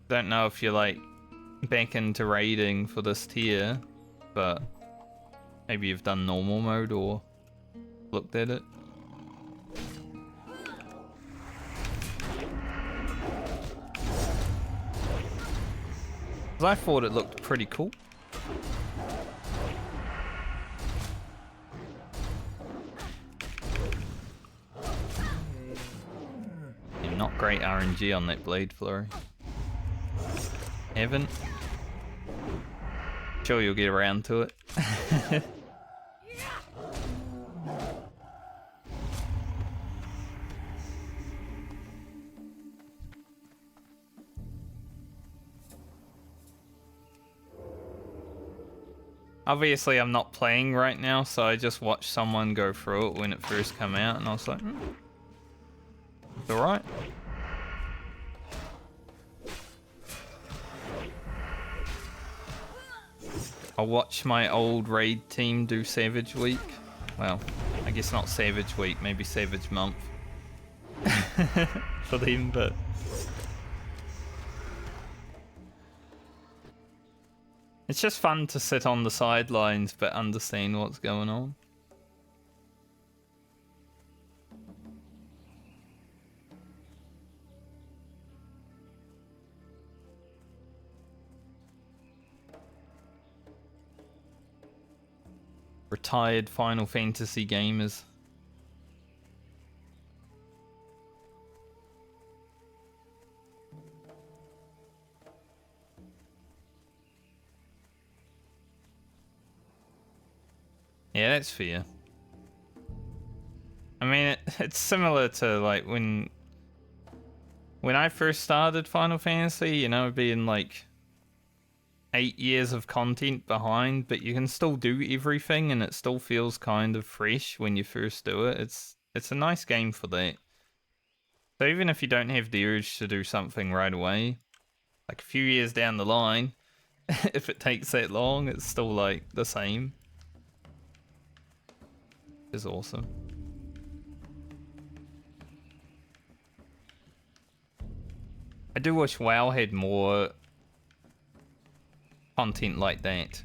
Don't know if you're like back into raiding for this tier, but maybe you've done normal mode or looked at it. I thought it looked pretty cool. Yeah, not great RNG on that blade flurry. Haven't. Sure you'll get around to it. Obviously, I'm not playing right now, so I just watched someone go through it when it first came out, and I was like, it's alright. I'll watch my old raid team do Savage Week. Well, I guess not Savage Week, maybe Savage Month. For them, but... It's just fun to sit on the sidelines but understand what's going on. Retired Final Fantasy gamers. Yeah, that's fair. I mean, it's similar to like when I first started Final Fantasy, you know, being like 8 years of content behind, but you can still do everything and it still feels kind of fresh when you first do it. It's a nice game for that. So even if you don't have the urge to do something right away, like a few years down the line, if it takes that long, it's still like the same. Is awesome. I do wish WoW had more content like that,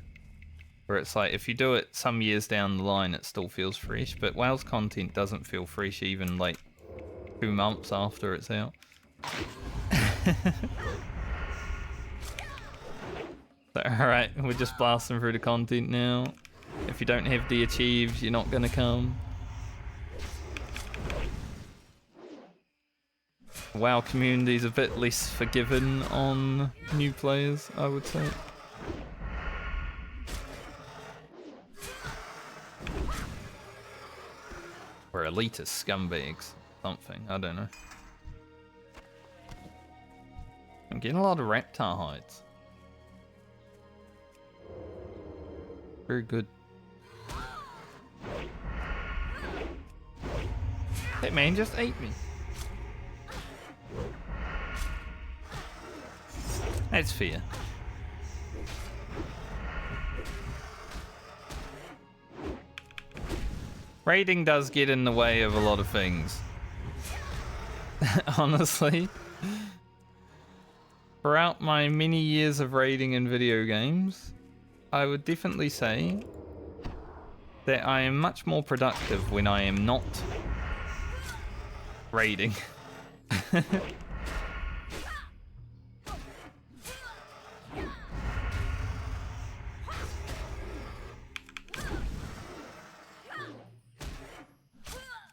where it's like if you do it some years down the line it still feels fresh, but WoW's content doesn't feel fresh even like 2 months after it's out. So, alright, we're just blasting through the content now. If you don't have the achieves, you're not gonna come. WoW community's a bit less forgiving on new players, I would say. Or elitist scumbags, something, I don't know. I'm getting a lot of reptile hides. Very good. That man just ate me. That's fair. Raiding does get in the way of a lot of things. Honestly. Throughout my many years of raiding in video games, I would definitely say that I am much more productive when I am not raiding.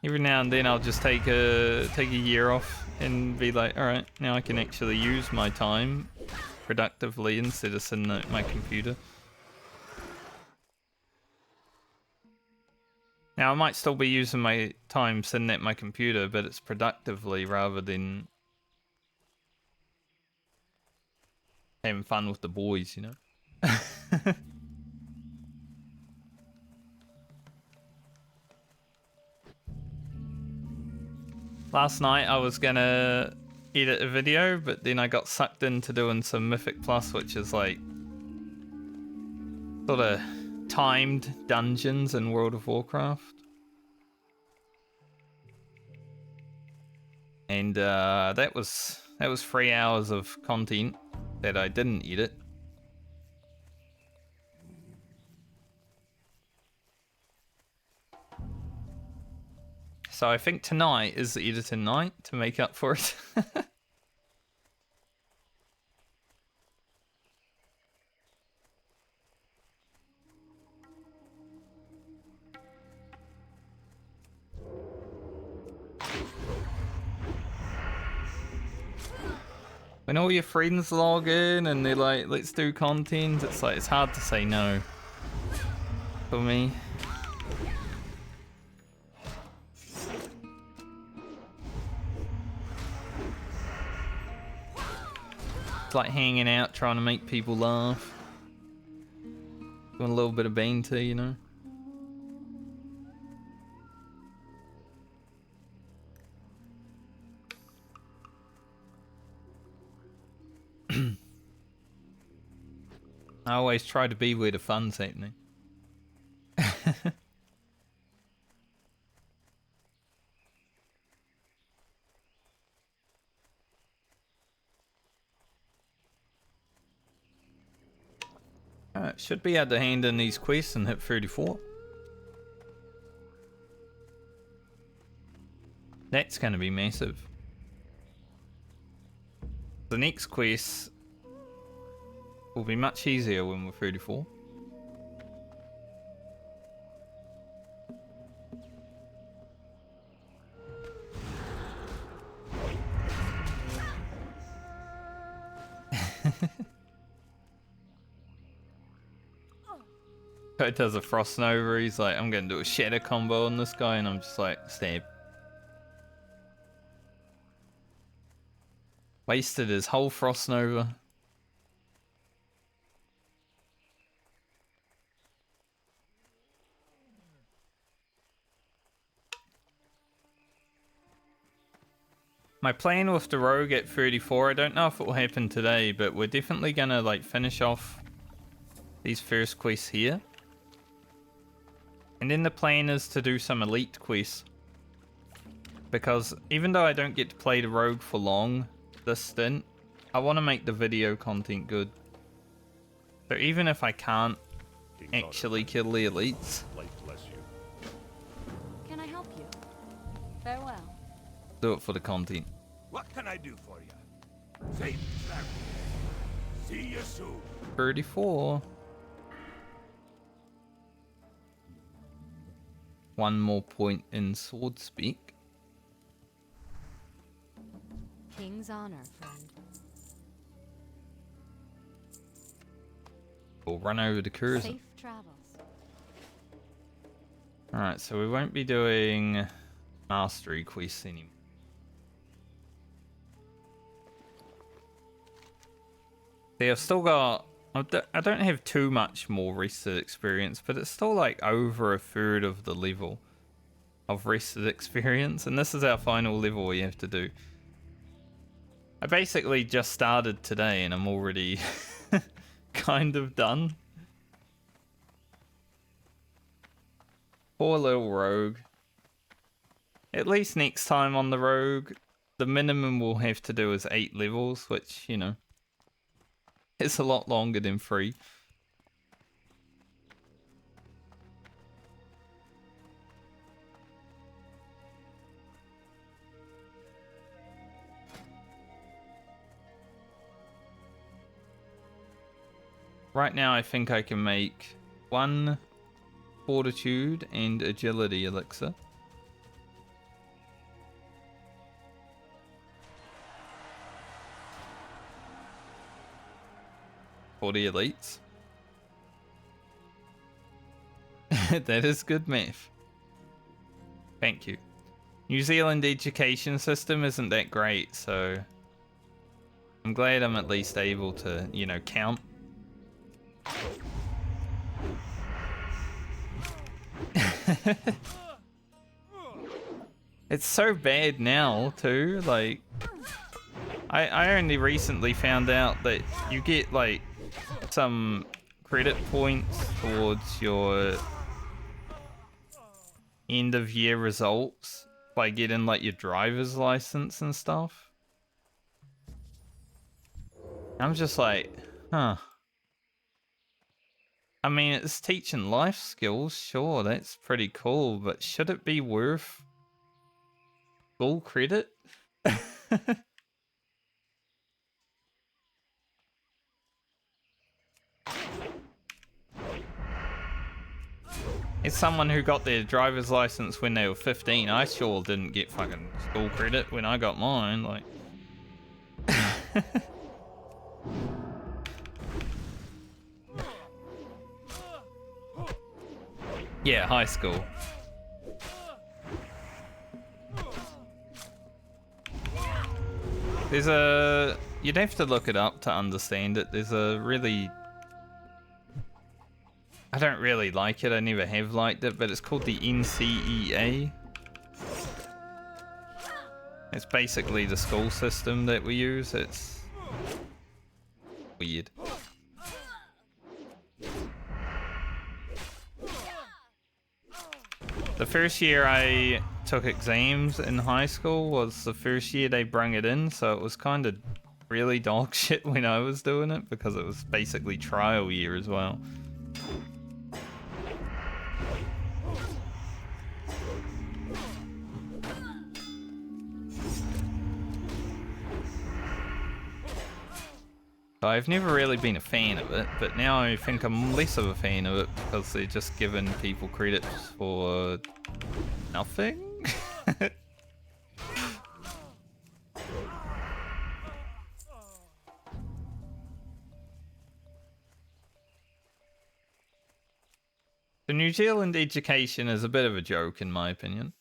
Every now and then I'll just take a year off and be like, alright, now I can actually use my time productively instead of sitting at my computer. Now I might still be using my time sitting at my computer, but it's productively rather than having fun with the boys, you know? Last night I was gonna edit a video, but then I got sucked into doing some Mythic Plus, which is like sort of timed dungeons in World of Warcraft. And that was 3 hours of content that I didn't eat it. So I think tonight is the editing night to make up for it. When all your friends log in and they're like, let's do content, it's like, it's hard to say no for me. It's like hanging out, trying to make people laugh. Doing a little bit of banter, you know? I always try to be where the fun's happening. Alright, should be able to hand in these quests and hit 34. That's going to be massive. The next quest will be much easier when we're 34. It does a Frost Nova, he's like, I'm gonna do a shatter combo on this guy, and I'm just like, stab. Wasted his whole Frost Nova. My plan with the rogue at 34, I don't know if it will happen today, but we're definitely gonna like finish off these first quests here. And then the plan is to do some elite quests. Because even though I don't get to play the rogue for long this stint, I want to make the video content good. So even if I can't actually kill the elites, Life bless you. Can I help you? Farewell. do it for the content. What can I do for you? Safe travel. See you soon. 34. One more point in sword speak. King's honor, friend. We'll run over to Curzon. Safe travels. Alright, so we won't be doing mastery quests anymore. See, I've still got... I don't have too much more rested experience, but it's still like over a third of the level of rested experience, and this is our final level we have to do. I basically just started today and I'm already kind of done. Poor little rogue. At least next time on the rogue, the minimum we'll have to do is 8 levels, which, you know, it's a lot longer than 3. Right now I think I can make 1 fortitude and agility elixir. For the elites. That is good math. Thank you. New Zealand education system isn't that great, so I'm glad I'm at least able to, you know, count. It's so bad now too, like I only recently found out that you get like some credit points towards your end of year results by getting like your driver's license and stuff. I'm just like, huh. I mean, it's teaching life skills, sure, that's pretty cool, but should it be worth full credit? As someone who got their driver's license when they were 15, I sure didn't get fucking school credit when I got mine, like. Yeah, high school. There's a... You'd have to look it up to understand it. There's a really... I don't really like it. I never have liked it, but it's called the NCEA. It's basically the school system that we use. It's weird. The first year I took exams in high school was the first year they brung it in, so it was kind of really dog shit when I was doing it because it was basically trial year as well. I've never really been a fan of it, but now I think I'm less of a fan of it because they're just giving people credits for nothing. The New Zealand education is a bit of a joke in my opinion.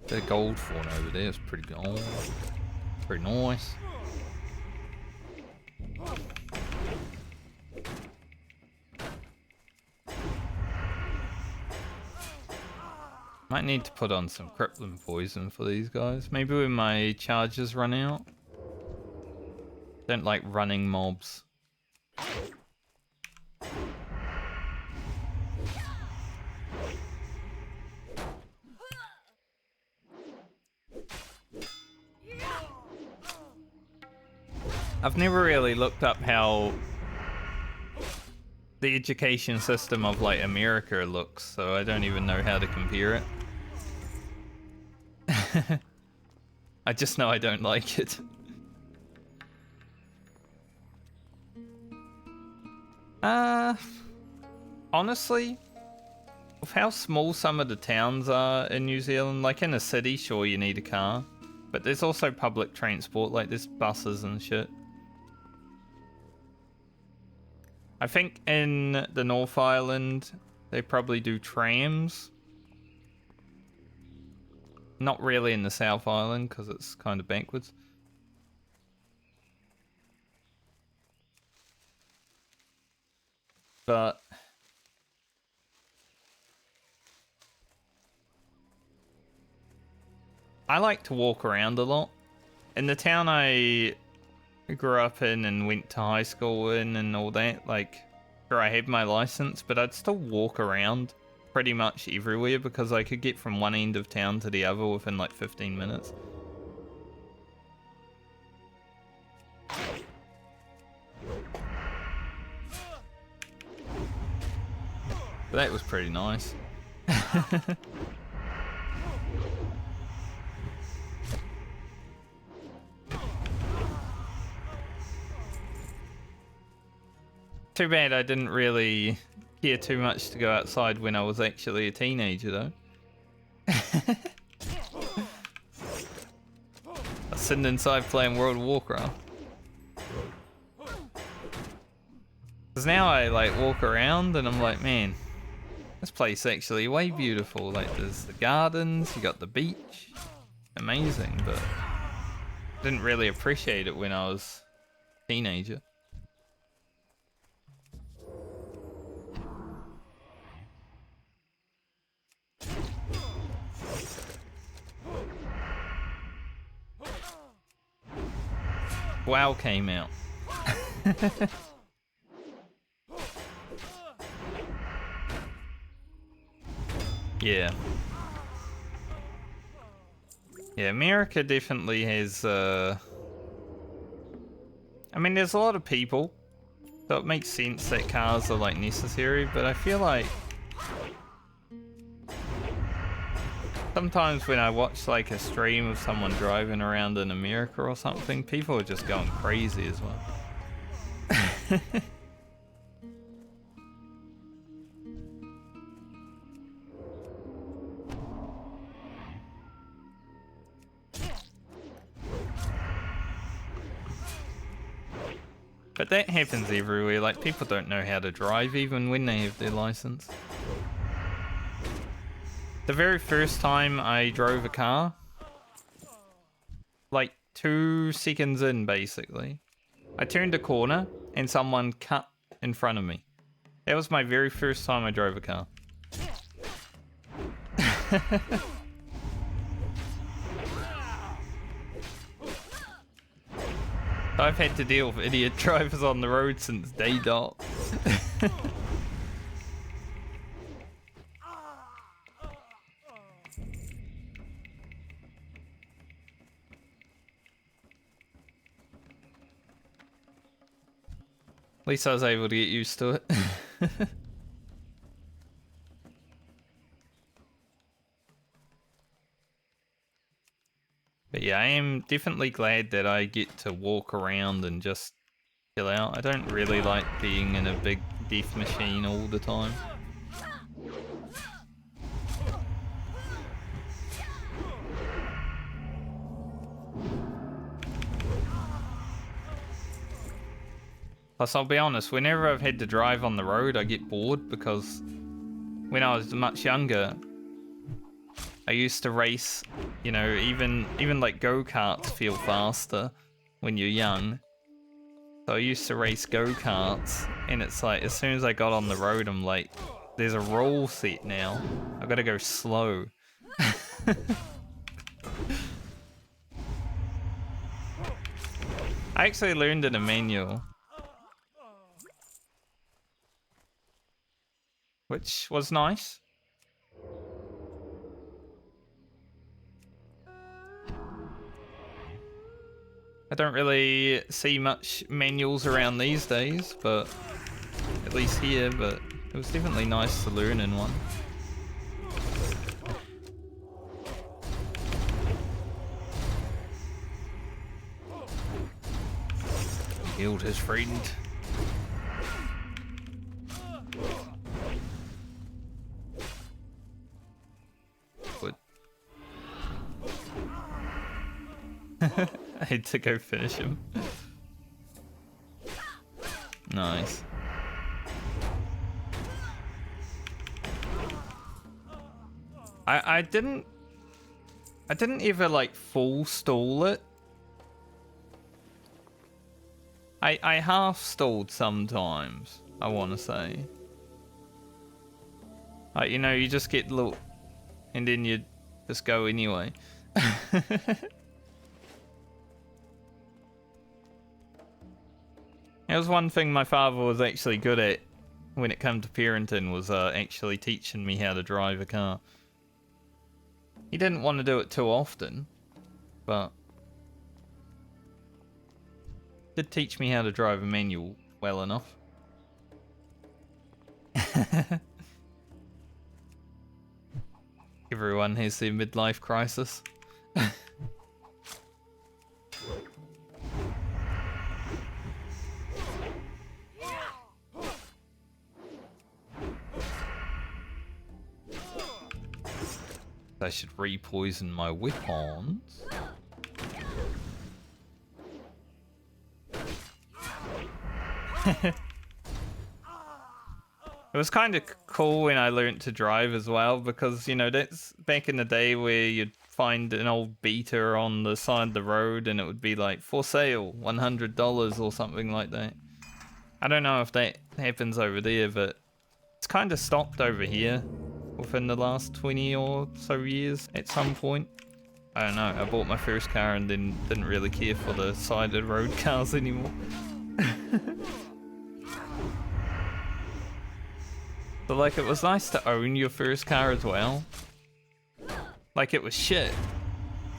The gold fawn over there is pretty gold. Pretty nice. Might need to put on some crippling poison for these guys. Maybe when my charges run out. Don't like running mobs. I've never really looked up how the education system of like America looks, so I don't even know how to compare it. I just know I don't like it. Honestly, with how small some of the towns are in New Zealand, like in a city, sure you need a car, but there's also public transport, like there's buses and shit. I think in the North Island, they probably do trams. Not really in the South Island, because it's kind of backwards. But I like to walk around a lot. In the town I grew up in and went to high school in and all that, like, sure I had my license, but I'd still walk around pretty much everywhere because I could get from one end of town to the other within like 15 minutes. But that was pretty nice. Too bad I didn't really care too much to go outside when I was actually a teenager, though. I was sitting inside playing World of Warcraft. Because now I like walk around and I'm like, man, this place actually way beautiful. Like there's the gardens, you got the beach, amazing. But didn't really appreciate it when I was a teenager. WoW came out. Yeah. Yeah, America definitely has, I mean, there's a lot of people, so it makes sense that cars are, like, necessary, but I feel like sometimes when I watch, like, a stream of someone driving around in America or something, people are just going crazy as well. But that happens everywhere, like people don't know how to drive even when they have their license. The very first time I drove a car, like 2 seconds in basically, I turned a corner and someone cut in front of me. That was my very first time I drove a car. I've had to deal with idiot drivers on the road since day dot. At least I was able to get used to it. But yeah, I am definitely glad that I get to walk around and just chill out. I don't really like being in a big death machine all the time. Plus, I'll be honest, whenever I've had to drive on the road, I get bored because when I was much younger, I used to race, you know, even like go-karts feel faster when you're young. So I used to race go-karts, and it's like, as soon as I got on the road, I'm like, there's a roll set now. I've got to go slow. I actually learned in a manual, which was nice. I don't really see much manuals around these days, but at least here, but it was definitely nice to learn in one. Killed his friend. Good. I had to go finish him. Nice. I didn't ever like full stall it. I half stalled sometimes, I wanna say. Like, you know, you just get little and then you just go anyway. That was one thing my father was actually good at when it came to parenting, was actually teaching me how to drive a car. He didn't want to do it too often, but did teach me how to drive a manual well enough. Everyone has their midlife crisis. I should re-poison my weapons. It was kind of cool when I learnt to drive as well, because, you know, that's back in the day where you'd find an old beater on the side of the road and it would be like, for sale, $100 or something like that. I don't know if that happens over there, but it's kind of stopped over here within the last 20 or so years at some point. I don't know, I bought my first car and then didn't really care for the sided road cars anymore. But like, it was nice to own your first car as well. Like, it was shit.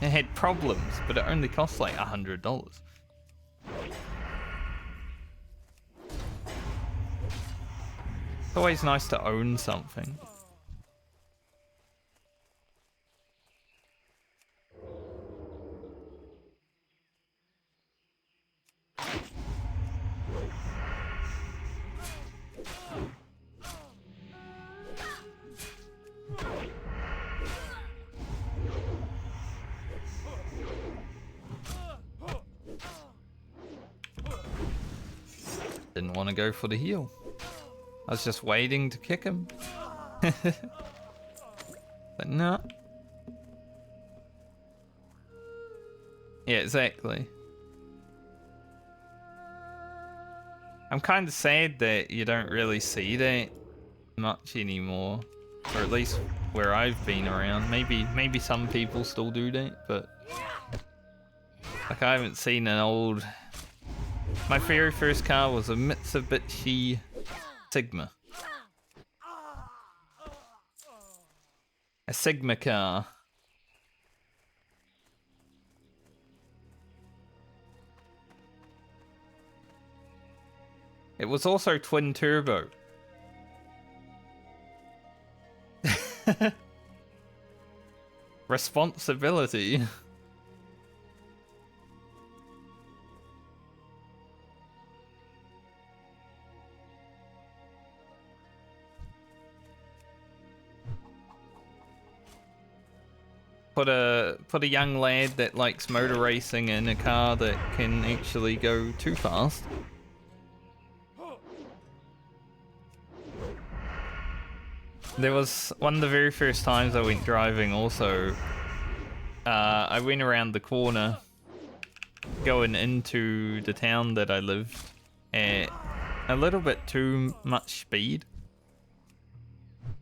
It had problems, but it only cost like $100. It's always nice to own something. Didn't want to go for the heel. I was just waiting to kick him. But no. Yeah, exactly. I'm kind of sad that you don't really see that much anymore. Or at least where I've been around. Maybe some people still do that, but like, I haven't seen an old... My very first car was a Mitsubishi Sigma. A Sigma car. It was also twin turbo. Responsibility. Put a young lad that likes motor racing in a car that can actually go too fast. There was one of the very first times I went driving also. I went around the corner going into the town that I lived at a little bit too much speed.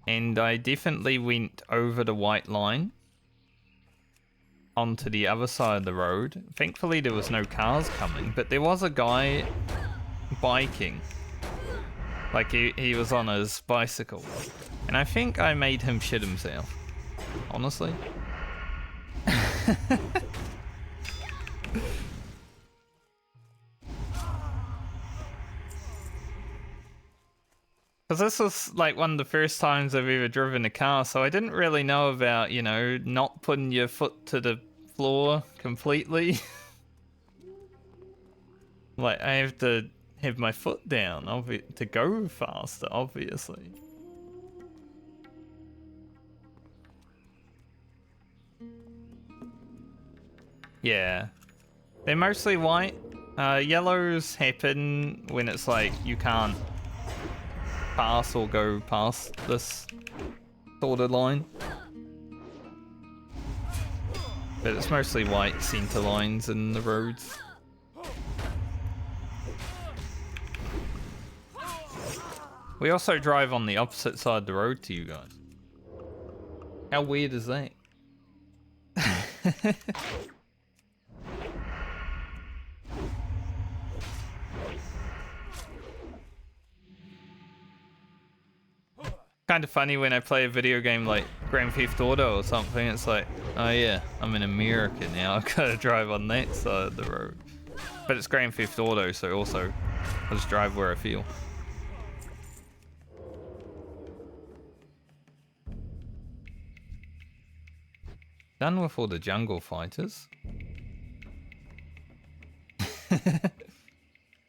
And I definitely went over the white line onto the other side of the road. Thankfully there was no cars coming, but there was a guy biking. Like, he was on his bicycle. And I think I made him shit himself. Honestly. Because this was like one of the first times I've ever driven a car, so I didn't really know about, you know, not putting your foot to the floor completely. Like, I have to have my foot down to go faster, obviously. Yeah. They're mostly white. Yellows happen when it's like you can't pass or go past this sort of line. But it's mostly white center lines in the roads. We also drive on the opposite side of the road to you guys. How weird is that? Kind of funny when I play a video game like Grand Theft Auto or something. It's like, oh yeah, I'm in America now. I've got to drive on that side of the road. But it's Grand Theft Auto, so also I just drive where I feel. Done with all the jungle fighters.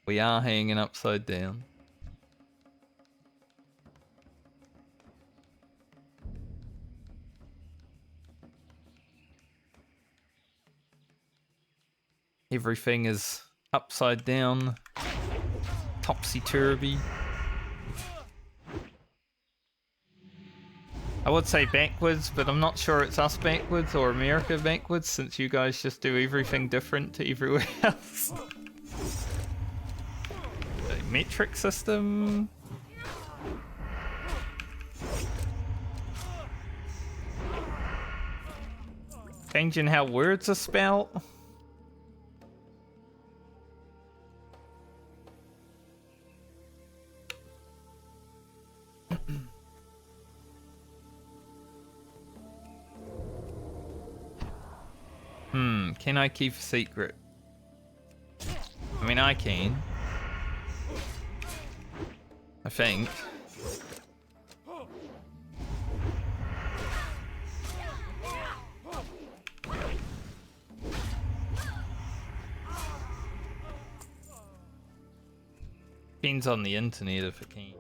We are hanging upside down. Everything is upside down, topsy-turvy. I would say backwards, but I'm not sure it's us backwards or America backwards, since you guys just do everything different to everywhere else. A metric system. Changing how words are spelled. Can I keep a secret? I mean, I can. I think. Depends on the internet if it can.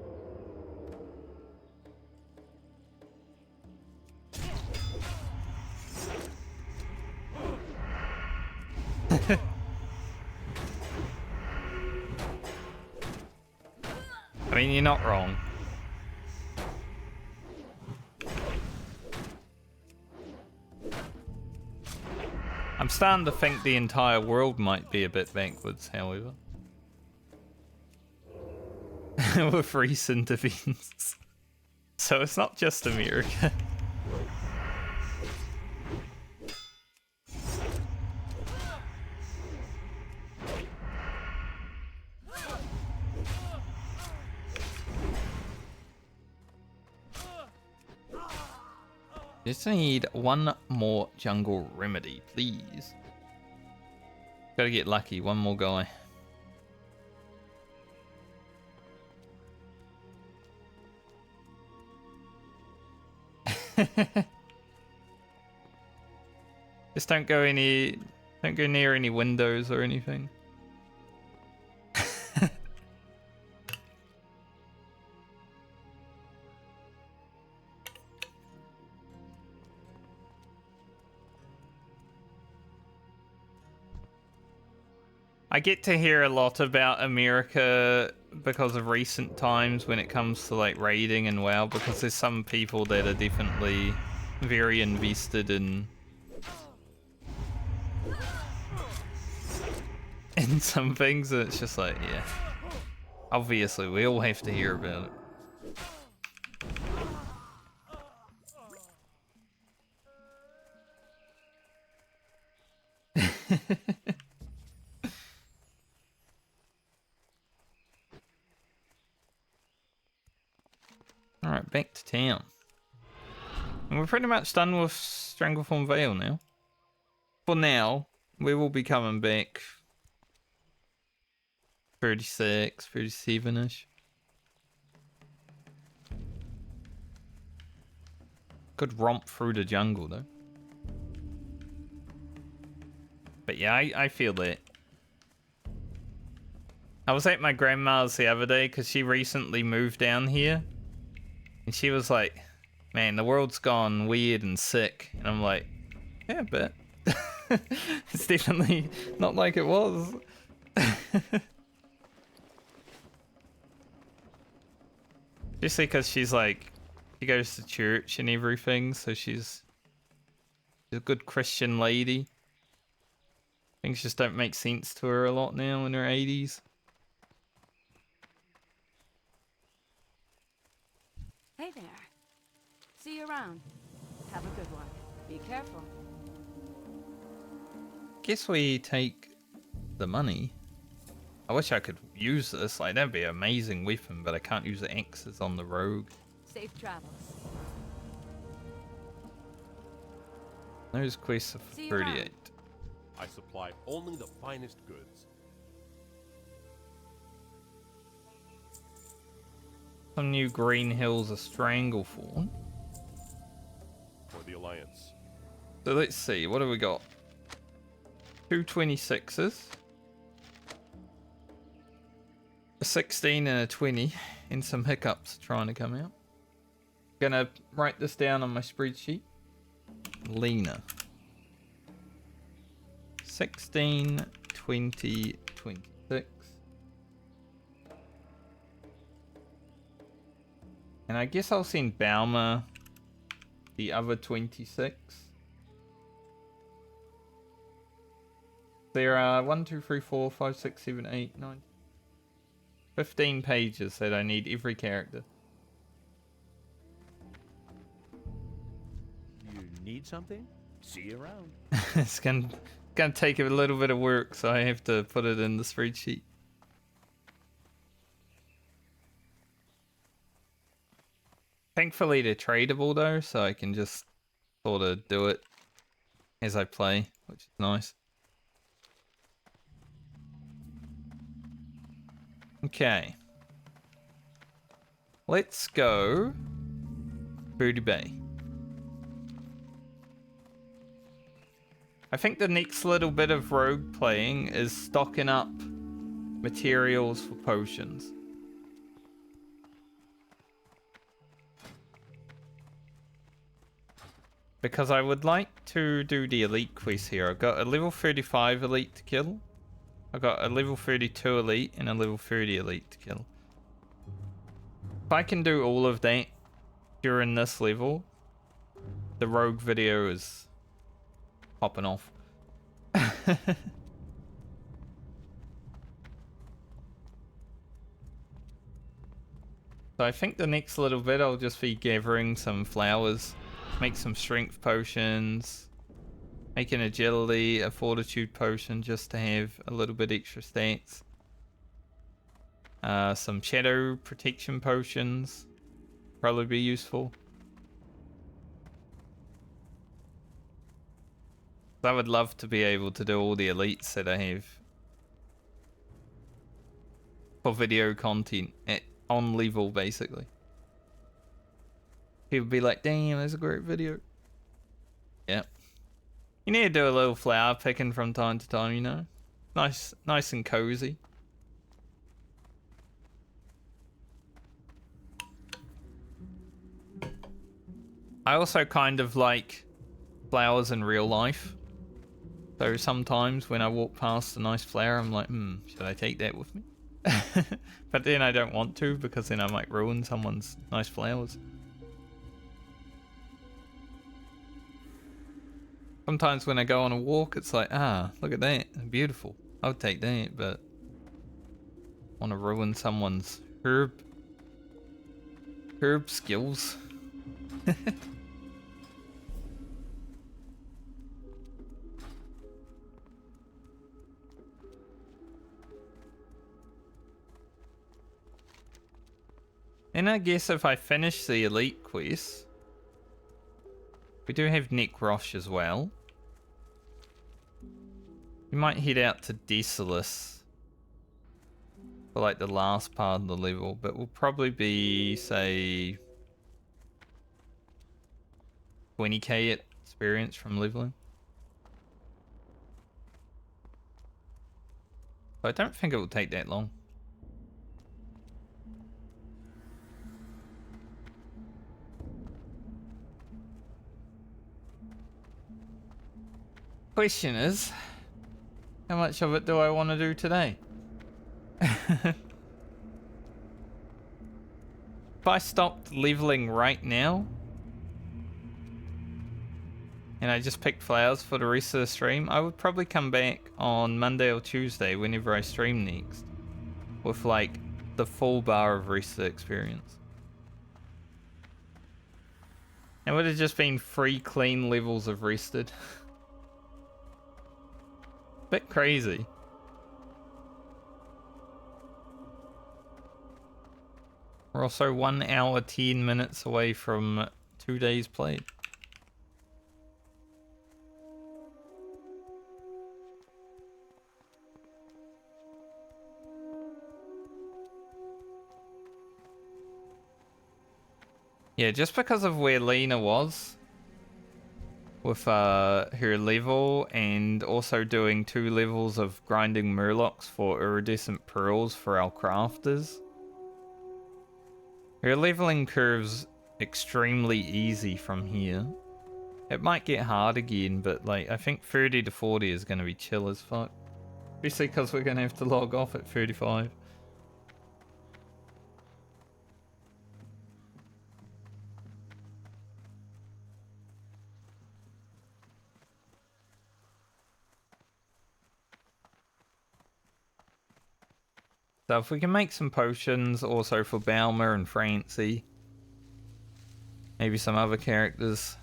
I mean, you're not wrong. I'm starting to think the entire world might be a bit backwards, however. With recent events. So it's not just America. Just need one more jungle remedy, please. Gotta get lucky, one more guy. Just don't go near any windows or anything. I get to hear a lot about America because of recent times when it comes to like raiding and WoW, because there's some people that are definitely very invested in some things, and it's just like, yeah, obviously we all have to hear about it. Alright, back to town. And we're pretty much done with Stranglethorn Vale now. For now, we will be coming back 36, 37-ish. Could romp through the jungle though. But yeah, I feel that. I was at my grandma's the other day because she recently moved down here. And she was like, man, the world's gone weird and sick. And I'm like, yeah, I bet. It's definitely not like it was. Just because she's like, she goes to church and everything, so she's a good Christian lady. Things just don't make sense to her a lot now in her 80s. Hey there. See you around. Have a good one. Be careful. Guess we take the money. I wish I could use this. Like, that'd be an amazing weapon, but I can't use the axes on the rogue. Safe travels. Those quests are for See you around. 38. I supply only the finest goods. Some new green hills of Stranglethorn. For the Alliance. So let's see, what do we got? 226s. A 16 and a 20. And some hiccups trying to come out. Gonna write this down on my spreadsheet. Lena. 16, 20, 26. And I guess I'll send Balmer the other 26. There are 1, 2, 3, 4, 5, 6, 7, 8, 9, 15 pages that I need every character. You need something? See you around. It's gonna take a little bit of work, so I have to put it in the spreadsheet. Thankfully they're tradable though, so I can just sort of do it as I play, which is nice. Okay. Let's go Booty Bay. I think the next little bit of rogue playing is stocking up materials for potions. Because I would like to do the elite quest here. I've got a level 35 elite to kill. I've got a level 32 elite and a level 30 elite to kill. If I can do all of that during this level, the rogue video is popping off. So I think the next little bit I'll just be gathering some flowers, make some strength potions, make an agility, a fortitude potion just to have a little bit extra stats. Some shadow protection potions, probably be useful. I would love to be able to do all the elites that I have for video content on level, basically. People be like, damn, that's a great video. Yeah. You need to do a little flower picking from time to time, you know? Nice and cozy. I also kind of like flowers in real life. So sometimes when I walk past a nice flower, I'm like, should I take that with me? But then I don't want to, because then I might ruin someone's nice flowers. Sometimes when I go on a walk, it's like, look at that, beautiful. I would take that, but I want to ruin someone's herb skills. And I guess if I finish the elite quest, we do have Nick Roche as well. We might head out to Desolus for like the last part of the level, but we'll probably be, say, 20k experience from leveling. So I don't think it will take that long. Question is, how much of it do I want to do today? If I stopped leveling right now and I just picked flowers for the rest of the stream, I would probably come back on Monday or Tuesday whenever I stream next with like the full bar of rested experience. It would have just been 3 clean levels of rested. Bit crazy. We're also 1 hour 10 minutes away from 2 days played. Yeah, just because of where Lena was with her level, and also doing 2 levels of grinding murlocs for iridescent pearls for our crafters. Her leveling curve's extremely easy from here. It might get hard again, but like I think 30 to 40 is going to be chill as fuck. Especially because we're going to have to log off at 35. So if we can make some potions also for Balmer and Francie. Maybe some other characters.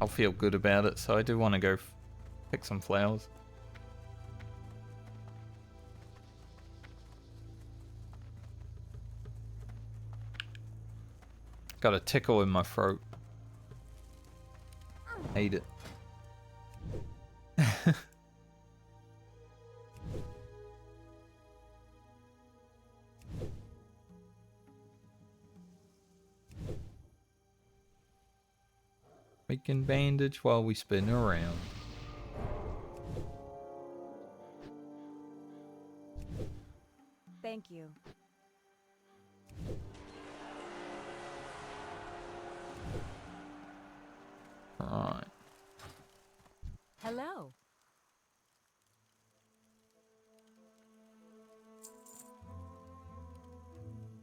I'll feel good about it. So I do want to go pick some flowers. Got a tickle in my throat. Hate it. We can bandage while we spin around. Thank you. Right. Hello.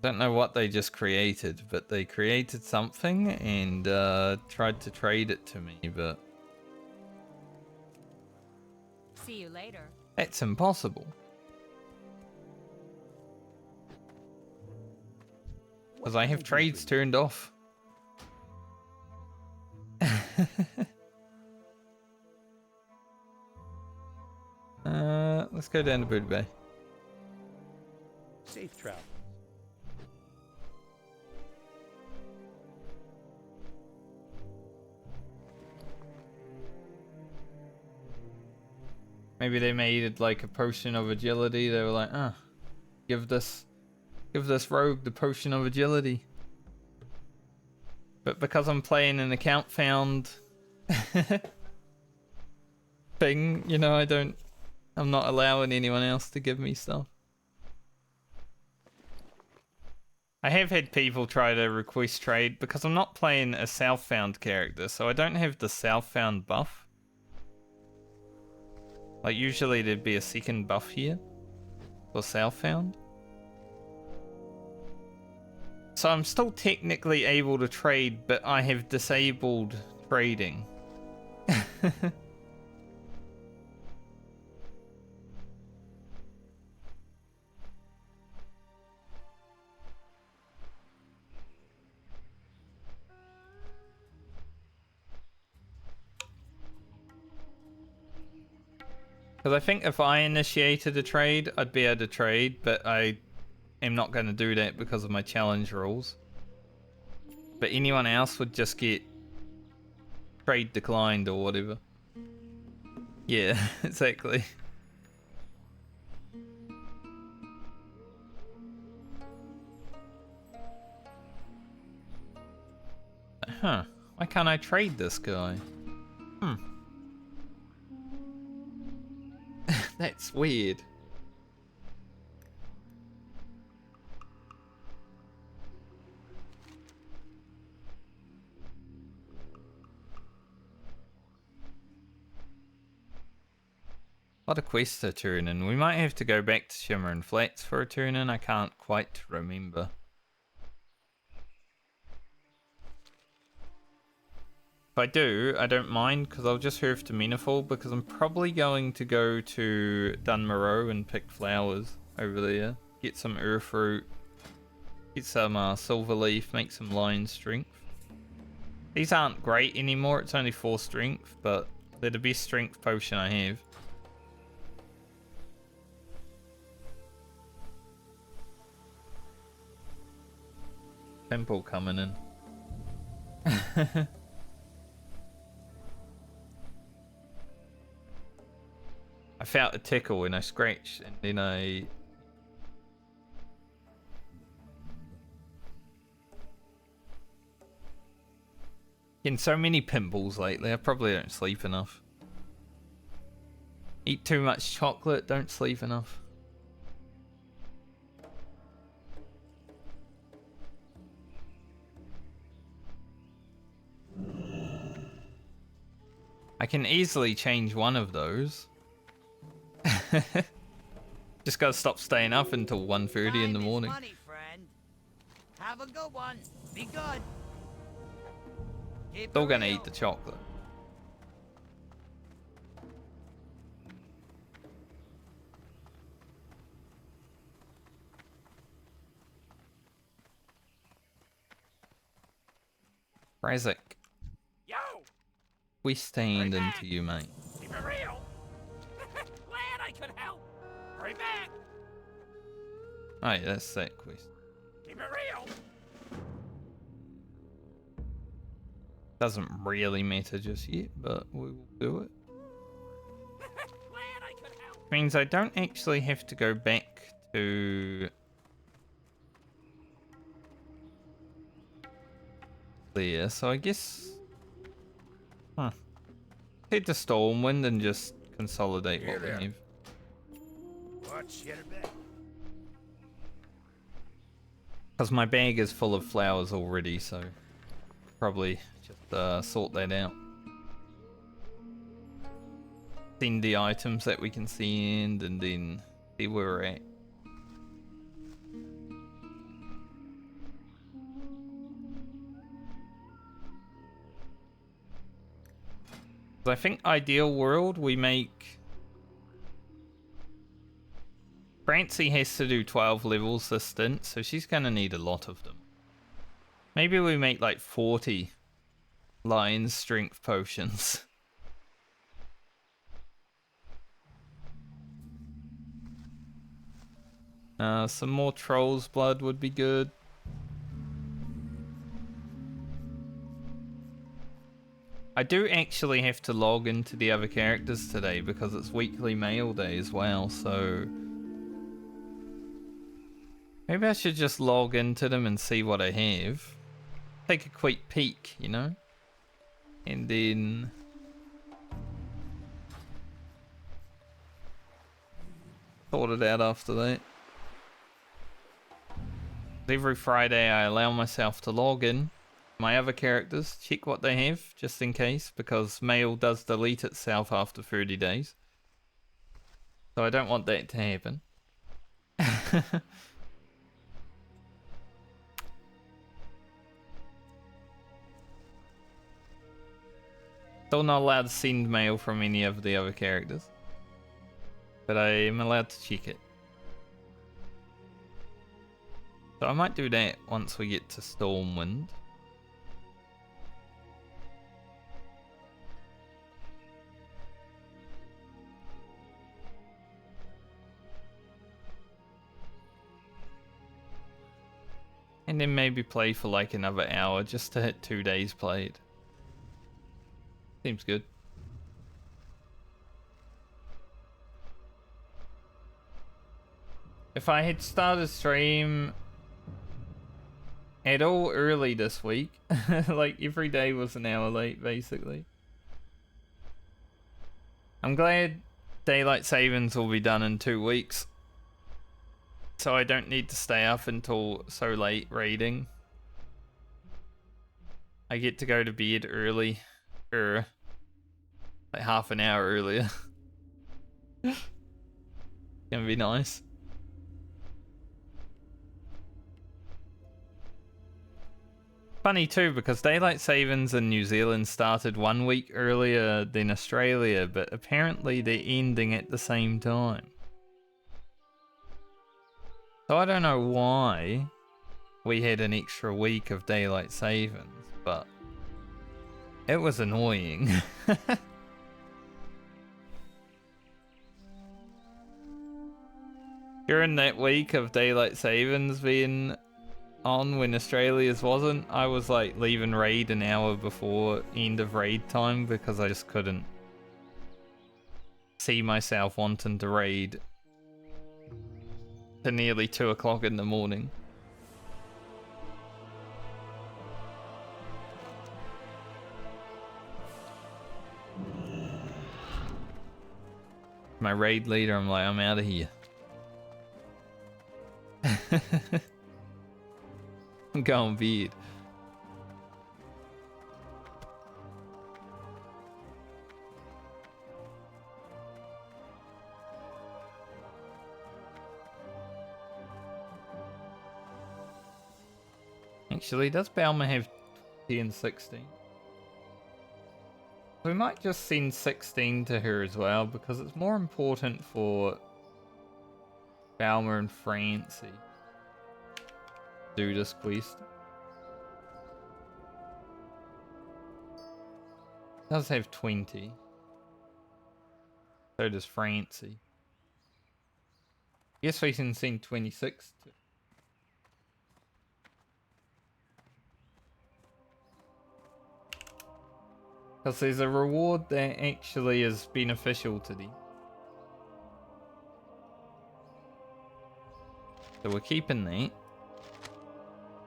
Don't know what they just created, but they created something and tried to trade it to me, but See you later. that's impossible. Because I have trades turned off. Let's go down to Bird Bay. Safe travel. Maybe they made like a potion of agility. They were like, ah, give this rogue the potion of agility. But because I'm playing an account found thing, you know, I'm not allowing anyone else to give me stuff. I have had people try to request trade because I'm not playing a Southbound character, so I don't have the Southbound buff. Like usually there'd be a second buff here for Southbound. So I'm still technically able to trade, but I have disabled trading. Because I think if I initiated a trade, I'd be able to trade, but I am not going to do that because of my challenge rules. But anyone else would just get trade declined or whatever. Yeah, exactly. Huh. Why can't I trade this guy? That's weird. A lot of quests to turn in. We might have to go back to Shimmer and Flats for a turn in. I can't quite remember. If I do, I don't mind because I'll just hurf to Menafall because I'm probably going to go to Dunmoreau and pick flowers over there. Get some earth root. Get some silver leaf, make some lion strength. These aren't great anymore, it's only 4 strength, but they're the best strength potion I have. Pimple coming in. I felt a tickle and I scratched and then I... Getting so many pimples lately, I probably don't sleep enough. Eat too much chocolate, don't sleep enough. I can easily change one of those. Just gotta stop staying up until 1:30 in the morning. Time is money, friend. Have a good one. Be good. Keep Still it gonna real. eat the chocolate. Razak. Yo! we stand Hurry back. into you, mate. Keep it real. Glad I could help. Hurry back. Oh yeah, that's that quest. Keep it real. Doesn't really matter just yet, but we will do it. Glad I could help. Means I don't actually have to go back to there, so I guess head to Stormwind and just consolidate what we have. Watch, get her back. Because my bag is full of flowers already, so probably just sort that out. Send the items that we can send and then see where we're at. I think ideal world we make Francie has to do 12 levels this stint, so she's gonna need a lot of them. Maybe we make like 40 lion strength potions. Some more troll's blood would be good. I do actually have to log into the other characters today because it's weekly mail day as well, so maybe I should just log into them and see what I have. Take a quick peek, you know? And then sort it out after that. Every Friday I allow myself to log in my other characters, check what they have just in case, because mail does delete itself after 30 days. So I don't want that to happen. Still not allowed to send mail from any of the other characters, but I am allowed to check it. So I might do that once we get to Stormwind. And then maybe play for like another hour just to hit 2 days played. Seems good. If I had started stream at all early this week, like every day was an hour late basically. I'm glad daylight savings will be done in 2 weeks. So I don't need to stay up until so late raiding. I get to go to bed early, or like half an hour earlier. Gonna be nice. Funny too, because daylight savings in New Zealand started 1 week earlier than Australia, but apparently they're ending at the same time. So I don't know why we had an extra week of daylight savings, but it was annoying. During that week of daylight savings being on when Australia's wasn't, I was like leaving raid an hour before end of raid time because I just couldn't see myself wanting to raid to nearly 2 o'clock in the morning. My raid leader, I'm like, I'm out of here. I'm going beard. Actually, does Balmer have 10 and 16? We might just send 16 to her as well, because it's more important for Balmer and Francie do this quest. Does have 20. So does Francie. Guess we can send 26 to. Because there's a reward that actually is beneficial to them. So we're keeping that.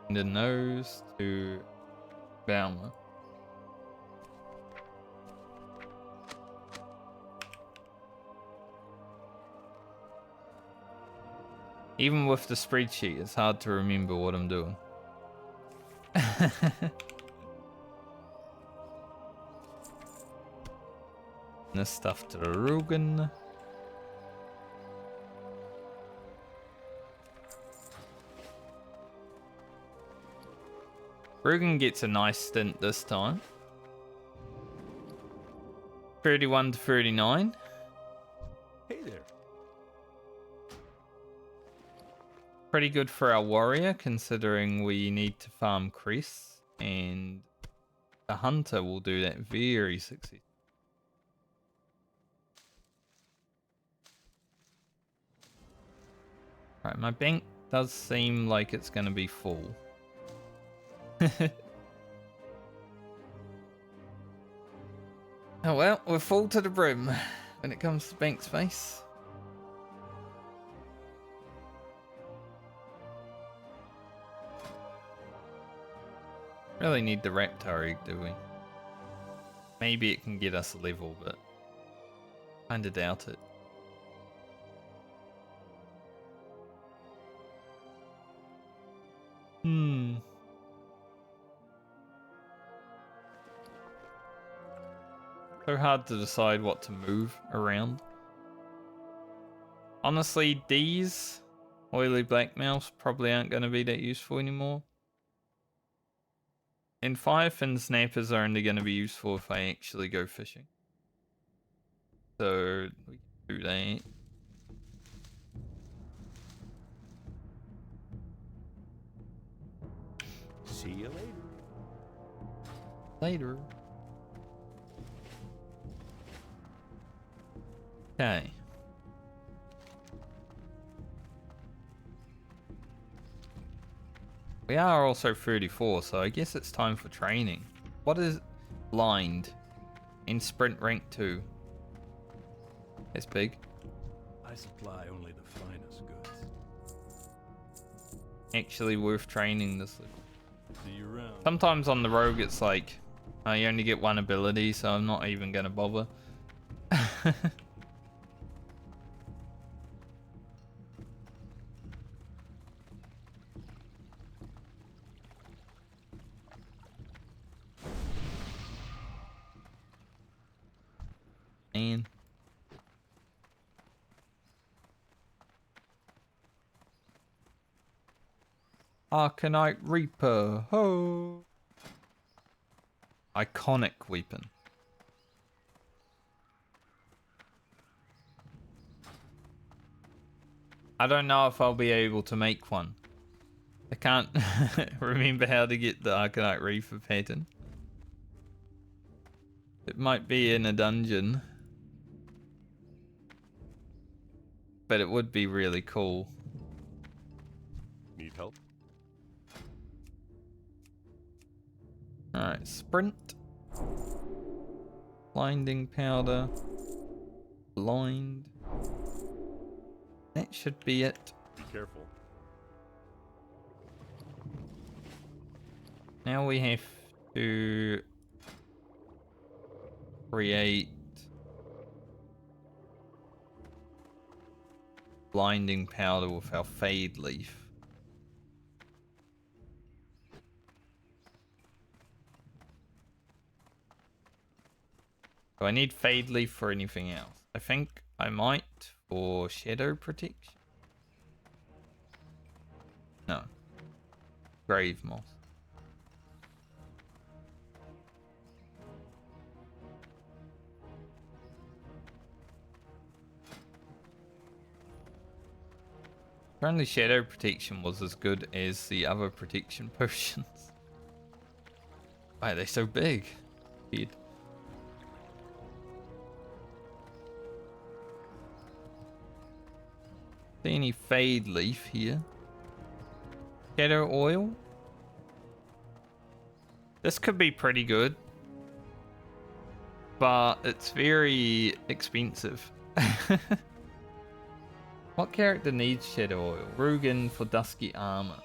And the nose to Balmer. Even with the spreadsheet, it's hard to remember what I'm doing. This stuff to Rugen. Rugen gets a nice stint this time. 31 to 39. Hey there. Pretty good for our warrior, considering we need to farm crests, and the hunter will do that very successfully. Right, my bank does seem like it's going to be full. Oh well, we're full to the brim when it comes to bank space. Really need the raptor egg, do we? Maybe it can get us a level, but kinda doubt it. So hard to decide what to move around. Honestly, these oily black mouse probably aren't going to be that useful anymore. And firefin snappers are only going to be useful if I actually go fishing. So we can do that. See you later. Later. Okay. We are also 34, so I guess it's time for training. What is blind in sprint rank 2? It's big. I supply only the finest goods. Actually worth training this level. See you around. Sometimes on the rogue it's like, you only get one ability, so I'm not even gonna bother. Man. Arcanite Reaper. Ho! Iconic weapon. I don't know if I'll be able to make one. I can't remember how to get the Arcanite Reaper pattern. It might be in a dungeon. But it would be really cool. Need help? Alright, sprint. Blinding powder. Blind. That should be it. Be careful. Now we have to create blinding powder with our fade leaf. Do I need fade leaf for anything else? I think I might for shadow protection. No. Grave moss. Apparently shadow protection was as good as the other protection potions. Why are they so big? Weird. See any fade leaf here? Shadow oil? This could be pretty good, but it's very expensive. What character needs shadow oil? Rugen for dusky armor.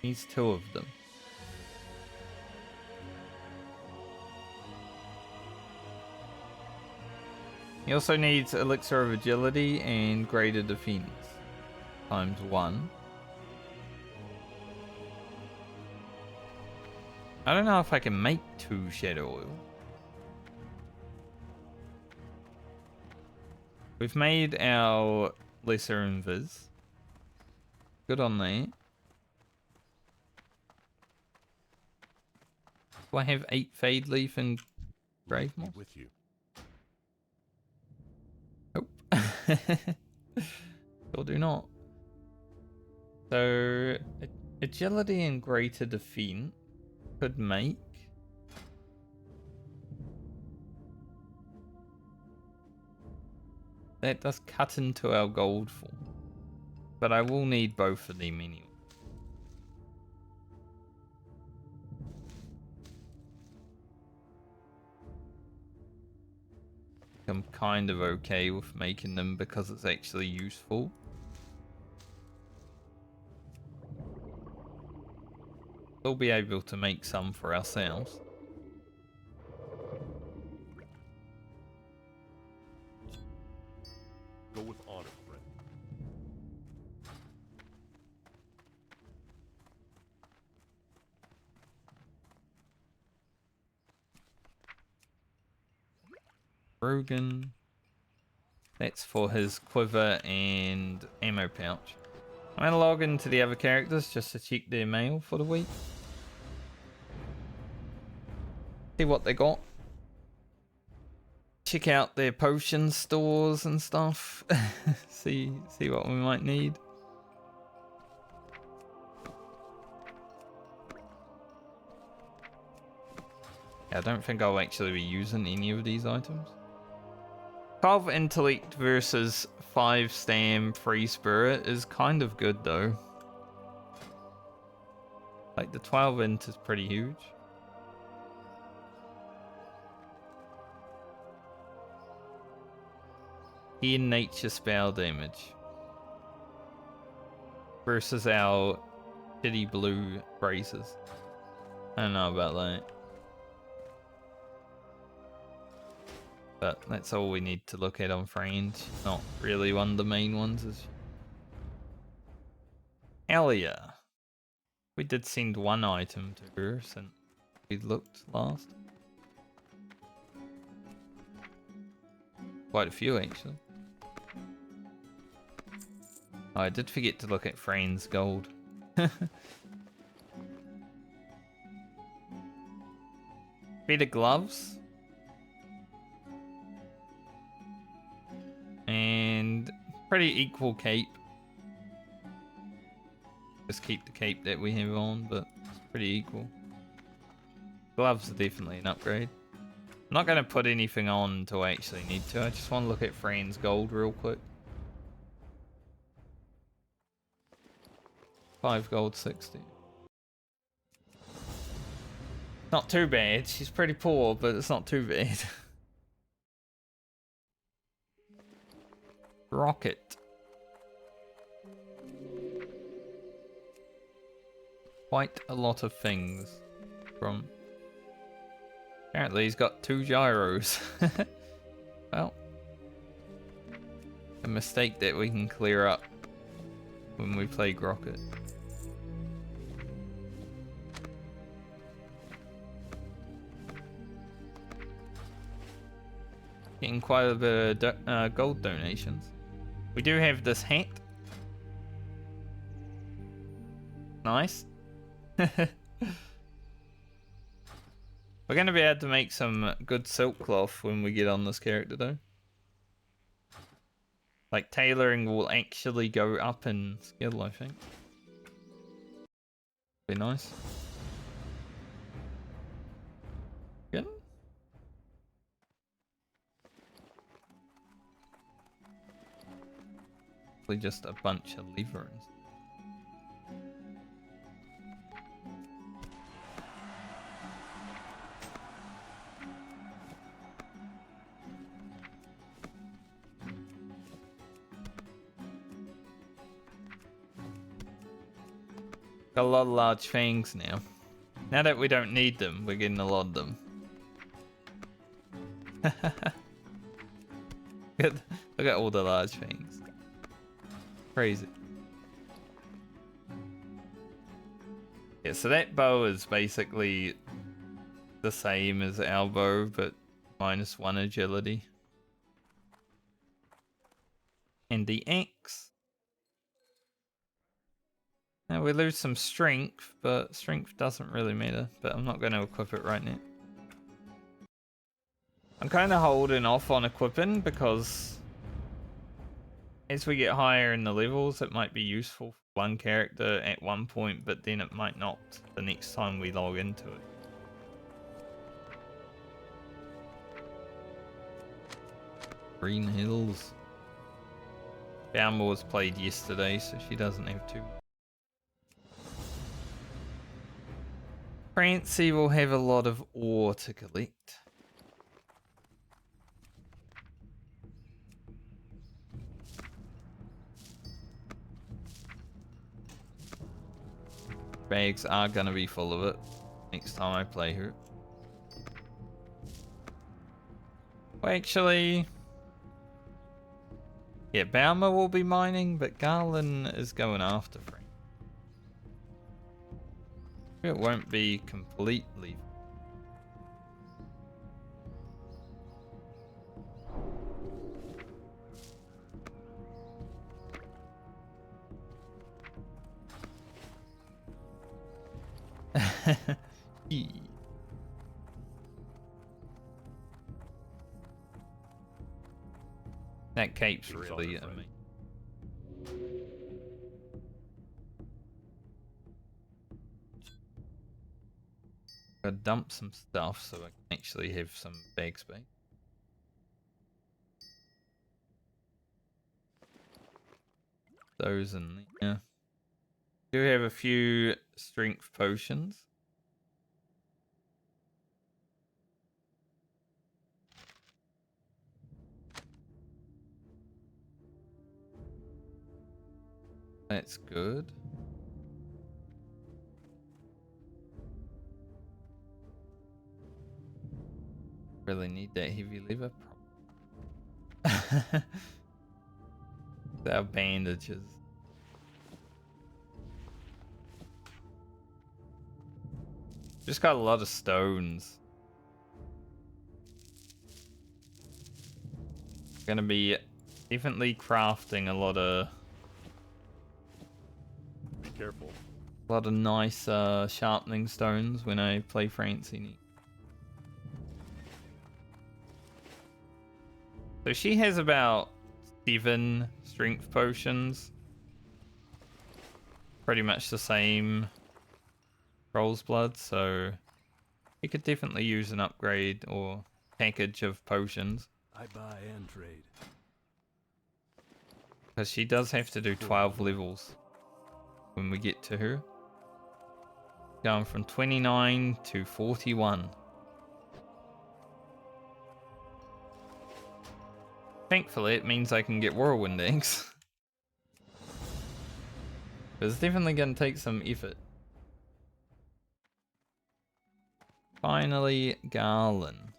Needs 2 of them. He also needs elixir of agility and greater defense times 1. I don't know if I can make 2 shadow oil. We've made our lesser invis. Good on that. Do I have 8 fade leaf and grave Be moss? with you. Nope. Sure do not. So, agility and greater defense could make. That does cut into our gold form. But I will need both of them anyway. I'm kind of okay with making them because it's actually useful. We'll be able to make some for ourselves. Go with honor, friend. Rogan. That's for his quiver and ammo pouch. I'm gonna log into the other characters just to check their mail for the week. See what they got. Check out their potion stores and stuff. see what we might need. Yeah, I don't think I'll actually be using any of these items. 12 intellect versus 5 stam free spirit is kind of good though. Like the 12 int is pretty huge. In nature spell damage versus our shitty blue braces. I don't know about that. But that's all we need to look at on Friend. Not really one of the main ones. Hell yeah. We did send 1 item to her since we looked last. Quite a few actually. Oh, I did forget to look at Friend's gold. Better gloves. And pretty equal cape. Just keep the cape that we have on, but it's pretty equal. Gloves are definitely an upgrade. I'm not going to put anything on until I actually need to. I just want to look at Fran's gold real quick. 5 gold, 60. Not too bad. She's pretty poor, but it's not too bad. Rocket. Quite a lot of things from... Apparently he's got 2 gyros. Well, a mistake that we can clear up when we play Rocket. Getting quite a bit of gold donations. We do have this hat. Nice. We're going to be able to make some good silk cloth when we get on this character though. Like tailoring will actually go up in skill, I think. Be nice. Good. Probably just a bunch of liver and stuff. Got a lot of large fangs now. Now that we don't need them, we're getting a lot of them. Look at all the large fangs. Crazy. Yeah, so that bow is basically the same as our bow, but -1 agility. And the axe. Now we lose some strength, but strength doesn't really matter. But I'm not going to equip it right now. I'm kind of holding off on equipping because as we get higher in the levels, it might be useful for one character at one point, but then it might not the next time we log into it. Green Hills. Balmer was played yesterday, so she doesn't have to. Francie will have a lot of ore to collect. Bags are gonna be full of it next time I play her. Well, actually, yeah, Balmer will be mining, but Garland is going after Frank. It won't be completely. That cape's really amazing. Gotta dump some stuff so I can actually have some bag space. Those in there. Do have a few strength potions. That's good. Really need that heavy lever. Our bandages. Just got a lot of stones. Gonna be definitely crafting a lot of Careful. nice sharpening stones when I play Francie. So she has about 7 strength potions. Pretty much the same Troll's Blood, so you could definitely use an upgrade or package of potions. I buy and trade. Because she does have to do 12 levels when we get to her. Going from 29 to 41. Thankfully, it means I can get Whirlwind eggs. But it's definitely going to take some effort. Finally, Garland.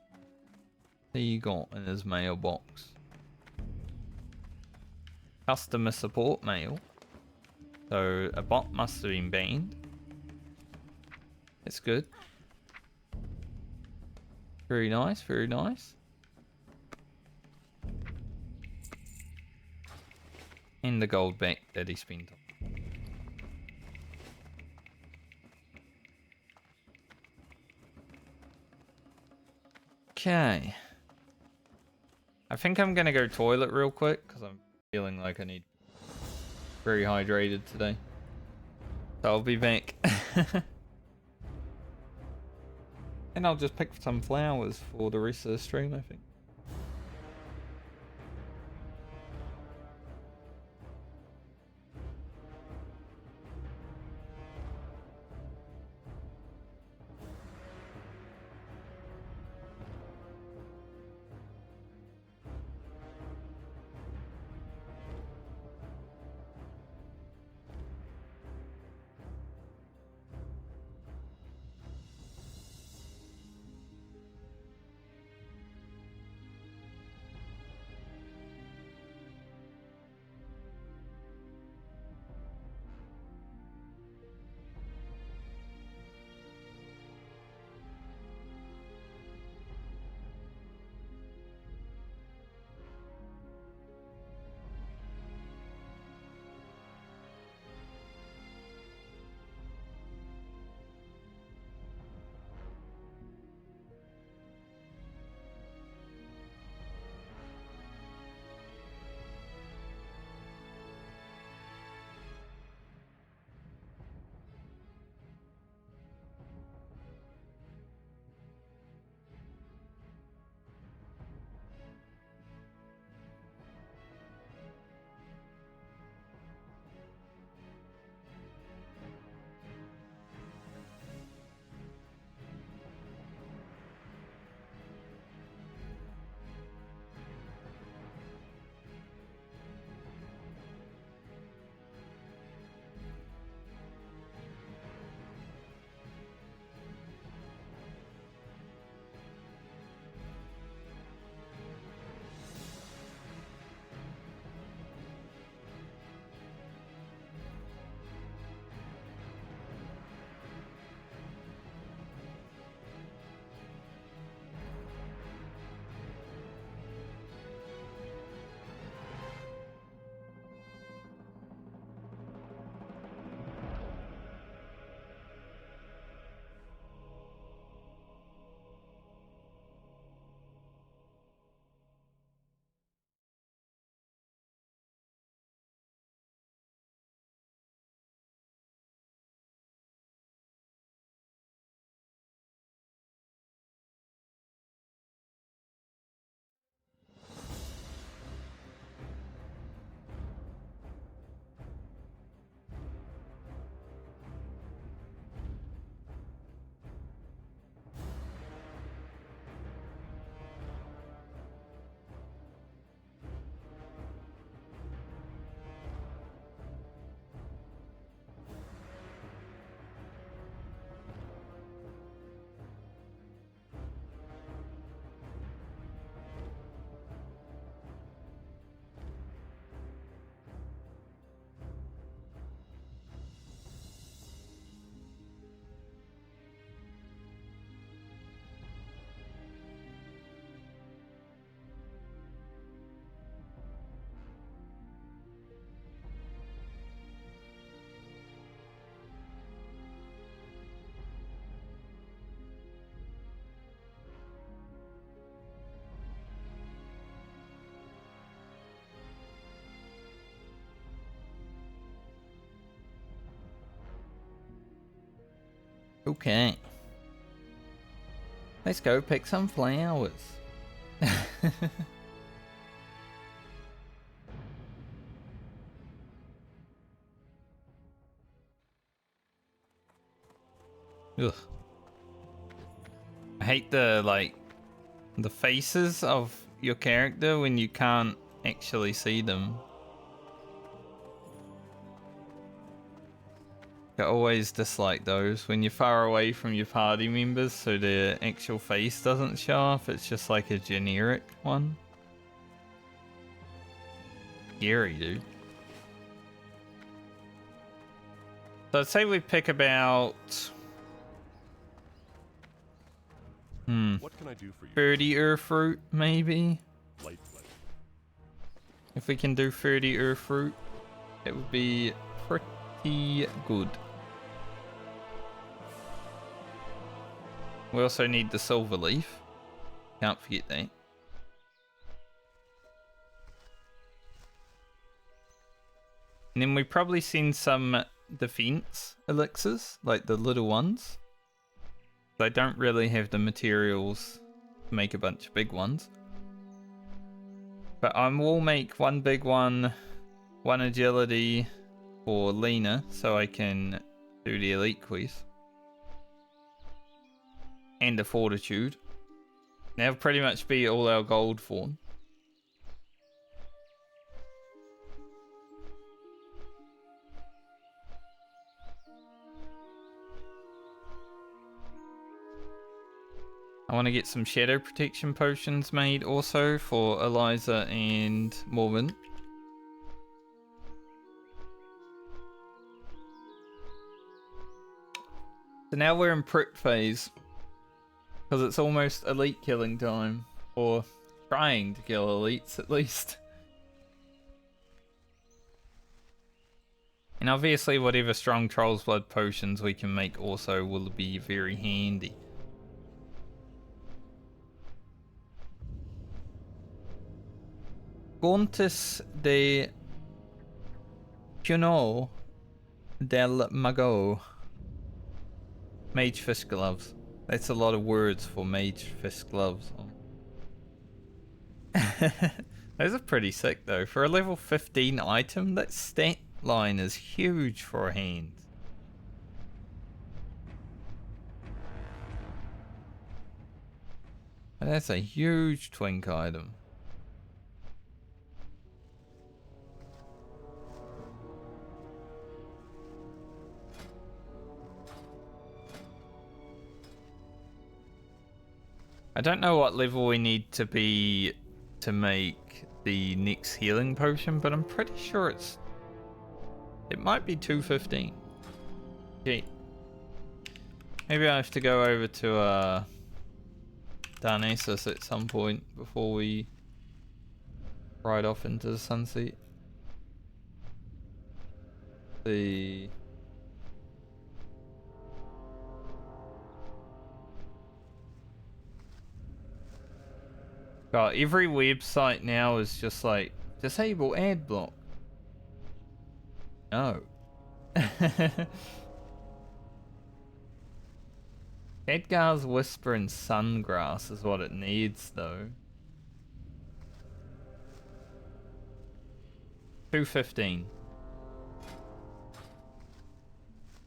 What he got in his mailbox? Customer support mail. So a bot must have been banned. That's good. Very nice, very nice. And the gold back that he spent on. Okay. I think I'm gonna go toilet real quick because I'm feeling like I need very hydrated today. So I'll be back. And I'll just pick some flowers for the rest of the stream, I think. Okay. Let's go pick some flowers. Ugh. I hate the faces of your character when you can't actually see them. I always dislike those when you're far away from your party members, so their actual face doesn't show up. It's just like a generic one. Scary, dude. So I'd say we pick about What can I do for you? 30 earth fruit, maybe. Light blade. If we can do 30 earth fruit, it would be pretty good. We also need the silver leaf. Can't forget that. And then we probably send some defense elixirs, like the little ones. I don't really have the materials to make a bunch of big ones. But I will make one big one, one agility for Lena, so I can do the elite quest. And a fortitude. That'll pretty much be all our gold form. I want to get some shadow protection potions made also for Eliza and Morven. So now we're in prep phase. Because it's almost elite killing time. Or trying to kill elites at least. And obviously whatever strong Troll's Blood potions we can make also will be very handy. Gauntus de Puno del Mago. Mage Fist Gloves. That's a lot of words for Mage Fist Gloves. Those are pretty sick though. For a level 15 item, that stat line is huge for a hand. And that's a huge twink item. I don't know what level we need to be to make the next healing potion, but I'm pretty sure it might be 215. Okay. Maybe I have to go over to Darnassus at some point before we ride off into the sunset. The God, every website now is just like, disable ad block. No. Edgar's Whisper and Sungrass is what it needs, though. 215.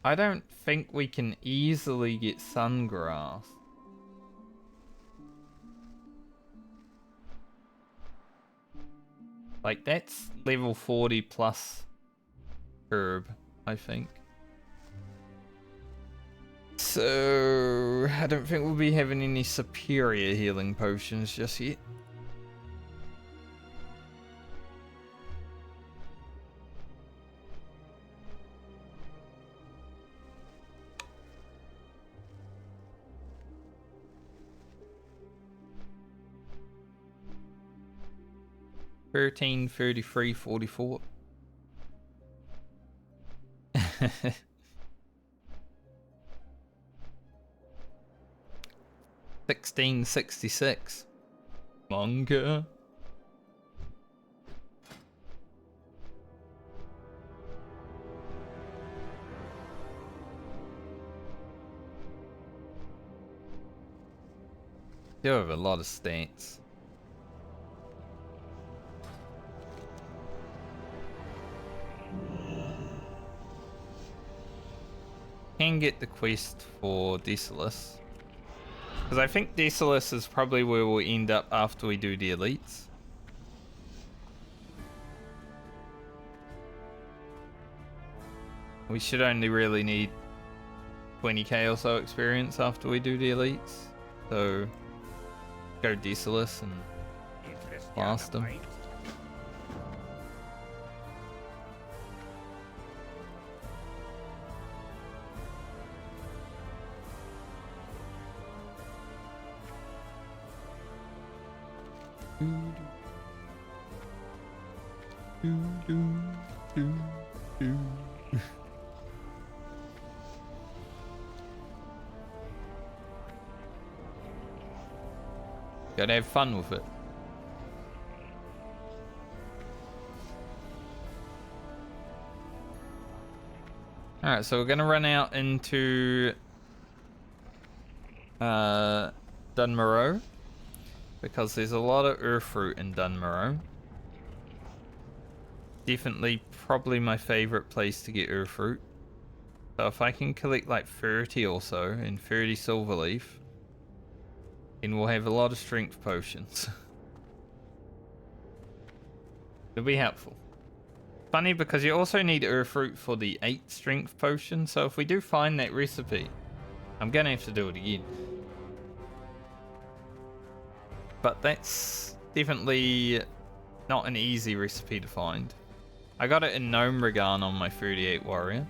I don't think we can easily get Sungrass. Like, that's level 40 plus herb, I think. So, I don't think we'll be having any superior healing potions just yet. $13, $33, $44. 1666. Manga. You have a lot of stats. Can get the quest for Decius. Because I think Decius is probably where we'll end up after we do the elites. We should only really need 20k or so experience after we do the elites. So go Decius and blast them. Gotta have fun with it. Alright, so we're gonna run out into Dunmorrow because there's a lot of earth fruit in Dunmorrow. Definitely probably my favorite place to get earth fruit. So if I can collect like 30 or so and 30 silver leaf, then we'll have a lot of strength potions. It'll be helpful. Funny because you also need earth fruit for the 8 strength potion, so if we do find that recipe, I'm gonna have to do it again. But that's definitely not an easy recipe to find. I got it in Gnome Regan on my 38 warrior.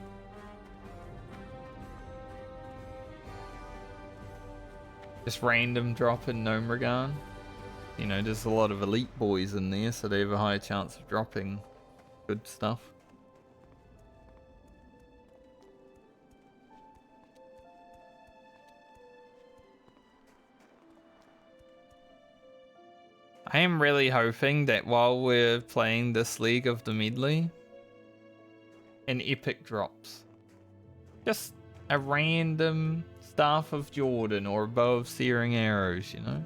Just random drop in Gnome Regan. You know, there's a lot of elite boys in there, so they have a higher chance of dropping good stuff. I am really hoping that while we're playing this League of the Medley, an epic drops. Just a random Staff of Jordan or a bow of searing arrows, you know?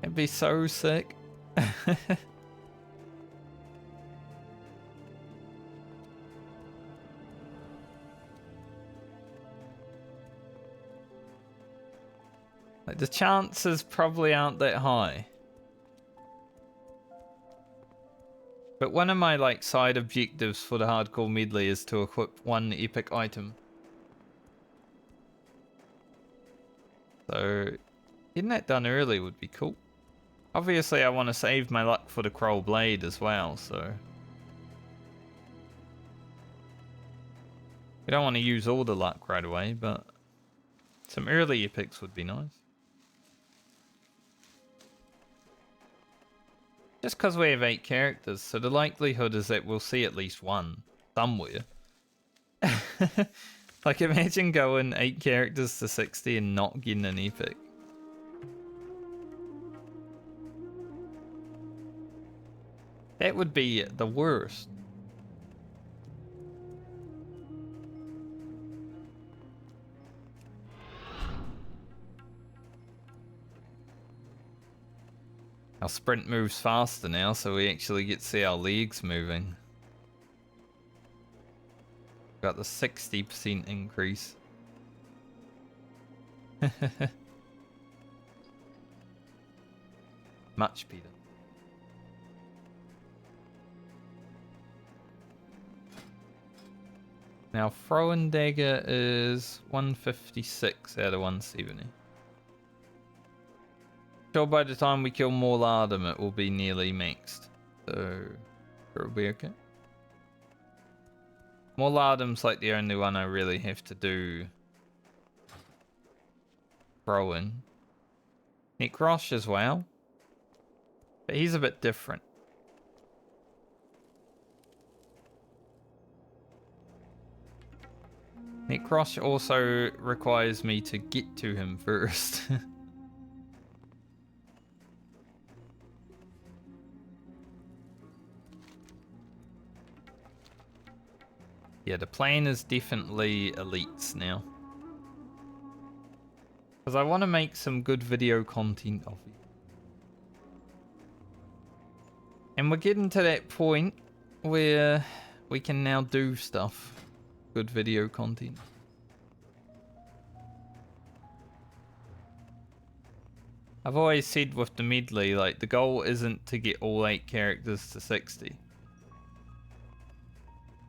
It'd be so sick. Like, the chances probably aren't that high. But one of my like side objectives for the hardcore medley is to equip one epic item. So getting that done early would be cool. Obviously I want to save my luck for the Kroll Blade as well, so we don't want to use all the luck right away, but some early epics would be nice. Just because we have 8 characters, so the likelihood is that we'll see at least one somewhere. Like, imagine going 8 characters to 60 and not getting an epic. That would be the worst. Our sprint moves faster now, so we actually get to see our legs moving. Got the 60% increase. Much better. Now, throwing dagger is 156 out of 170. Sure, by the time we kill more Lardum, it will be nearly maxed. So, it'll be okay. More Lardum's like the only one I really have to do throwing. Necrosh as well. But he's a bit different. Necrosh also requires me to get to him first. Yeah, the plan is definitely elites now. Because I want to make some good video content of it. And we're getting to that point where we can now do stuff. Good video content. I've always said with the medley, like, the goal isn't to get all 8 characters to 60.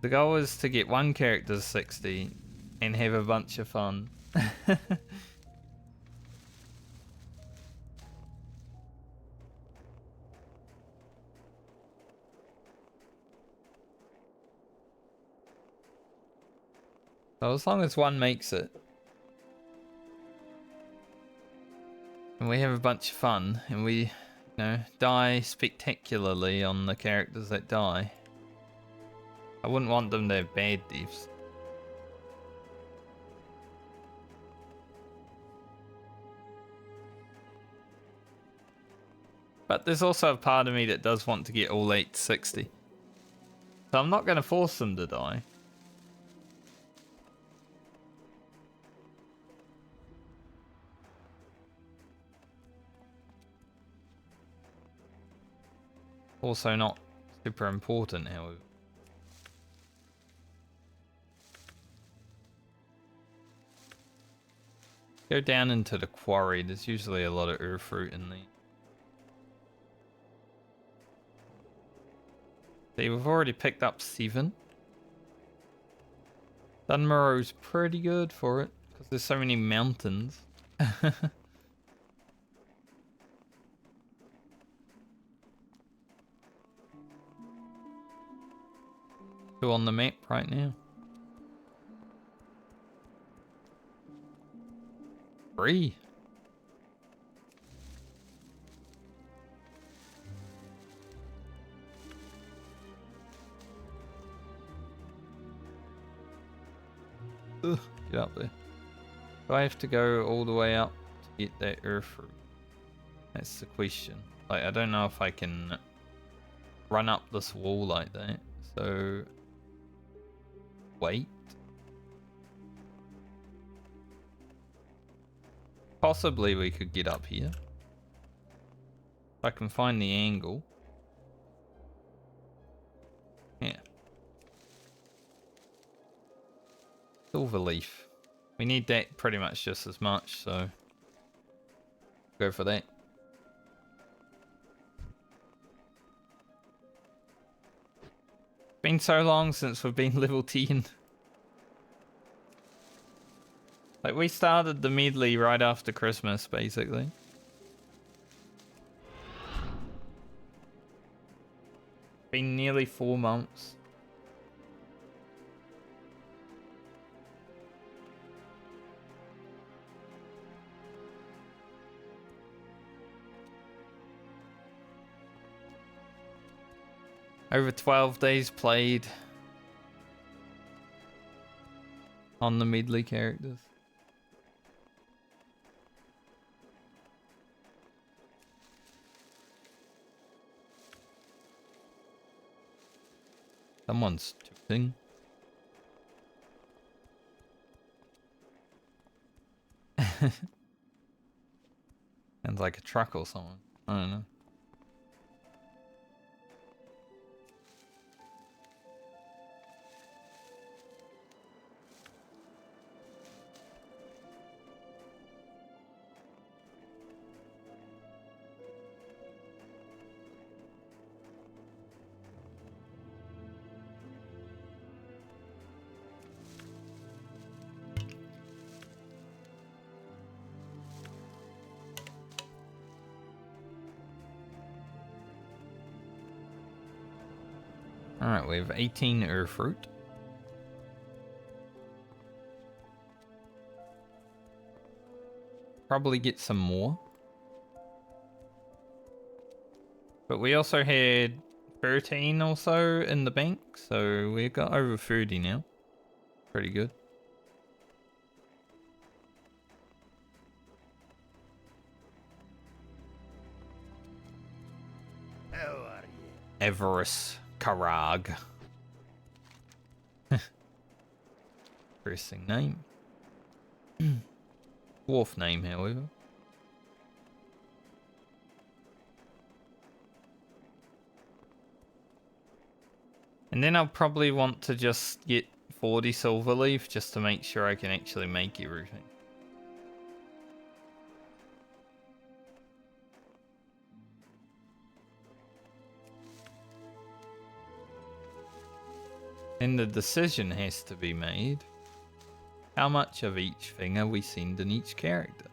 The goal is to get one character to 60 and have a bunch of fun. So as long as one makes it, and we have a bunch of fun, and we, you know, die spectacularly on the characters that die. I wouldn't want them to have bad deaths. But there's also a part of me that does want to get all 8 to 60. So I'm not going to force them to die. Also not super important, however. Go down into the quarry. There's usually a lot of earth fruit in there. See, we've already picked up 7. Dunmoreau's pretty good for it, because there's so many mountains. 2 on the map right now. 3. Ugh, get up there. Do I have to go all the way up to get that earth fruit? That's the question. Like, I don't know if I can run up this wall like that. So, wait. Possibly we could get up here. If I can find the angle. Yeah. Silver leaf. We need that pretty much just as much, so go for that. Been so long since we've been level 10. Like, we started the medley right after Christmas, basically. Been nearly 4 months. Over 12 days played on the medley characters. Someone's tooting. Sounds like a truck or someone. I don't know. Alright, we have 18 earth fruit. Probably get some more. But we also had 13 or so in the bank, so we got over 30 now. Pretty good. How are you? Everest Karag. Interesting name. Dwarf name, however. And then I'll probably want to just get 40 silver leaf just to make sure I can actually make everything. And the decision has to be made. How much of each thing are we sending each character?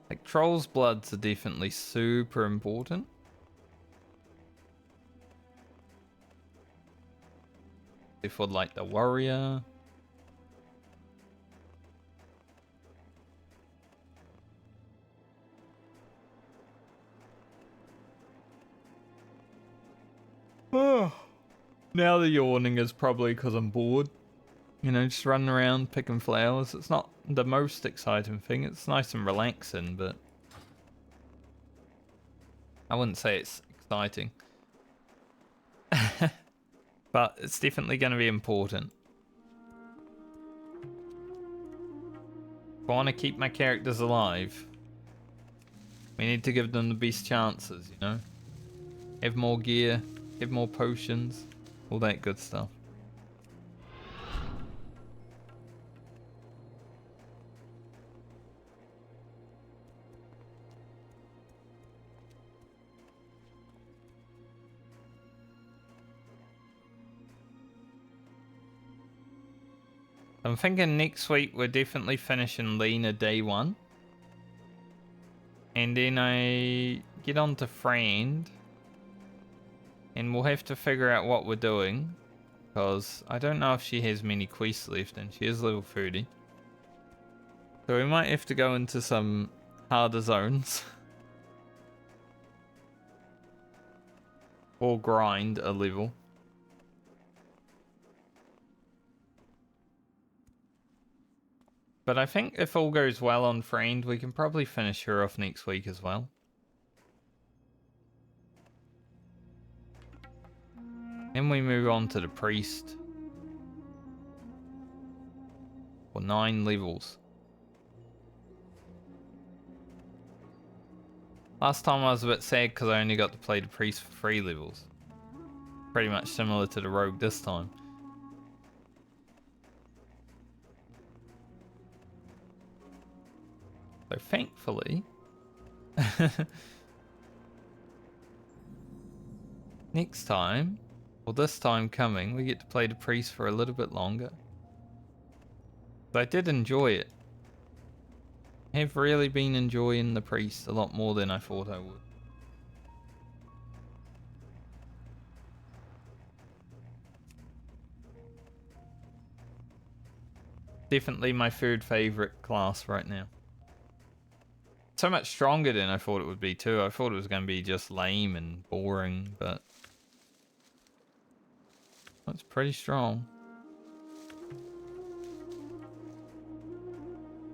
Like, trolls' bloods are definitely super important. If for like the warrior. Now the yawning is probably because I'm bored. You know, just running around picking flowers. It's not the most exciting thing. It's nice and relaxing, but I wouldn't say it's exciting. But it's definitely going to be important. If I want to keep my characters alive, we need to give them the best chances, you know? Have more gear, have more potions, all that good stuff. I'm thinking next week we're definitely finishing Lena day 1. And then I get on to Friend. And we'll have to figure out what we're doing. Because I don't know if she has many quests left, and she is level 30. So we might have to go into some harder zones. Or grind a level. But I think if all goes well on Friend, we can probably finish her off next week as well. Then we move on to the Priest. For 9 levels. Last time I was a bit sad because I only got to play the Priest for 3 levels. Pretty much similar to the Rogue this time. So thankfully, next time, or this time coming, we get to play the Priest for a little bit longer. But I did enjoy it. I have really been enjoying the Priest a lot more than I thought I would. Definitely my third favorite class right now. So much stronger than I thought it would be too. I thought it was going to be just lame and boring, but it's pretty strong.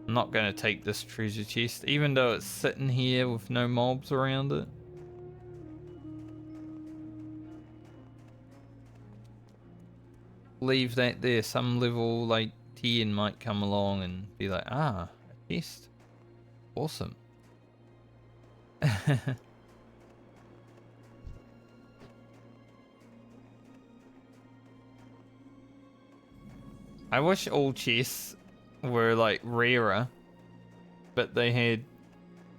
I'm not going to take this treasure chest, even though it's sitting here with no mobs around it. Leave that there. Some level like 10 might come along and be like, ah, a chest. Awesome. I wish all chests were like rarer, but they had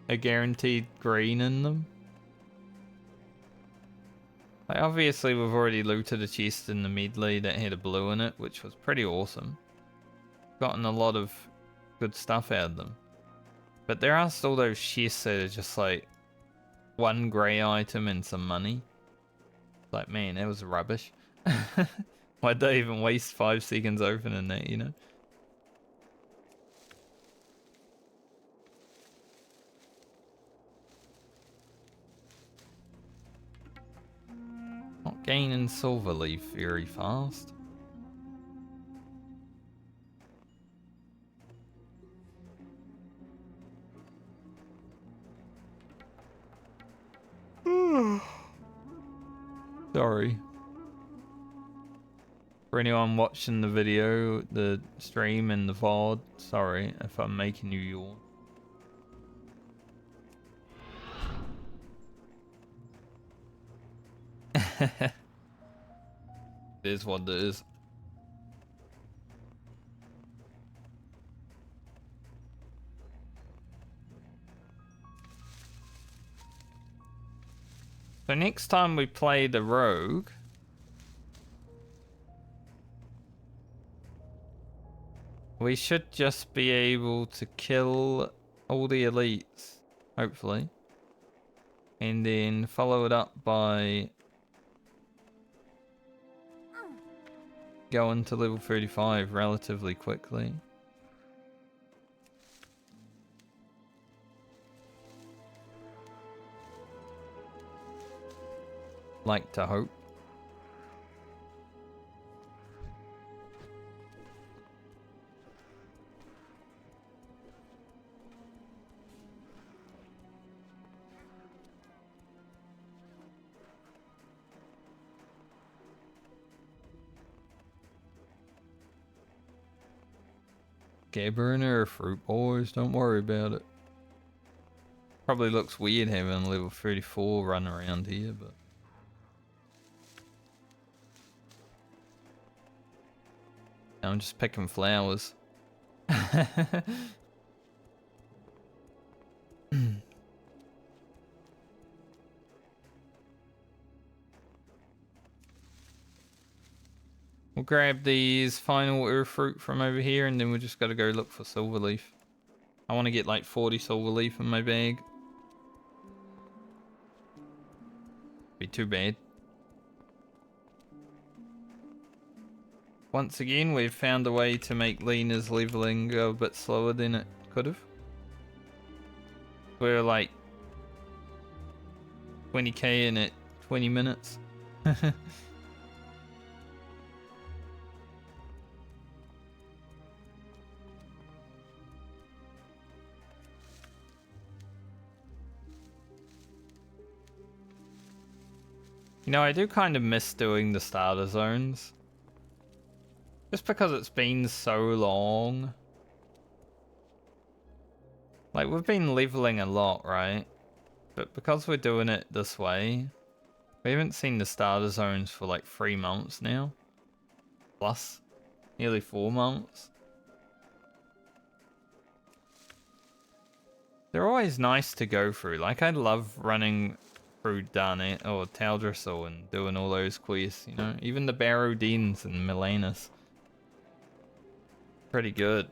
a guaranteed green in them. Like, obviously we've already looted a chest in the Medley that had a blue in it, which was pretty awesome. Gotten a lot of good stuff out of them. But there are still those chests that are just like one grey item and some money. Like, man, that was rubbish. Why'd they even waste 5 seconds opening that, you know? Not gaining silver leaf very fast. Sorry. For anyone watching the video, the stream and the VOD, sorry if I'm making you yawn. It is what it is. So next time we play the rogue, we should just be able to kill all the elites, hopefully. And then follow it up by going to level 35 relatively quickly. Like to hope. Gaburner or fruit boys, don't worry about it. Probably looks weird having level 34 run around here, but I'm just picking flowers. We'll grab these final earth fruit from over here and then we just gotta go look for silverleaf. I want to get like 40 silverleaf in my bag. Be too bad. Once again, we've found a way to make Lena's leveling go a bit slower than it could have. We're like 20k in at 20 minutes. You know, I do kind of miss doing the starter zones. Just because it's been so long. Like, we've been leveling a lot, right? But because we're doing it this way, we haven't seen the starter zones for like 3 months now. Plus, nearly 4 months. They're always nice to go through. Like, I love running through Darnet or Taldrassil and doing all those quests, you know? Even the Barrow Dens and Milanus. Pretty good.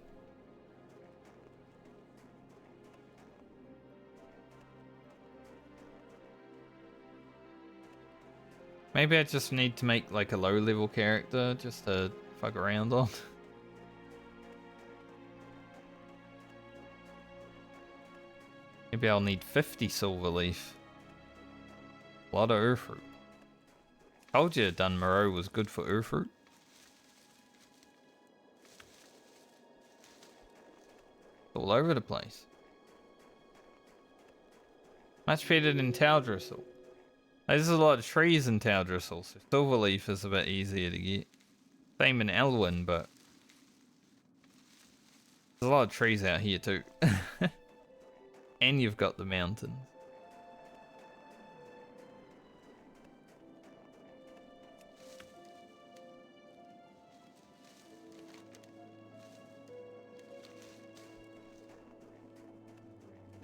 Maybe I just need to make like a low level character just to fuck around on. Maybe I'll need 50 silverleaf. A lot of earthroot. Told you Dunmoreau was good for earthroot. All over the place. Much better than Taldrassil. There's a lot of trees in Taldrassil, so silverleaf is a bit easier to get. Same in Elwyn, but there's a lot of trees out here too. And you've got the mountains.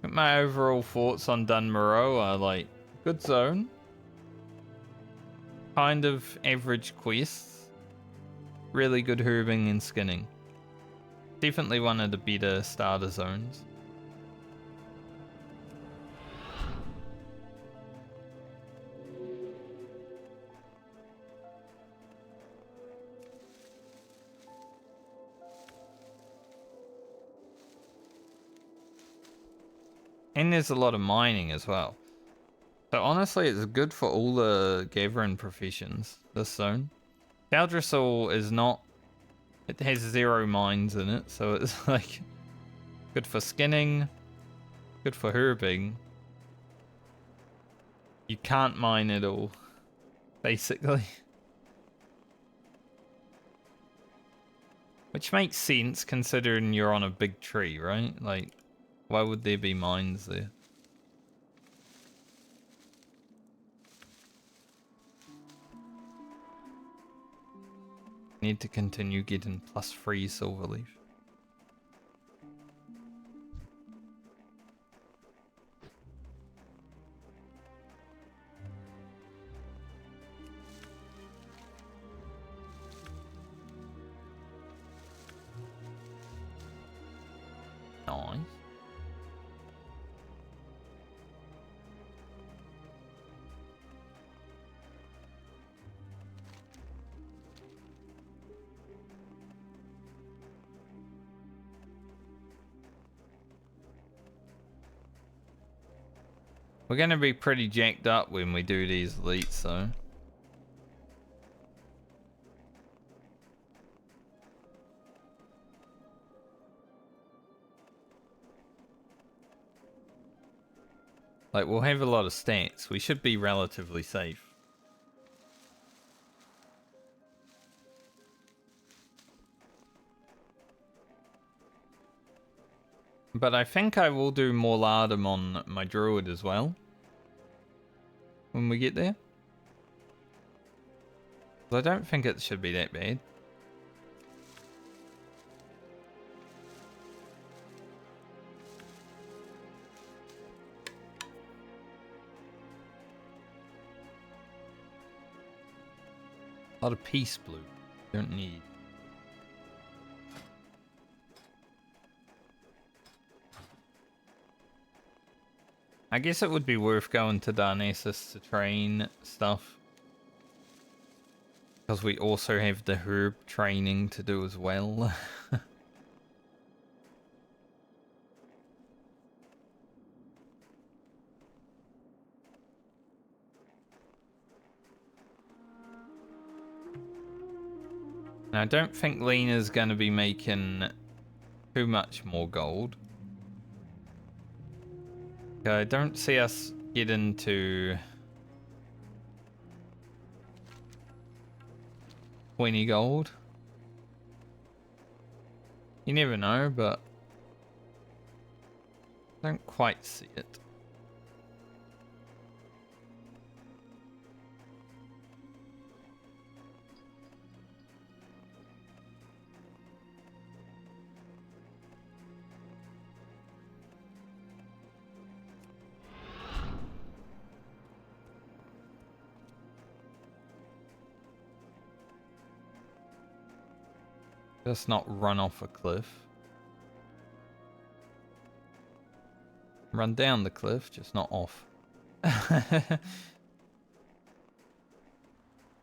My overall thoughts on Dunmoreau are like, good zone. Kind of average quests. Really good herbing and skinning. Definitely one of the better starter zones. And there's a lot of mining as well. So honestly, it's good for all the gathering professions, this zone. Taldrassil is not... It has 0 mines in it, so it's like... Good for skinning. Good for herbing. You can't mine at all. basically. Which makes sense considering you're on a big tree, right? Like, why would there be mines there? Need to continue getting +3 silverleaf. Nice. We're gonna be pretty jacked up when we do these elites, though. Like, we'll have a lot of stats. We should be relatively safe. But I think I will do more lardum on my druid as well. When we get there. 'Cause I don't think it should be that bad. A lot of peace blue. Don't need. I guess it would be worth going to Darnassus to train stuff. Because we also have the herb training to do as well. Now, I don't think Lena's going to be making too much more gold. I don't see us get into 20 gold. You never know, but I don't quite see it. Just not run off a cliff. Run down the cliff, just not off.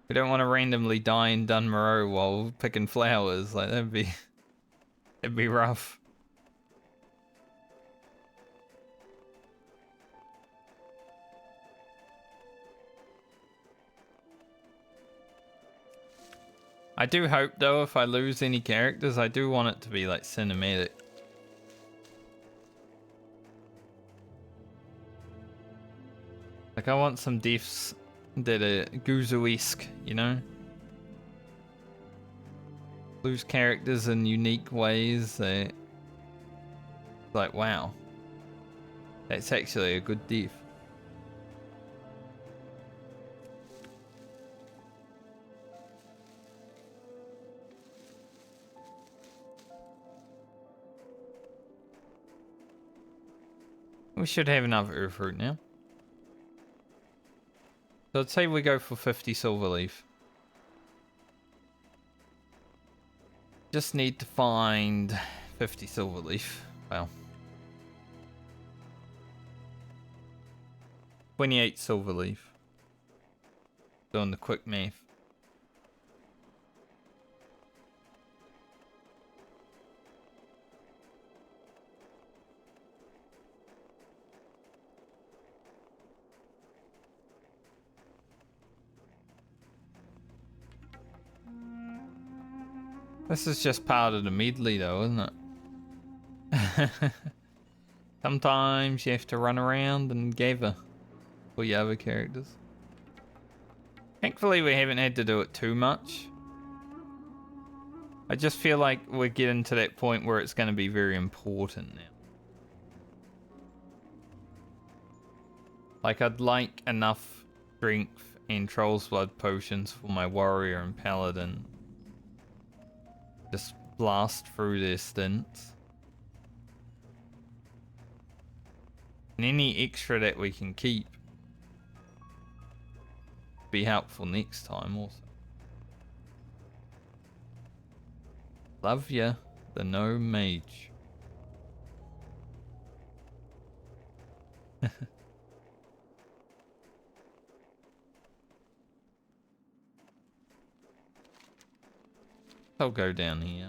We don't want to randomly die in Dunmoreau while picking flowers. Like, it'd be rough. I do hope, though, if I lose any characters, I do want it to be, like, cinematic. Like, I want some deaths that are Guzo-esque, you know? Lose characters in unique ways that... Like, wow. That's actually a good death. We should have enough earth root now. So I'd say we go for 50 silverleaf. Just need to find 50 silverleaf. Well. 28 silverleaf. Doing the quick math. This is just part of the medley though, isn't it? Sometimes you have to run around and gather for your other characters. Thankfully, we haven't had to do it too much. I just feel like we're getting to that point where it's going to be very important now. Like, I'd like enough strength and Troll's Blood potions for my warrior and paladin. Just blast through their stints. And any extra that we can keep be helpful next time also. Love ya, the no mage. I'll go down here.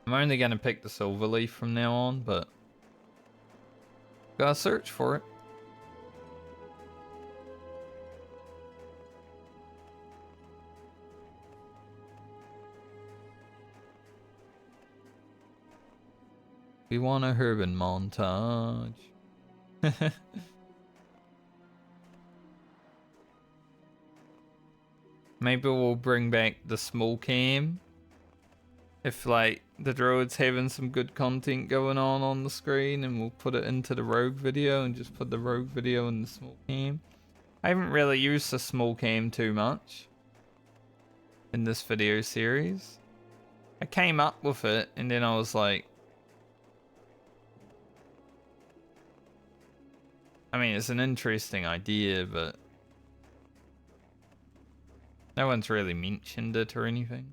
I'm only going to pick the silver leaf from now on, but gotta search for it. We want a Herban montage. Maybe we'll bring back the small cam. If like the druid's having some good content going on the screen, and we'll put it into the rogue video and just put the rogue video in the small cam. I haven't really used the small cam too much in this video series. I came up with it and then I was like, I mean, it's an interesting idea, but no one's really mentioned it or anything.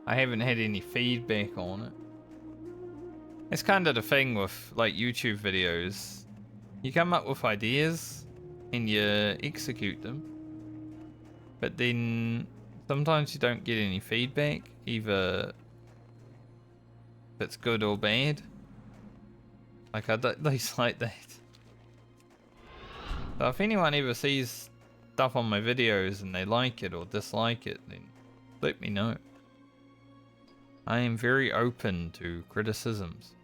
I haven't had any feedback on it. It's kind of the thing with like YouTube videos. You come up with ideas and you execute them, but then sometimes you don't get any feedback, either if it's good or bad. Like I don't like that. So if anyone ever sees stuff on my videos and they like it or dislike it, then let me know. I am very open to criticisms.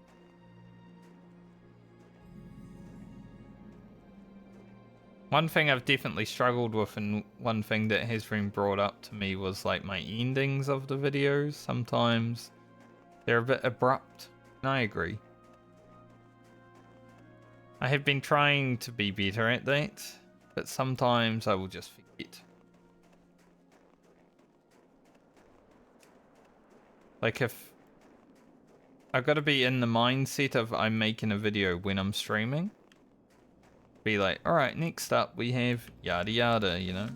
One thing I've definitely struggled with, and one thing that has been brought up to me, was like my endings of the videos. Sometimes they're a bit abrupt, and I agree. I have been trying to be better at that, but sometimes I will just forget. Like if I've got to be in the mindset of I'm making a video when I'm streaming. Be like, alright, next up we have yada yada, you know.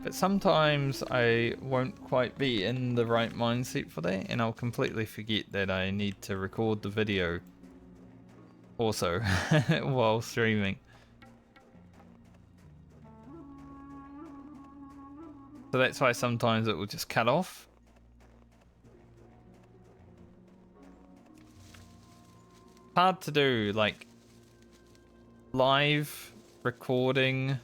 But sometimes I won't quite be in the right mindset for that, and I'll completely forget that I need to record the video also while streaming. So that's why sometimes it will just cut off. Hard to do, like live recording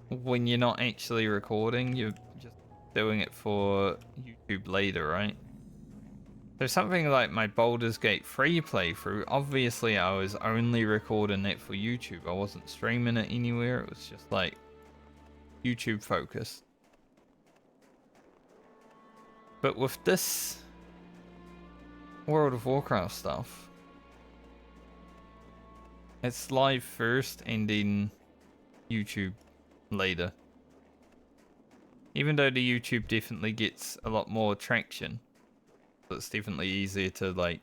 when you're not actually recording. You're just doing it for YouTube later, right? There's something like my Baldur's Gate 3 playthrough. Obviously I was only recording that for YouTube. I wasn't streaming it anywhere. It was just like YouTube focused. But with this World of Warcraft stuff, it's live first and then YouTube later. Even though the YouTube definitely gets a lot more traction, so it's definitely easier to like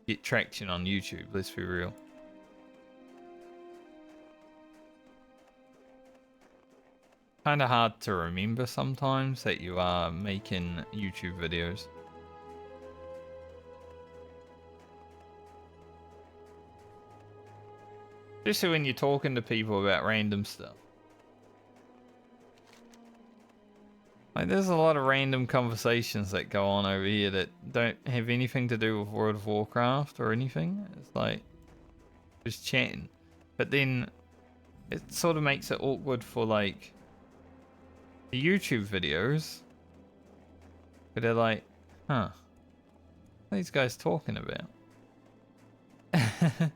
get traction on YouTube, let's be real. Kind of hard to remember sometimes that you are making YouTube videos. Especially when you're talking to people about random stuff. Like, there's a lot of random conversations that go on over here that don't have anything to do with World of Warcraft or anything. It's like, just chatting. But then, it sort of makes it awkward for, like, the YouTube videos. But they're like, huh, what are these guys talking about? At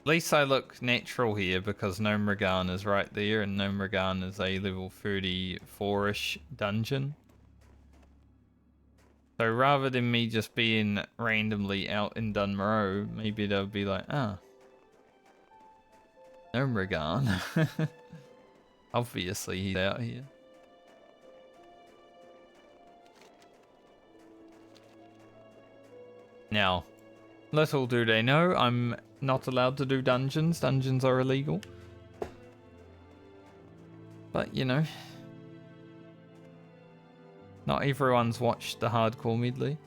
least I look natural here because Nomragan is right there, and Nomragan is a level 34-ish dungeon. So rather than me just being randomly out in Dunmow, maybe they'll be like, ah, Nomragan. Obviously he's out here. Now, little do they know, I'm not allowed to do dungeons. Dungeons are illegal. But, you know, not everyone's watched the hardcore medley.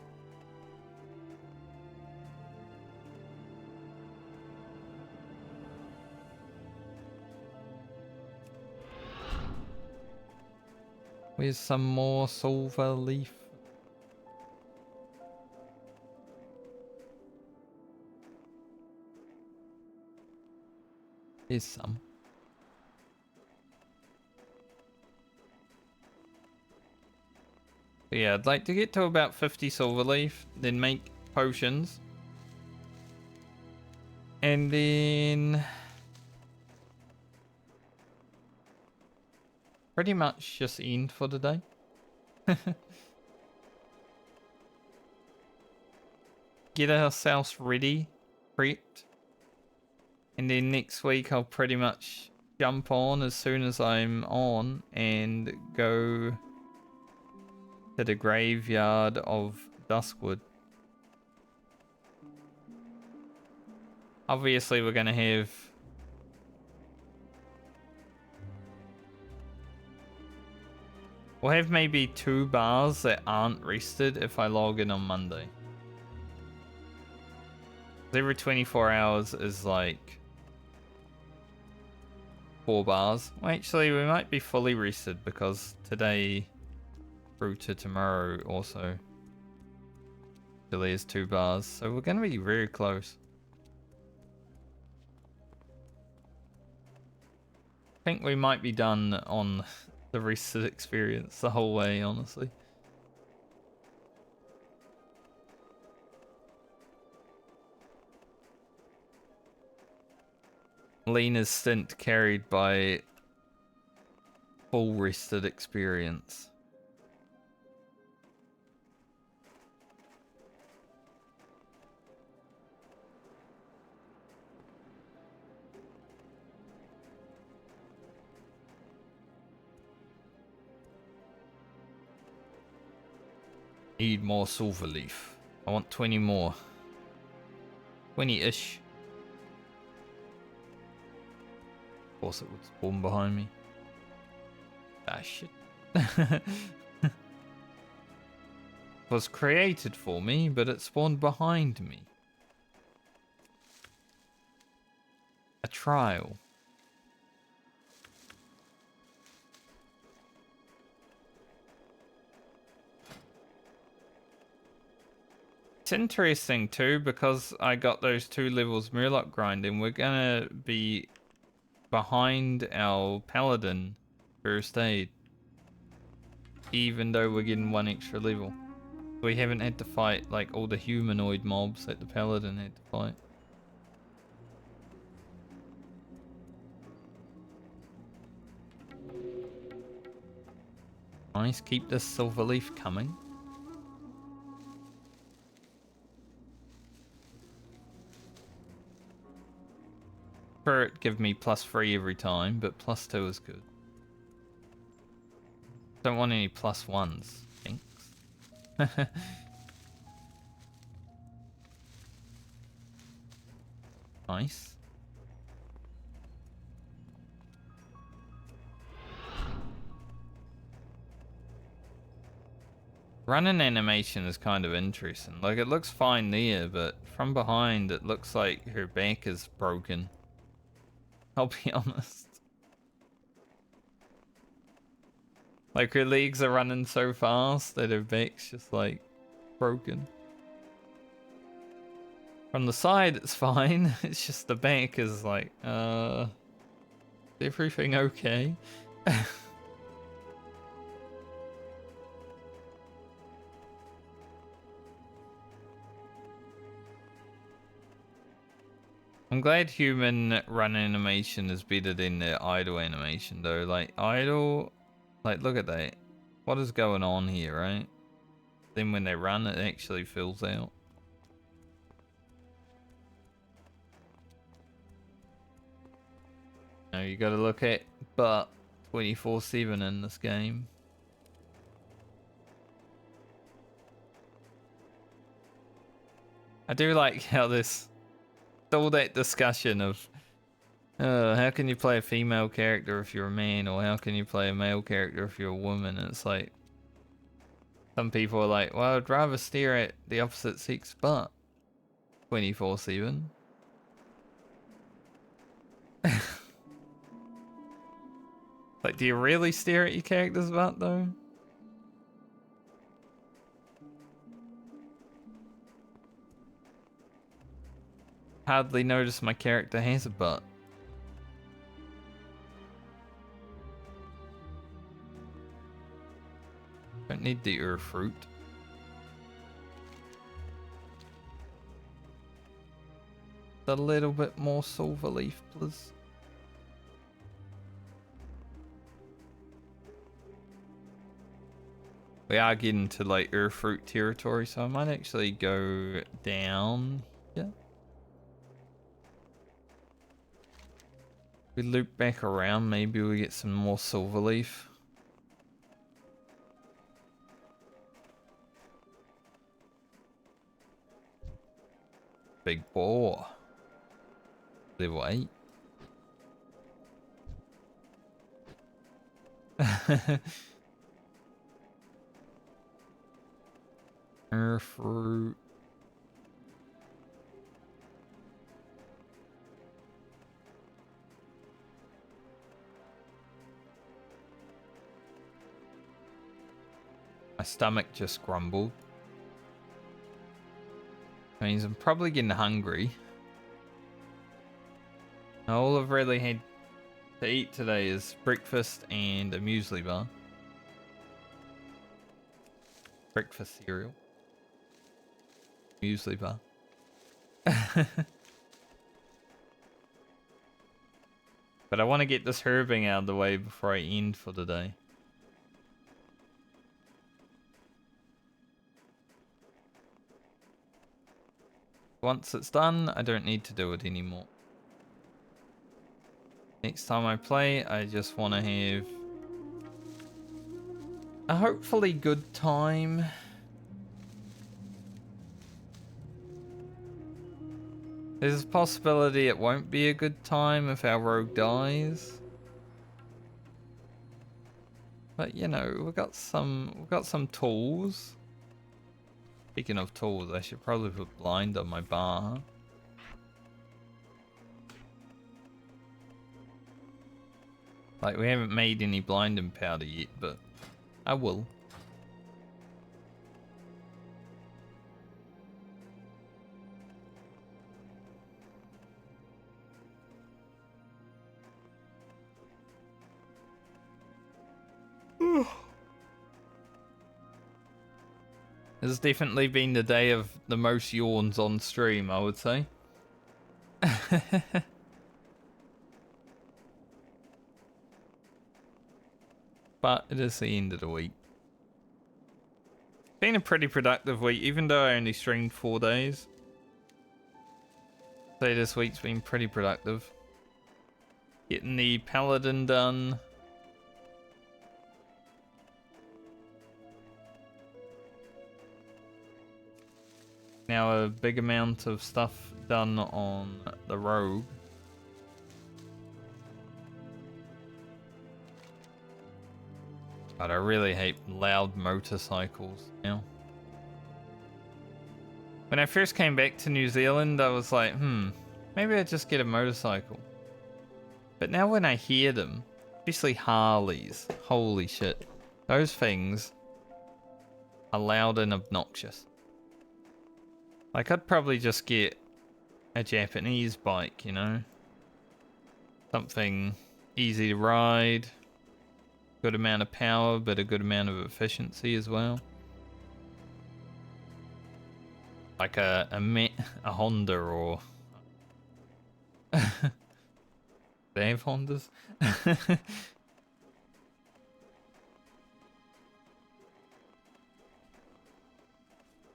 Where's some more silver leaf? Here's some. But yeah, I'd like to get to about 50 silver leaf, then make potions. And then pretty much just end for the day. Get ourselves ready, prepped. And then next week I'll pretty much jump on as soon as I'm on and go to the graveyard of Duskwood. Obviously we're going to have we'll have maybe 2 bars that aren't rested if I log in on Monday. Every 24 hours is like 4 bars. Well, actually, we might be fully rested because today through to tomorrow also delays 2 bars. So we're going to be very close. I think we might be done on the rested experience the whole way, honestly. Lena's stint carried by full rested experience. Need more silver leaf. I want 20 more. 20-ish. Of course it would spawn behind me. Ah, shit. Was created for me, but it spawned behind me. A trial. It's interesting too, because I got those 2 levels Murloc grinding, we're gonna be behind our Paladin first aid. Even though we're getting 1 extra level. We haven't had to fight like all the humanoid mobs that the Paladin had to fight. Nice, keep this silver leaf coming. Spirit give me +3 every time, but +2 is good. Don't want any +1s, thanks. Nice. Running animation is kind of interesting. Like, it looks fine there, but from behind it looks like her back is broken. I'll be honest. Like, her legs are running so fast that her back's just, like, broken. From the side, it's fine. It's just the back is like, Is everything okay? I'm glad human run animation is better than the idle animation though. Like idle, like look at that. What is going on here, right? Then when they run, it actually fills out. Now you gotta look at but 24/7 in this game. I do like how this, all that discussion of how can you play a female character if you're a man, or how can you play a male character if you're a woman? And it's like, some people are like, well, I'd rather stare at the opposite sex butt 24/7. Like, do you really stare at your character's butt though? Hardly notice my character has a butt. Don't need the ear fruit. A little bit more silver leaf, please. We are getting to like ear fruit territory, so I might actually go down here. We loop back around, maybe we get some more silver leaf. Big boar. Level 8. Air fruit. My stomach just grumbled. Means I'm probably getting hungry. All I've really had to eat today is breakfast and a muesli bar. Breakfast cereal. Muesli bar. But I want to get this herbing out of the way before I end for the day. Once it's done, I don't need to do it anymore. Next time I play, I just want to have a hopefully good time. There's a possibility it won't be a good time if our rogue dies. But you know, we've got some tools. Speaking of tools, I should probably put blind on my bar. Like, we haven't made any blinding powder yet, but I will. This has definitely been the day of the most yawns on stream, I would say. But it is the end of the week. Been a pretty productive week, even though I only streamed 4 days. So this week's been pretty productive. Getting the paladin done. Now a big amount of stuff done on the rogue. But I really hate loud motorcycles now. When I first came back to New Zealand, I was like, maybe I'd just get a motorcycle. But now when I hear them, especially Harleys, holy shit, those things are loud and obnoxious. Like, I'd probably just get a Japanese bike, you know? Something easy to ride, good amount of power, but a good amount of efficiency as well. Like a Honda or they have Hondas.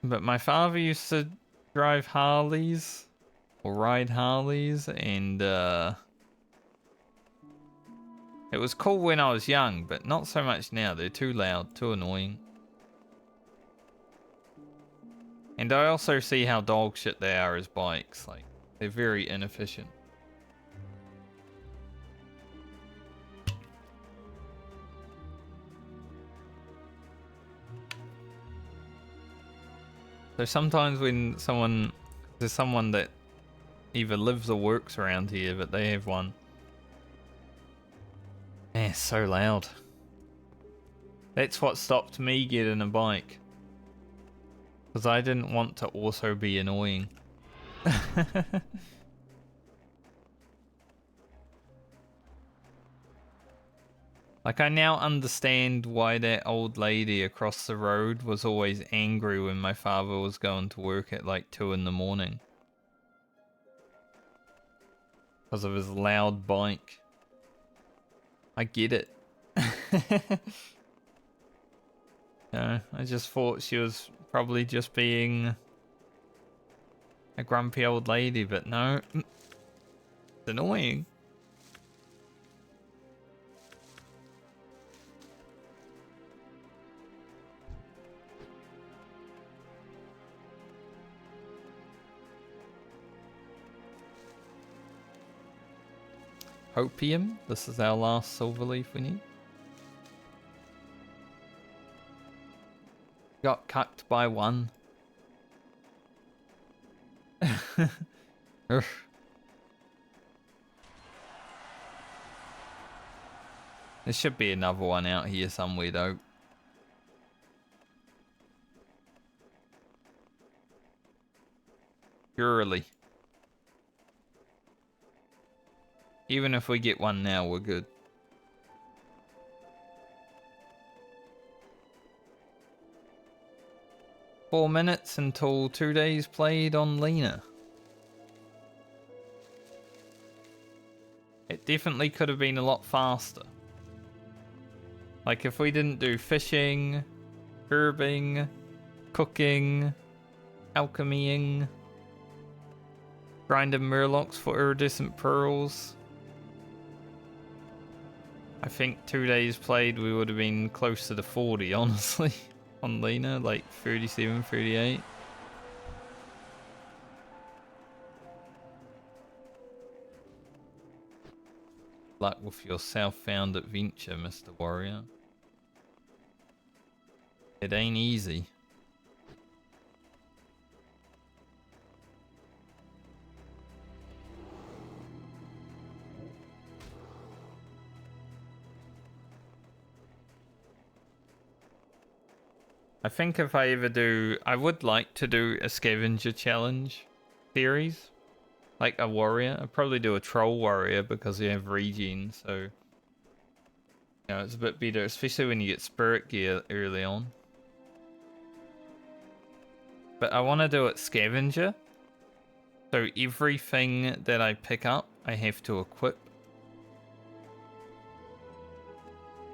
But my father used to drive Harleys or ride Harleys, and it was cool when I was young, but not so much now. They're too loud, too annoying. And I also see how dog shit they are as bikes. Like, they're very inefficient. So sometimes when there's someone that either lives or works around here, but they have one. Man, it's so loud. That's what stopped me getting a bike. Because I didn't want to also be annoying. Like, I now understand why that old lady across the road was always angry when my father was going to work at like 2 in the morning. Because of his loud bike. I get it. No, I just thought she was probably just being a grumpy old lady, but no. It's annoying. Hopium, this is our last silver leaf we need. Got cucked by one. Ugh. There should be another one out here somewhere though. Surely. Even if we get one now, we're good. Four minutes until 2 days played on Lena. It definitely could have been a lot faster. Like if we didn't do fishing, herbing, cooking, alchemying, grinding murlocs for iridescent pearls. I think 2 days played we would have been closer to 40, honestly, on Lena, like 37, 38. Luck with your self-found adventure, Mr. Warrior. It ain't easy. I think if I ever do, I would like to do a scavenger challenge series, like a warrior. I'd probably do a troll warrior because you have regen, so you know it's a bit better, especially when you get spirit gear early on. But I want to do it scavenger, so everything that I pick up, I have to equip.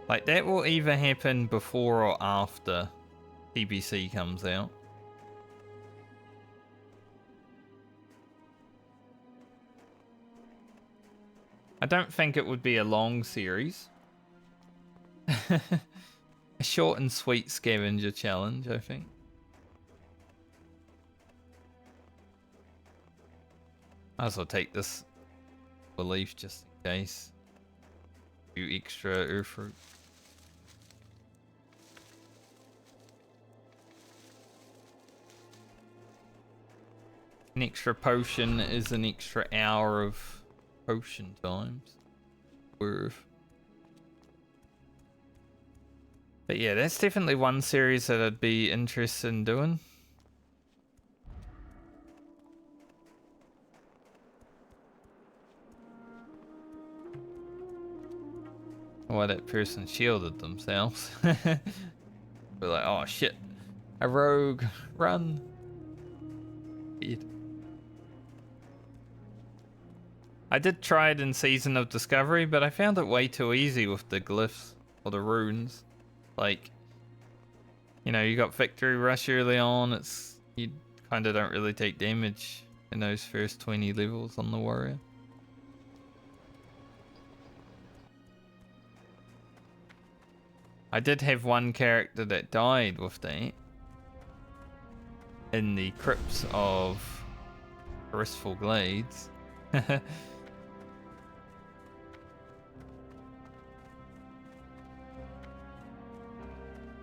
Like that will either happen before or after TBC comes out. I don't think it would be a long series. A short and sweet scavenger challenge, I think. Might as well take this belief just in case. A few extra earth fruit. An extra potion is an extra hour of potion times. Worth. But yeah, that's definitely one series that I'd be interested in doing. why that person shielded themselves. But like, oh shit, a rogue, run. Weird. I did try it in Season of Discovery, but I found it way too easy with the glyphs or the runes. Like, you know, you got Victory Rush early on, you kind of don't really take damage in those first 20 levels on the warrior. I did have one character that died with that in the crypts of Gristful Glades.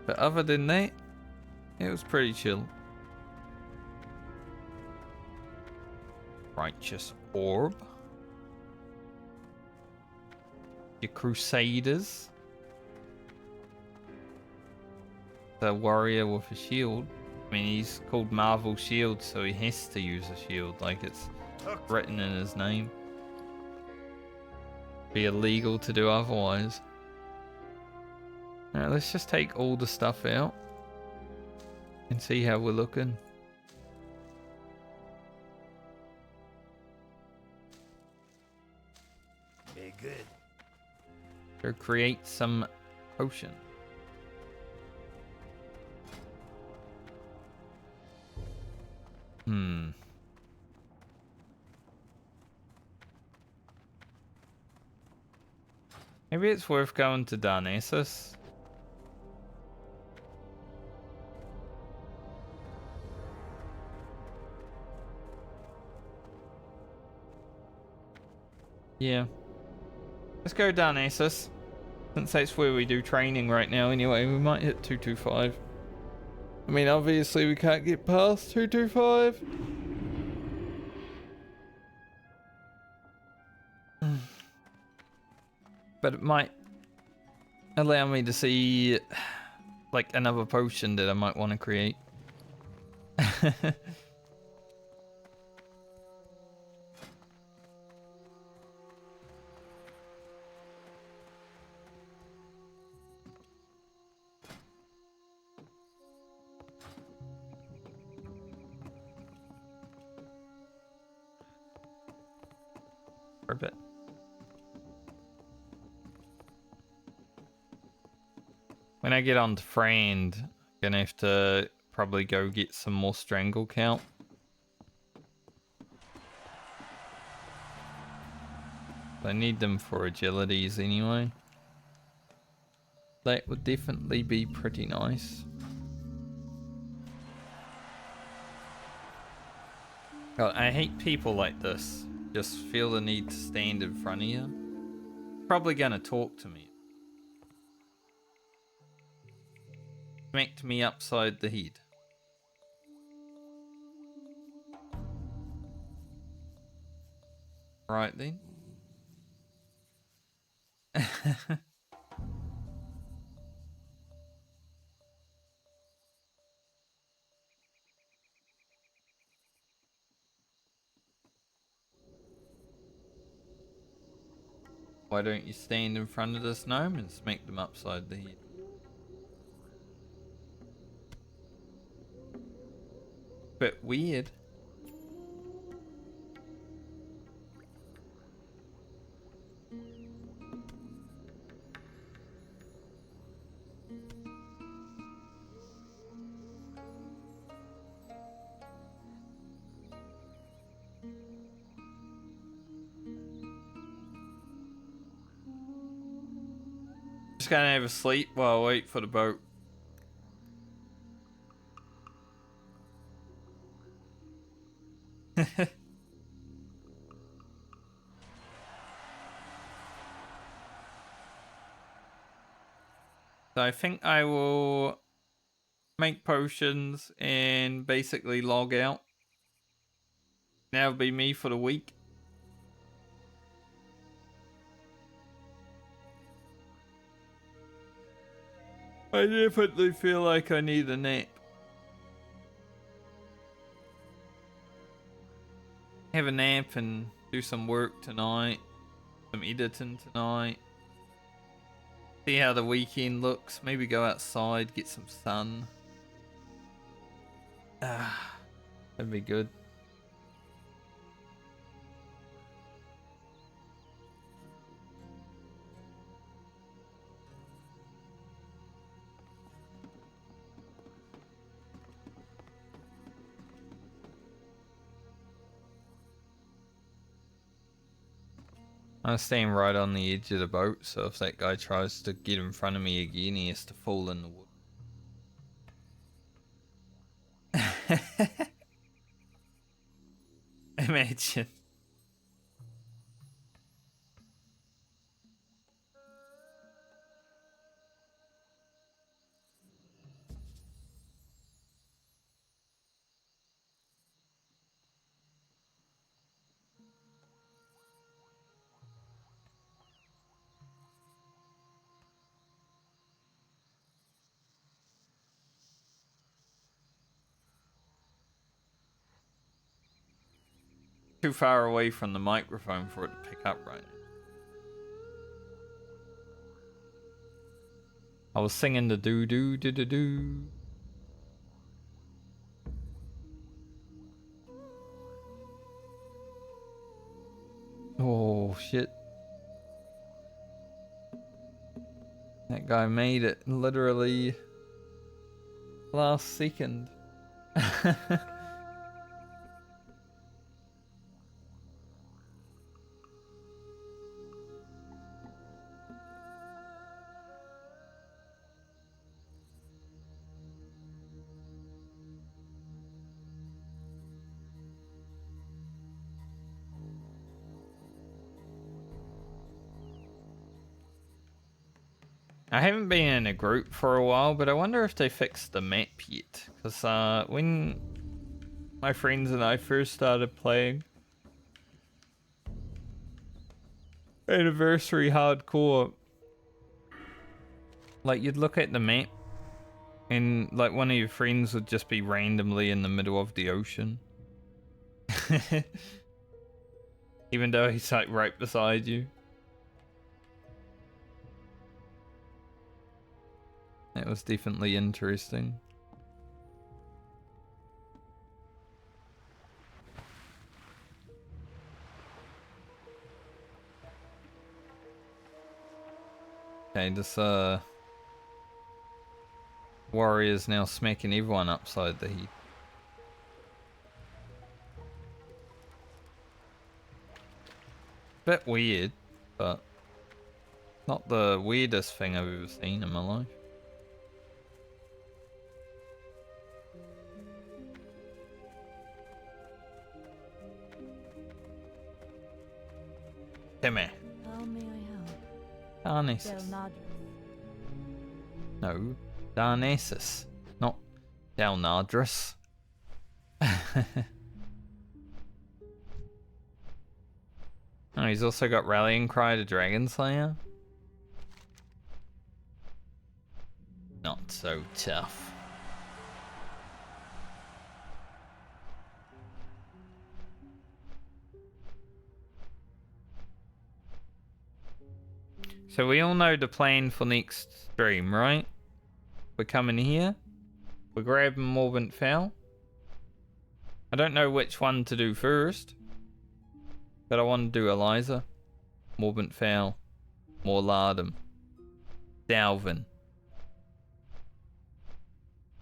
But other than that, it was pretty chill. Righteous Orb. Your Crusaders. The warrior with a shield. I mean, he's called Marvel Shield, so he has to use a shield, like it's written in his name. Be illegal to do otherwise. Alright, let's just take all the stuff out and see how we're looking. Very good. So create some potion. Maybe it's worth going to Darnassus. Yeah. Let's go Darnassus. Since that's where we do training right now anyway, we might hit 225. I mean, obviously we can't get past 225. But it might allow me to see like another potion that I might want to create. For a bit. When I get on to Friend, I'm gonna have to probably go get some more strangle count. I need them for agilities anyway. That would definitely be pretty nice. God, I hate people like this. Just feel the need to stand in front of you. Probably gonna talk to me. Smacked me upside the head. Right then. Why don't you stand in front of this gnome and smack them upside the head? Bit weird. Just gonna have a sleep while I wait for the boat. So I think I will make potions and basically log out. That'll be me for the week. I definitely feel like I need a nap. Have a nap and do some work tonight. Some editing tonight. See how the weekend looks. Maybe go outside, get some sun. Ah, that'd be good. I'm staying right on the edge of the boat, so if that guy tries to get in front of me again, he has to fall in the water. Imagine. Too far away from the microphone for it to pick up right now. I was singing the doo doo doo doo doo. Oh shit. That guy made it literally last second. I haven't been in a group for a while, but I wonder if they fixed the map yet. Because when my friends and I first started playing Anniversary Hardcore, like you'd look at the map and like one of your friends would just be randomly in the middle of the ocean. Even though he's like right beside you. That was definitely interesting. Okay, this warrior's now smacking everyone upside the head. Bit weird, but not the weirdest thing I've ever seen in my life. Come here. How may I help? Darnassus. No, Darnassus, not Dalnadris. Oh, he's also got Rallying Cry to Dragon Slayer. Not so tough. So we all know the plan for next stream, right? We're coming here. We're grabbing Morbent Fowl. I don't know which one to do first. But I want to do Eliza. Morbent Fowl. Morlardum. Dalvin.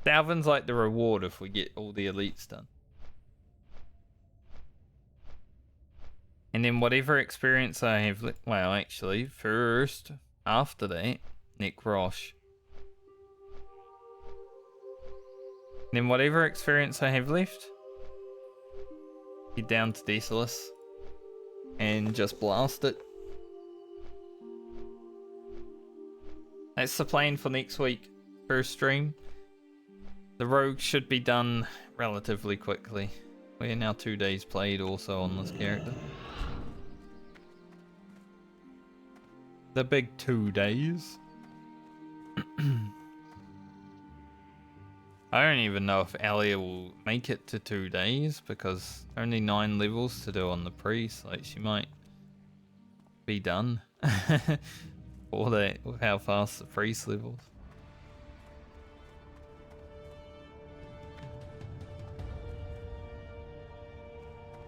Dalvin's like the reward if we get all the elites done. And then whatever experience I have, well, actually, first, after that, Nick Rosh. Then whatever experience I have left, get down to Desolus and just blast it. That's the plan for next week. First stream. The rogue should be done relatively quickly. We're now 2 days played also on this character. The big 2 days. I don't even know if Alia will make it to 2 days because only 9 levels to do on the priest. Like she might be done. Or that with how fast the priest levels.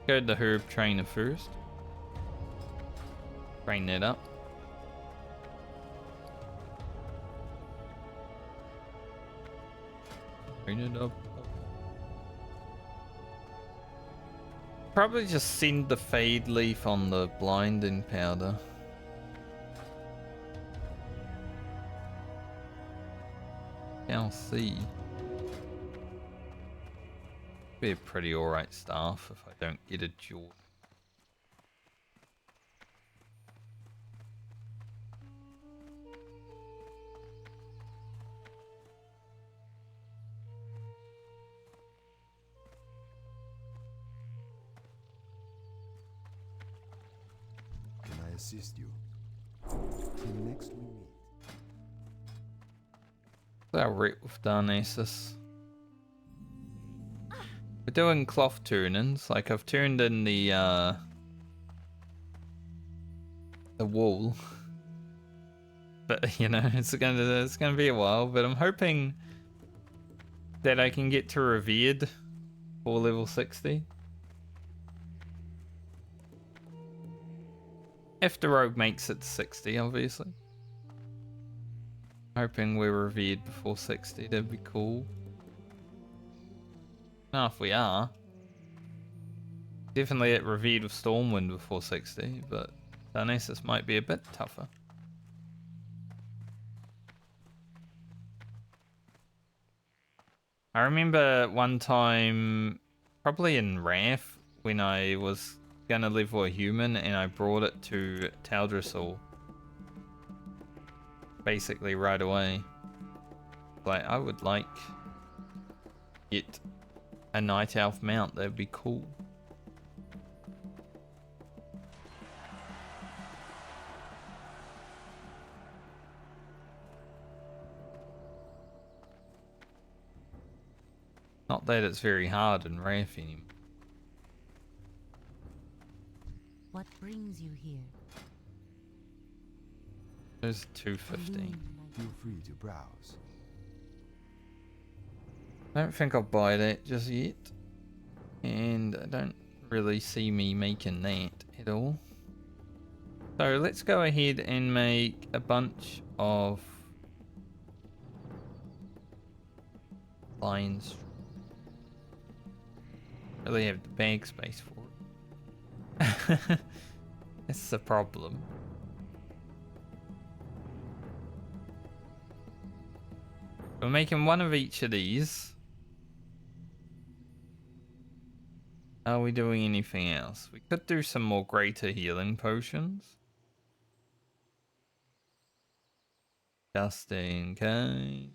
Go to the herb trainer first. Train that up. Train it up. Probably just send the fade leaf on the blinding powder. I'll see. Be a pretty alright staff if I don't get a jaw. Can I assist you? Till next we meet. Our rate with Darnassus. We're doing cloth turnings. Like I've turned in the wool, but you know it's gonna be a while. But I'm hoping that I can get to revered for level 60. If the rogue makes it to 60, obviously. Hoping we're revered before 60, that'd be cool. Now if we are, definitely at revered with Stormwind before 60, but Darnassus might be a bit tougher. I remember one time, probably in Wrath, when I was gonna level a human and I brought it to Taldrassil basically right away. Like, I would like get a Night Elf mount, that'd be cool. Not that it's very hard in Wrath anymore. What brings you here? There's 215. Feel free to browse. I don't think I'll buy that just yet. And I don't really see me making that at all. So let's go ahead and make a bunch of lines. Really have the bag space for it. That's the problem. We're making one of each of these. Are we doing anything else? We could do some more greater healing potions. Just in case.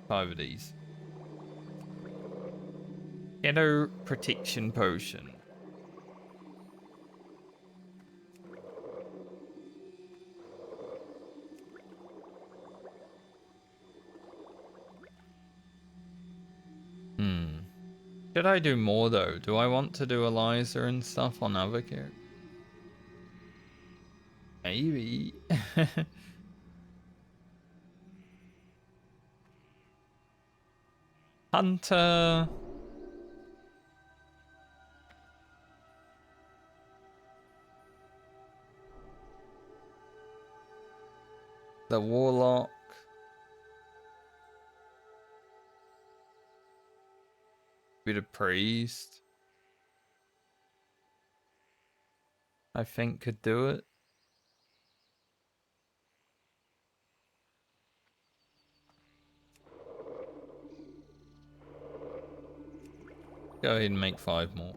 Five of these. Shadow protection potion. Should I do more though? Do I want to do Eliza and stuff on other characters? Maybe. Hunter. The Warlock. Bit of Priest. I think could do it. Go ahead and make 5 more.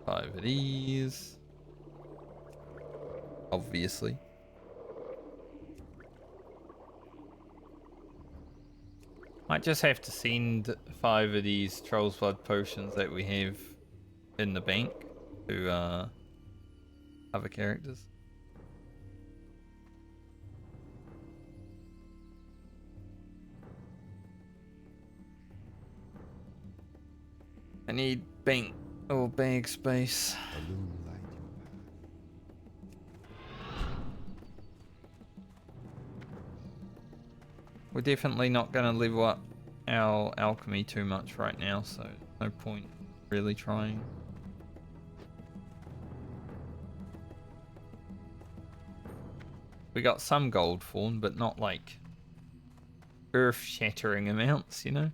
Five of these. Might just have to send 5 of these Troll's Blood potions that we have in the bank to other characters. I need bank or bag space. Illuminate your path. We're definitely not going to level up our alchemy too much right now, so no point really trying. We got some gold fawn, but not like earth-shattering amounts, you know?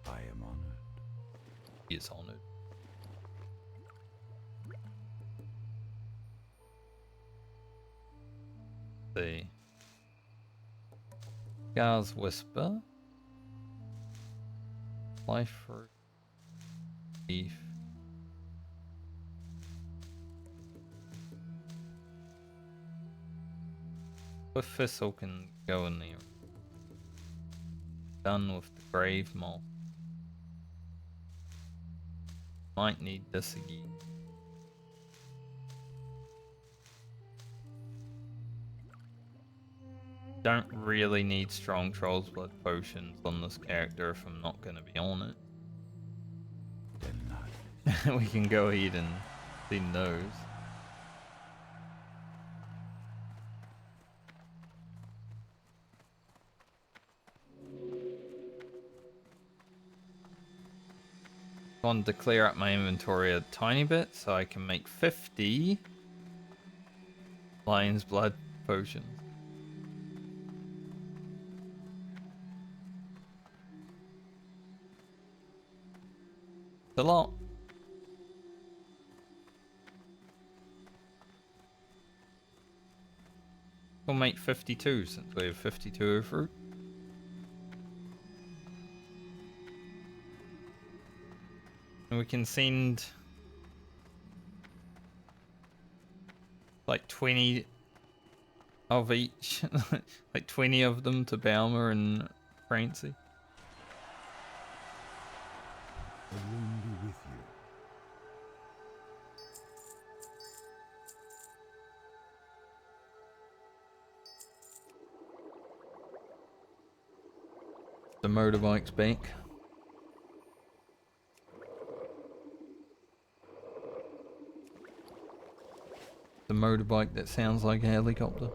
I am honored. He is honored. The Gar's Whisper, Life Fruit, Beef, With Thistle can go in there. Done with the Grave Moth. Might need this again. Don't really need strong Troll's Blood potions on this character if I'm not going to be on it. Then not. We can go ahead and send those. I wanted to clear up my inventory a tiny bit so I can make 50 Lion's Blood potions. It's a lot. We'll make 52 since we have 52 of fruit. And we can send like 20 of each, like 20 of them to Balmer and Francie. The room be with you. The motorbike's back. The motorbike that sounds like a helicopter.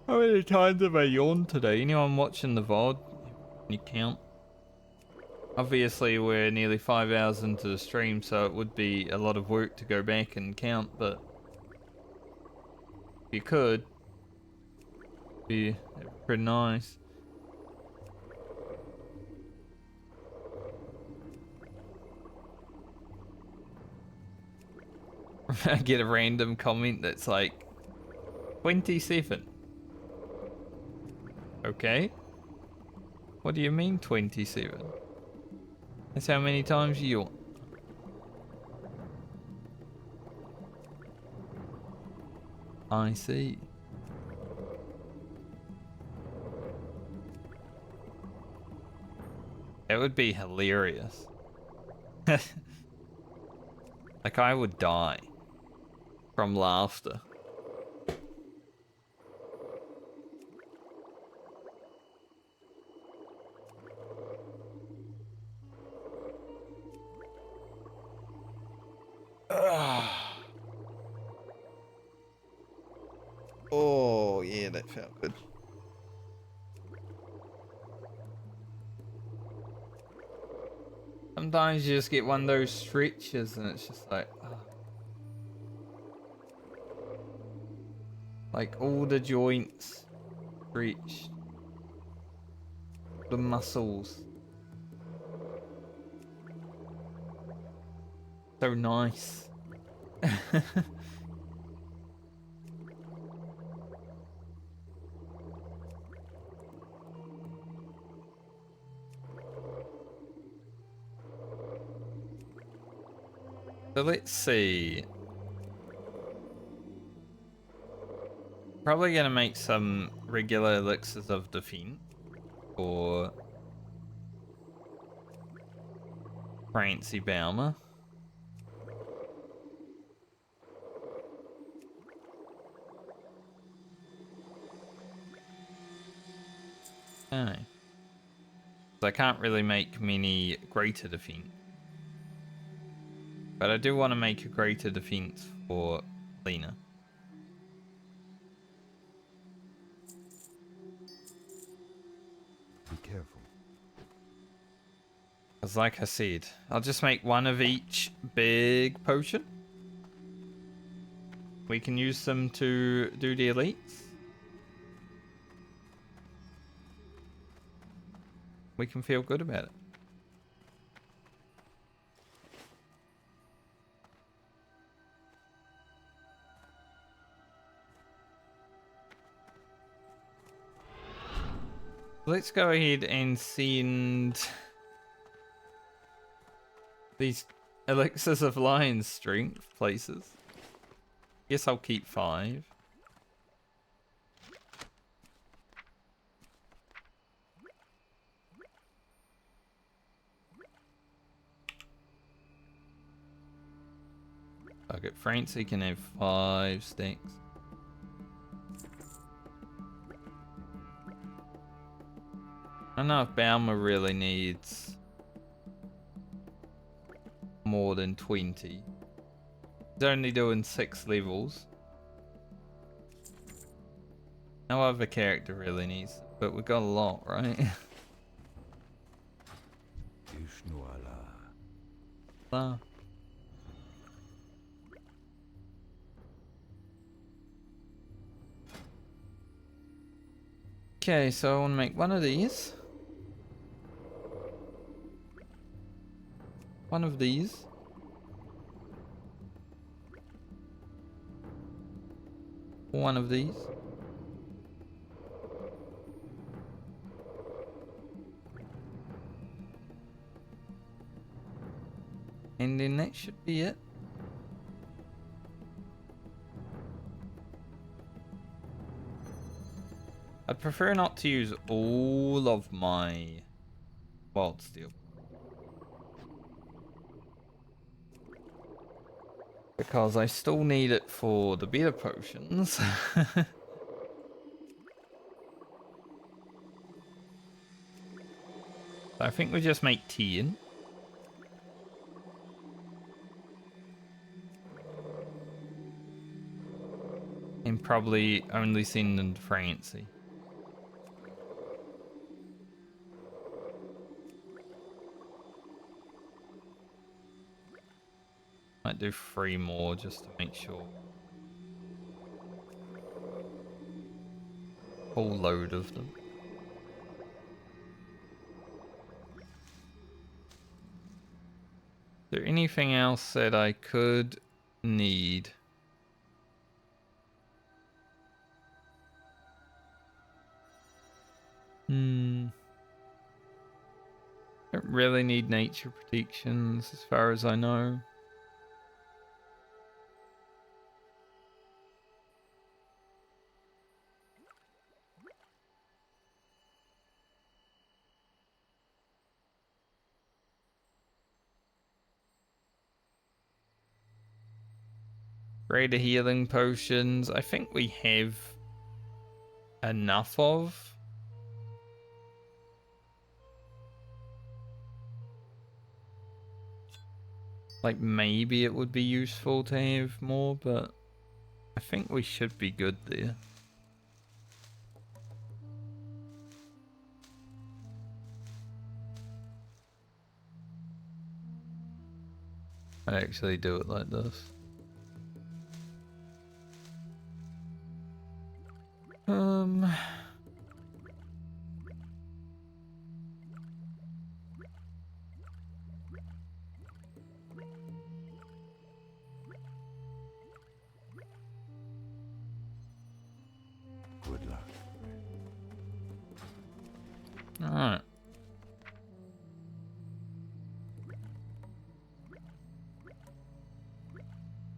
How many times have I yawned today? Anyone watching the VOD? Can you count? Obviously we're nearly 5 hours into the stream, so it would be a lot of work to go back and count, but if you could, it'd be pretty nice. I get a random comment that's like 27. Okay. What do you mean 27? That's how many times you yawn. I see. That would be hilarious. Like I would die from laughter. Oh, yeah, that felt good. Sometimes you just get one of those stretches and it's just like, oh. Like all the joints stretched. The muscles. So nice. So let's see. Probably gonna make some regular elixirs of defense for Francie Baumer. Okay. So I can't really make many greater defense. But I do want to make a greater defense for Lena. Be careful. Because like I said, I'll just make one of each big potion. We can use them to do the elites. We can feel good about it. Let's go ahead and send these elixirs of lion strength places. Guess I'll keep 5. I'll get Francie can have 5 stacks. I don't know if Baumer really needs more than 20. He's only doing 6 levels. No other character really needs it, but we got a lot, right? Ah. Okay, so I want to make one of these. One of these. One of these. And then that should be it. I'd prefer not to use all of my wild steel. Because I still need it for the better potions. I think we just make 10. And probably only send them to Francie. Might do 3 more just to make sure. Whole load of them. Is there anything else that I could need? Don't really need nature protections as far as I know. Greater healing potions, I think we have enough of. Like maybe it would be useful to have more, but I think we should be good there. I'd actually do it like this.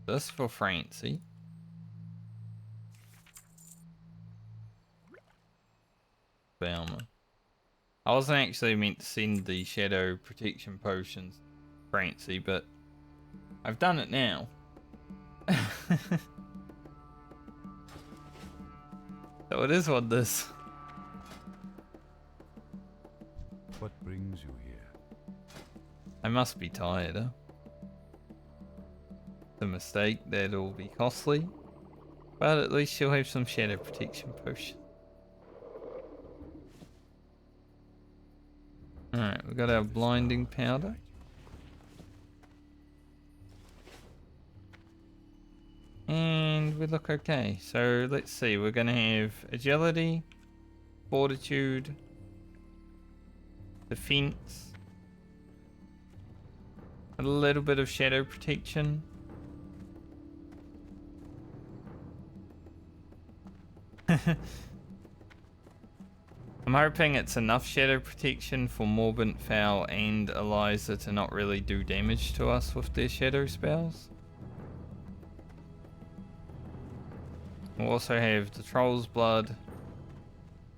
This for Francie. Baumer. I wasn't actually meant to send the shadow protection potions to Francie, but I've done it now. So it is what this. What brings you here? I must be tired, huh? The mistake, that'll be costly. But at least she'll have some shadow protection potion. Alright, we got our blinding powder. And we look okay. So let's see, we're gonna have agility, fortitude, defense, a little bit of shadow protection. I'm hoping it's enough shadow protection for Morbent Fowl and Eliza to not really do damage to us with their shadow spells. We'll also have the Troll's Blood,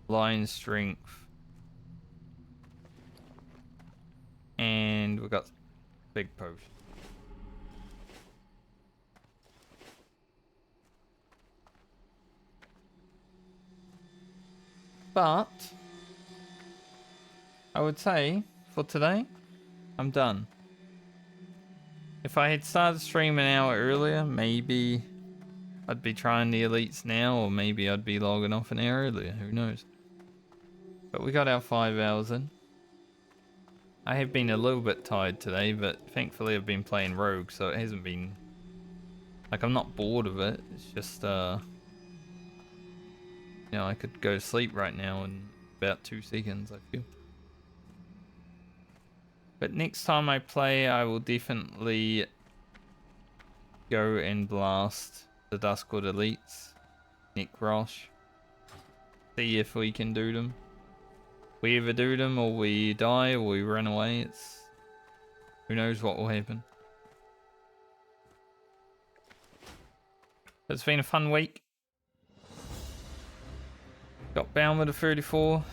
Lion Strength, and we've got Big Potion. But I would say for today, I'm done. If I had started streaming an hour earlier, maybe I'd be trying the elites now, or maybe I'd be logging off an hour earlier, who knows. But we got our 5 hours in. I have been a little bit tired today, but thankfully I've been playing Rogue, so it hasn't been... Like, I'm not bored of it, it's just, you know, I could go to sleep right now in about 2 seconds, I feel. But next time I play, I will definitely go and blast the Duskwood Elites, Necrosh. See if we can do them. We either do them, or we die, or we run away. It's... Who knows what will happen. It's been a fun week. Got Baumer to 34.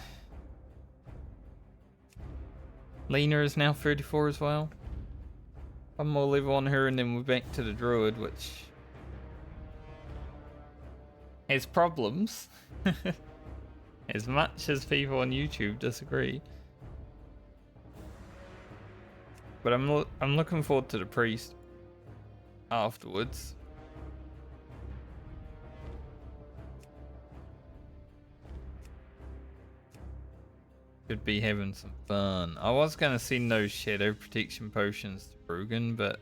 Lena is now 34 as well. One more level on her and then we're back to the Druid, which has problems. As much as people on YouTube disagree. But I'm looking forward to the Priest afterwards. Should be having some fun. I was going to send those shadow protection potions to Rugen, but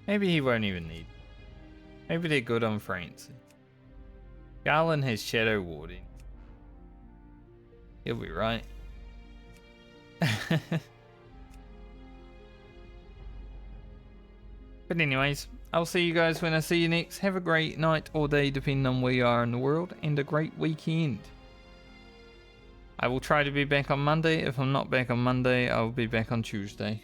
maybe he won't even need them. Maybe they're good on Francie. Garland has shadow warding. He'll be right. But anyways, I'll see you guys when I see you next. Have a great night or day depending on where you are in the world, and a great weekend. I will try to be back on Monday. If I'm not back on Monday, I will be back on Tuesday.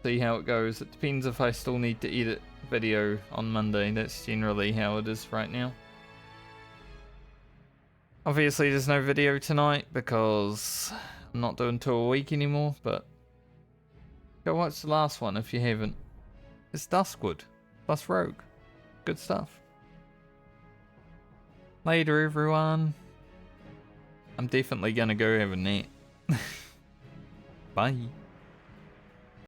See how it goes. It depends if I still need to edit video on Monday. That's generally how it is right now. Obviously there's no video tonight because I'm not doing 2 a week anymore, but go watch the last one if you haven't. It's Duskwood plus Rogue. Good stuff. Later everyone. I'm definitely gonna go have a nap. Bye.